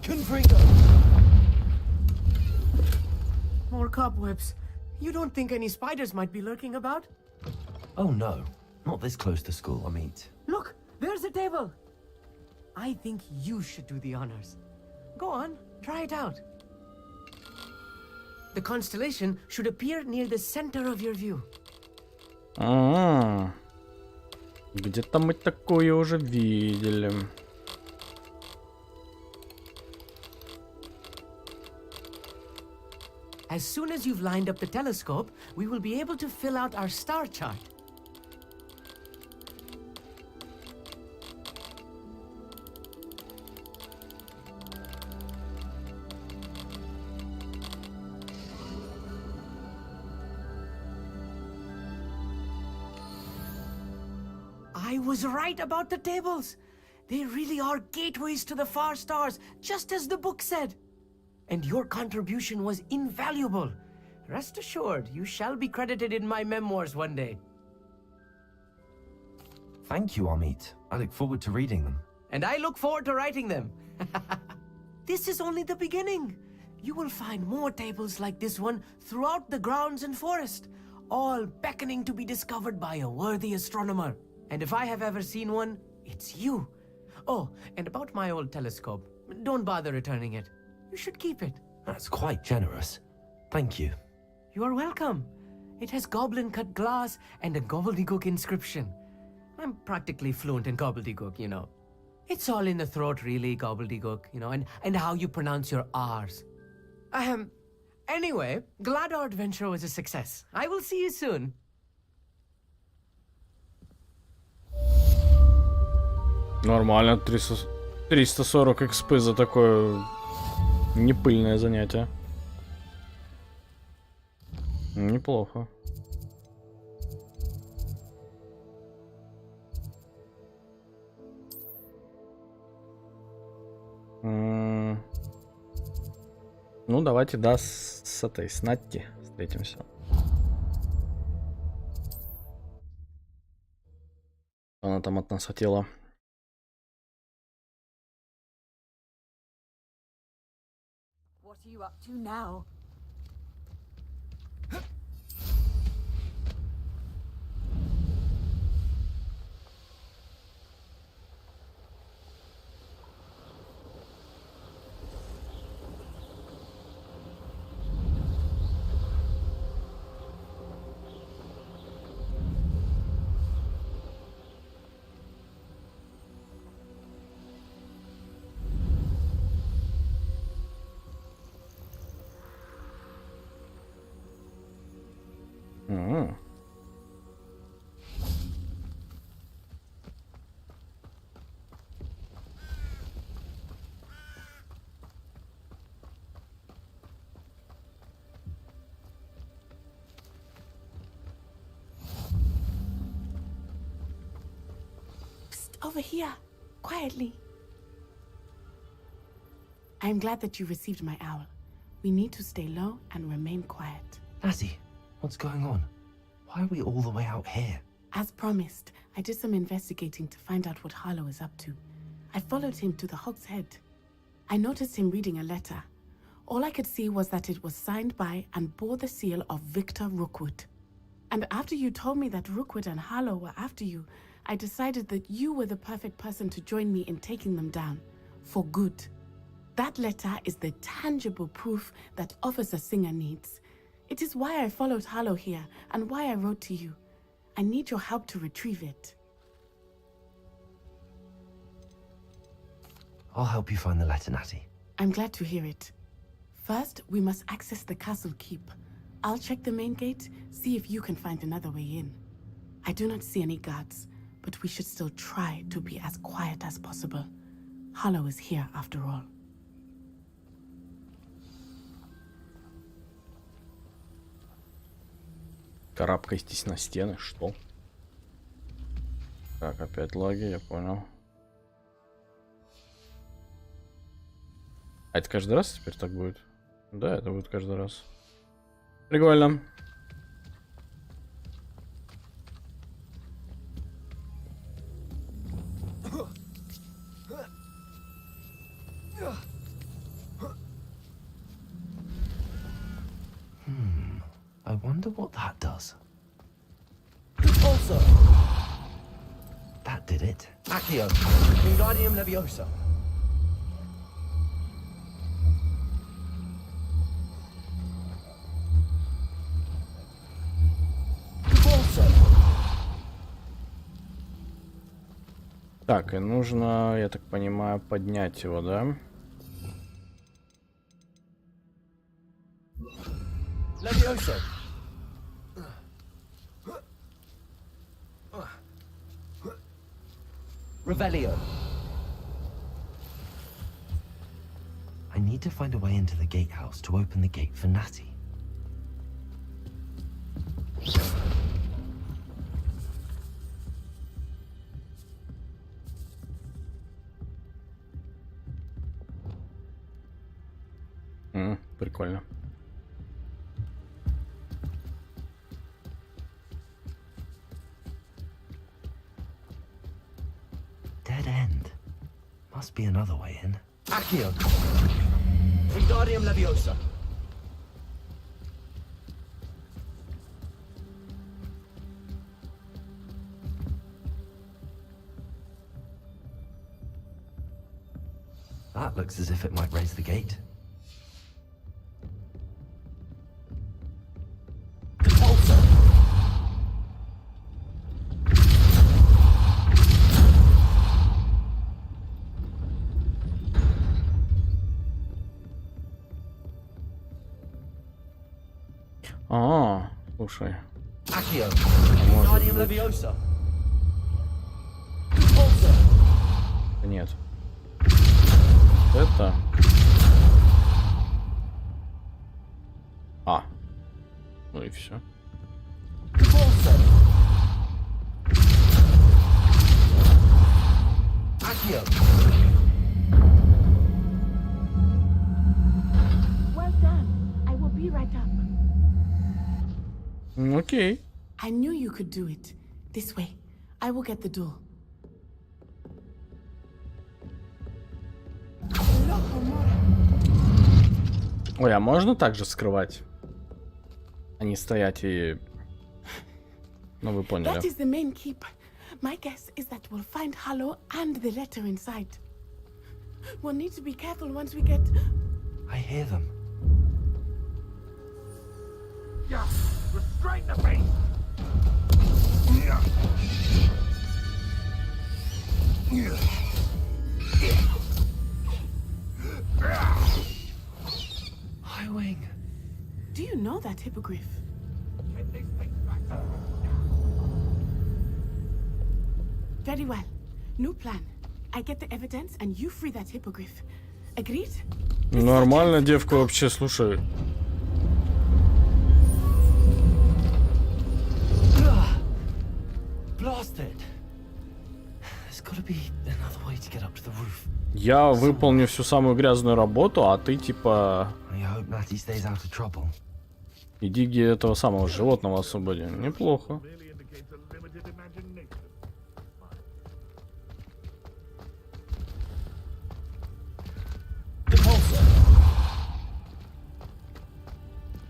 Confringo. More cobwebs. You don't think any spiders might be lurking about? Oh no, not this close to school, I mean. Look, there's a table. I think you should do the honors. Go on, try it out. The constellation should appear near the center of your view. Где-то мы такое уже видели. As soon as you've lined up the telescope, we will be able to fill out our star chart. was right about the tables. They really are gateways to the far stars, just as the book said. And your contribution was invaluable. Rest assured, you shall be credited in my memoirs one day. Thank you, Amit. I look forward to reading them. And I look forward to writing them. This is only the beginning. You will find more tables like this one throughout the grounds and forest, all beckoning to be discovered by a worthy astronomer. And if I have ever seen one, it's you. Oh, and about my old telescope, don't bother returning it. You should keep it. That's quite generous. Thank you. You are welcome. It has goblin-cut glass and a gobbledygook inscription. I'm practically fluent in gobbledygook, you know. It's all in the throat, really, gobbledygook, you know, and how you pronounce your R's. Anyway, glad our adventure was a success. I will see you soon. Нормально, 340 экспы за такое непыльное занятие. Неплохо. Ну, давайте, да, с этой, с Натти встретимся. Она там от нас хотела. What are you up to now? Over here, quietly. I'm glad that you received my owl. We need to stay low and remain quiet. Natty, what's going on? Why are we all the way out here? As promised, I did some investigating to find out what Harlow is up to. I followed him to the Hog's Head. I noticed him reading a letter. All I could see was that it was signed by and bore the seal of Victor Rookwood. And after you told me that Rookwood and Harlow were after you, I decided that you were the perfect person to join me in taking them down, for good. That letter is the tangible proof that Officer Singer needs. It is why I followed Harlow here, and why I wrote to you. I need your help to retrieve it. I'll help you find the letter, Natty. I'm glad to hear it. First, we must access the castle keep. I'll check the main gate, see if you can find another way in. I do not see any guards, but we should still try to be as quiet as possible. Harlow is here after all. Карабкайтесь на стены, что? Так, опять лаги, я понял. А это каждый раз теперь так будет? Да, это будет каждый раз. Прикольно. I wonder what that does. Also, That did it. Accio, Wingardium Leviosa. Так, и нужно, я так понимаю, поднять его, да? Leviosa. Revelio. I need to find a way into the gatehouse to open the gate for Natty. Прикольно. Dead end. Must be another way in. Accio. Wingardium Leviosa. That looks as if it might raise the gate. Слушай. Accio. Может Wingardium быть. Leviosa. Нет. Это. Ну и все. Accio. Well done. I will be right up. Окей. I knew you could do it. This way. I will get the door. Ой, а можно также скрывать? А не стоять и... Ну, вы поняли. That is the main keep. My guess is that we'll find Hollow and the letter inside. We'll need to be careful once we get... I hear them. Yeah, restrain the beast. Highwing. Do you know that hippogriff? Very well. New plan. I get the evidence and you free that hippogriff. Agreed? Нормально, девка, вообще, слушай. Blasted. There's got to be another way to get up to the roof. Я выполню всю самую грязную работу, а ты типа... I hope Natty stays out of trouble. Иди где этого самого животного освободи. Неплохо.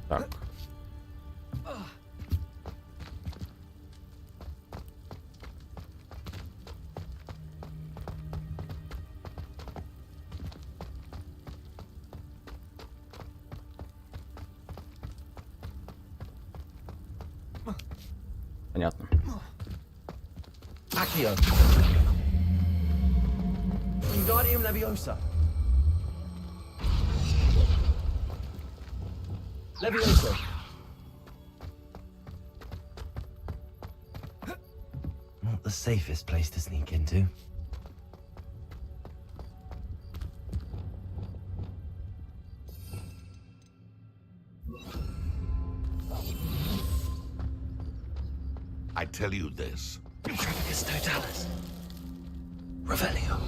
Так. Понятно. Accio. Wingardium Leviosa. Leviosa. Not the safest place to sneak into. I tell you this. It's Totalis. Revelio.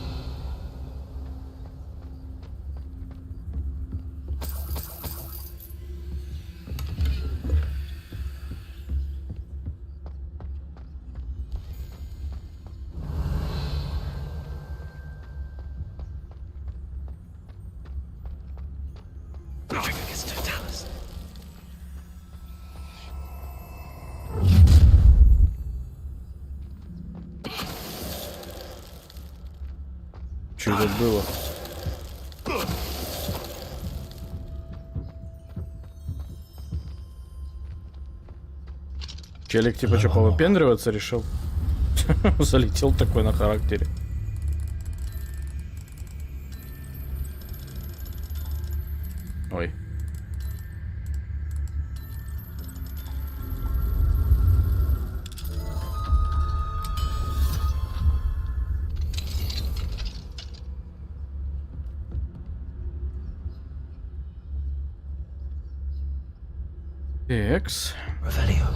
Что это было? Челик типа что, повыпендриваться решил? Залетел такой на характере. Ой. Экс. Revelio.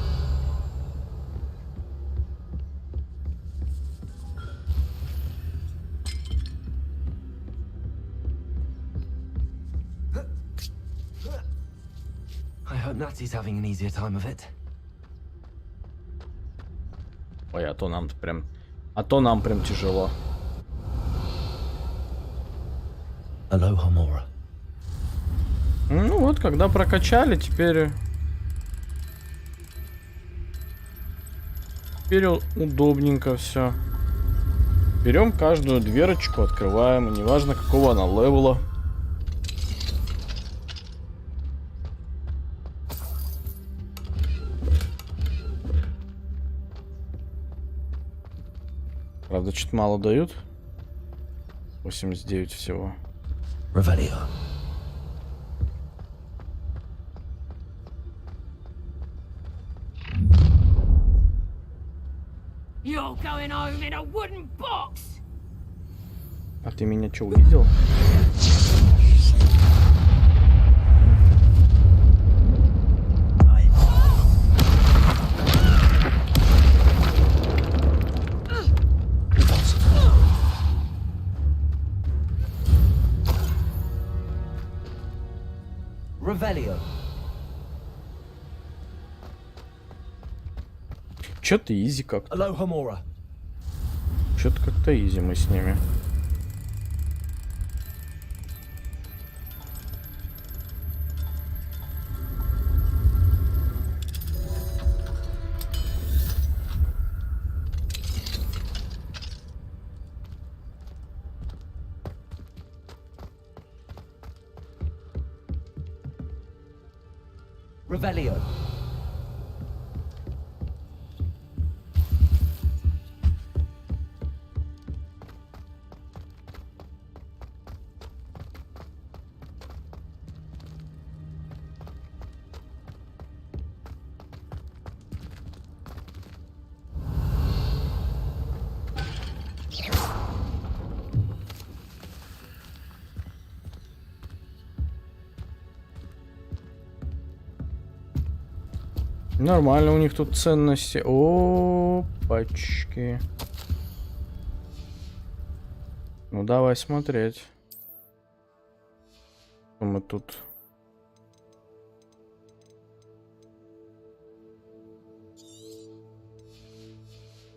I hope Natty's having an easier time of it. Ой, а то нам прям тяжело. Aloha Mora. Ну вот, когда прокачали, теперь удобненько все. Берем каждую дверочку, открываем, и неважно какого она левела. Правда, чуть мало дают. 89 всего. Revelio. You're going home in a wooden box. А ты меня что, увидел? Revelio. Чё-то изи как-то. Aloha Mora. Чё-то как-то изи мы с ними. Revelio. Нормально у них тут ценности. Опачки. Ну давай смотреть. Что мы тут?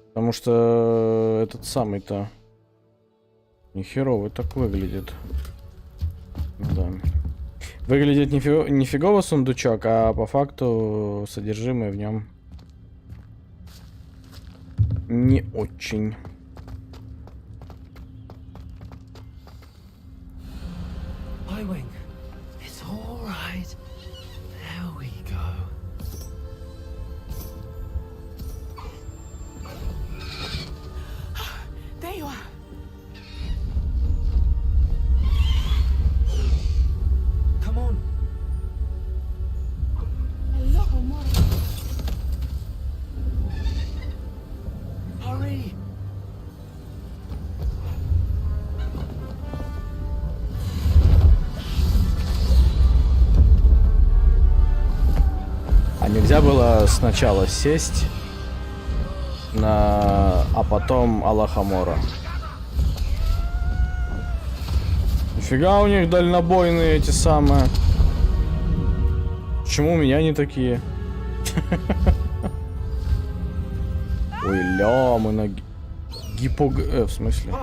Потому что этот самый-то нехеровый так выглядит. Да. Выглядит нифигово сундучок, а по факту содержимое в нем не очень. Highwing. It's all right. There we go. There you are. Come on. Aloha Mora. Hurry. А нельзя было сначала сесть а потом Алахамора? Нифига у них дальнобойные эти самые. Почему у меня не такие? Ой, ля, мы на в смысле?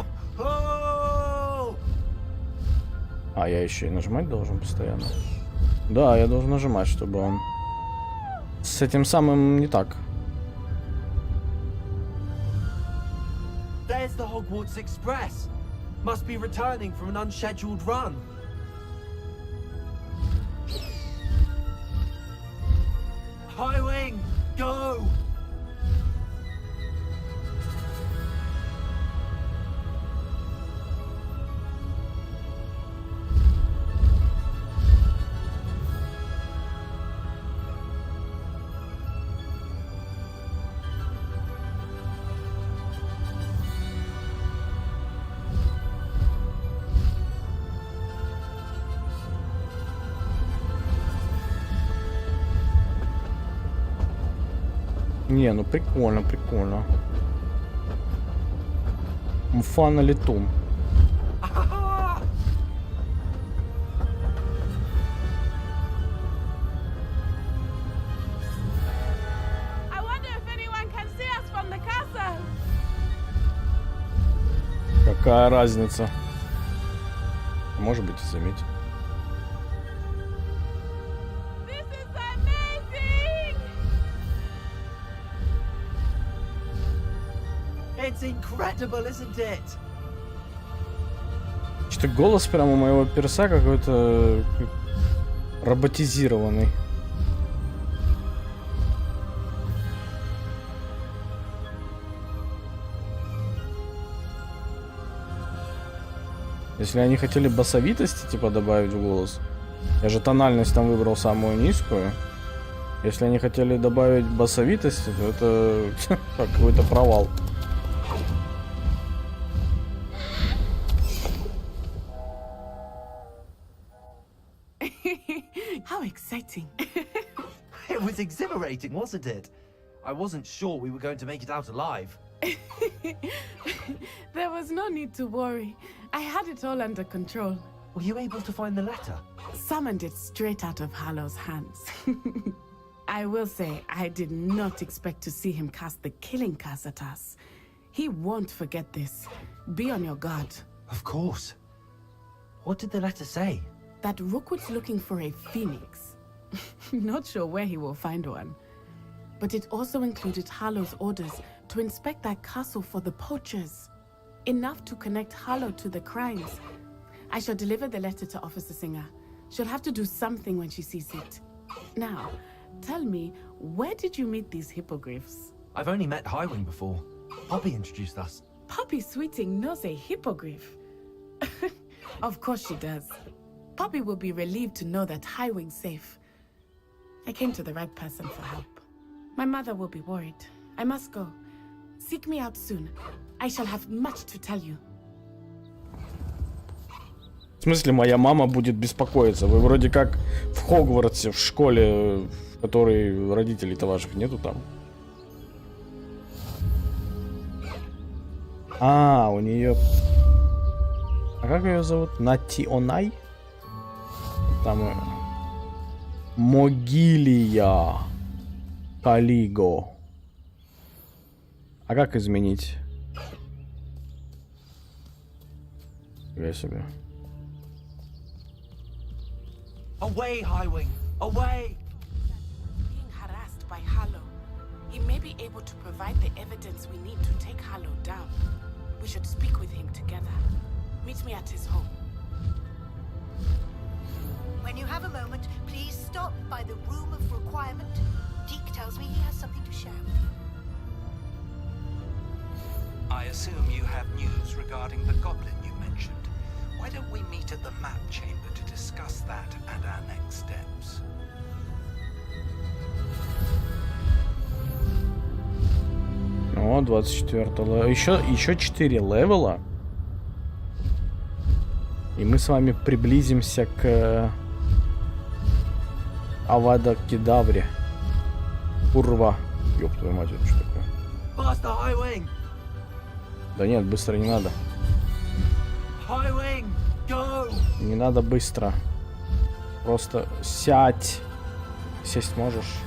А, я еще и нажимать должен постоянно. Да, я должен нажимать, чтобы он... С этим самым не так. There's the Hogwarts Express. Must be returning from an unscheduled run. Highwing, go! Не, ну прикольно, прикольно. Мфа на лету. какая разница. Может быть, и заметил. It's incredible, isn't it? Что-то голос прямо у моего перса какой-то роботизированный. Если они хотели басовитости типа добавить в голос, я же тональность там выбрал самую низкую. Если они хотели добавить басовитости, то это какой-то провал. How exciting. It was exhilarating, wasn't it? I wasn't sure we were going to make it out alive. There was no need to worry. I had it all under control. Were you able to find the letter? Summoned it straight out of Hallow's hands. I will say, I did not expect to see him cast the killing curse at us. He won't forget this. Be on your guard. Of course. What did the letter say? That Rookwood's looking for a phoenix. Not sure where he will find one. But it also included Hallow's orders to inspect that castle for the poachers. Enough to connect Hallow to the crimes. I shall deliver the letter to Officer Singer. She'll have to do something when she sees it. Now, tell me, where did you meet these hippogriffs? I've only met Highwing before. Poppy introduced us. Poppy Sweeting knows a hippogriff. Of course she does. Poppy will be relieved to know that Highwing's safe. I came to the right person for help. My mother will be worried. I must go. Seek me out soon. I shall have much to tell you. В смысле, моя мама будет беспокоиться? Вы вроде как в Хогвартсе, в школе, в которой родителей-то ваших нету там. А, у нее... А как ее зовут? Натионай? Там... Могилия. Калиго. А как изменить? Я себе. Away, Highwing! Away! Being harassed by Hallow. He may be able to provide the evidence we need to take Hallow down. We should speak with him together. Meet me at his home. When you have a moment, please stop by the room of requirement. Deke tells me he has something to share with you. I assume you have news regarding the goblin you mentioned. Why don't we meet at the map chamber to discuss that and our next steps? О, 24 левел. Еще 4 левела. И мы с вами приблизимся к Авада Кедавре. Курва. Ёб твою мать, это что такое? Faster, Highwing! Да нет, быстро не надо. Highwing, go! Не надо быстро. Просто сядь. Сесть можешь?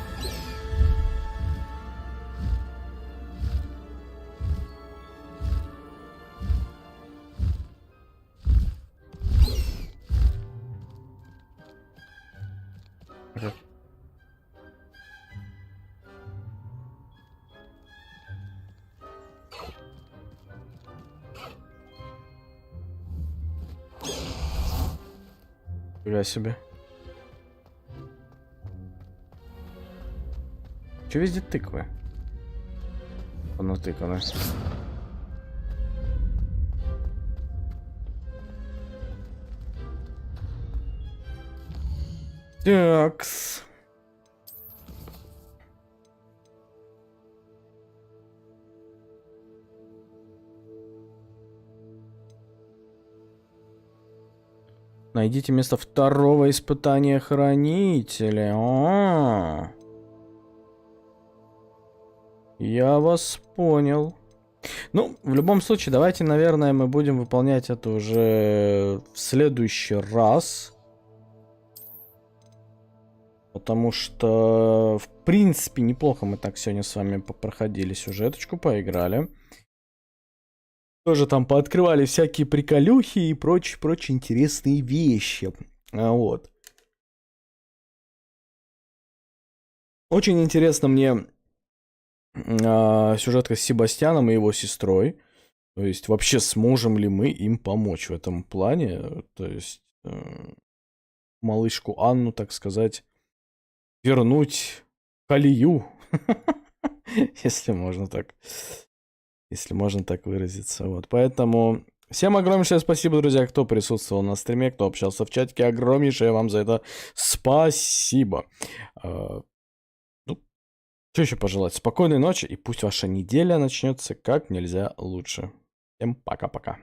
Фига себе. Че везде тыквы? Понатыканы. Такс. Найдите место второго испытания хранителя. А-а-а. Я вас понял. Ну, в любом случае, давайте, наверное, мы будем выполнять это уже в следующий раз. Потому что, в принципе, неплохо мы так сегодня с вами проходили сюжеточку, поиграли. Тоже там пооткрывали всякие приколюхи и прочие интересные вещи. Вот. Очень интересно мне сюжетка с Себастьяном и его сестрой. То есть вообще сможем ли мы им помочь в этом плане? То есть малышку Анну, так сказать, вернуть колею, если можно так выразиться. Вот, поэтому всем огромнейшее спасибо, друзья, кто присутствовал на стриме, кто общался в чатике. Огромнейшее вам за это спасибо. Что еще пожелать? Спокойной ночи, и пусть ваша неделя начнется как нельзя лучше. Всем пока-пока.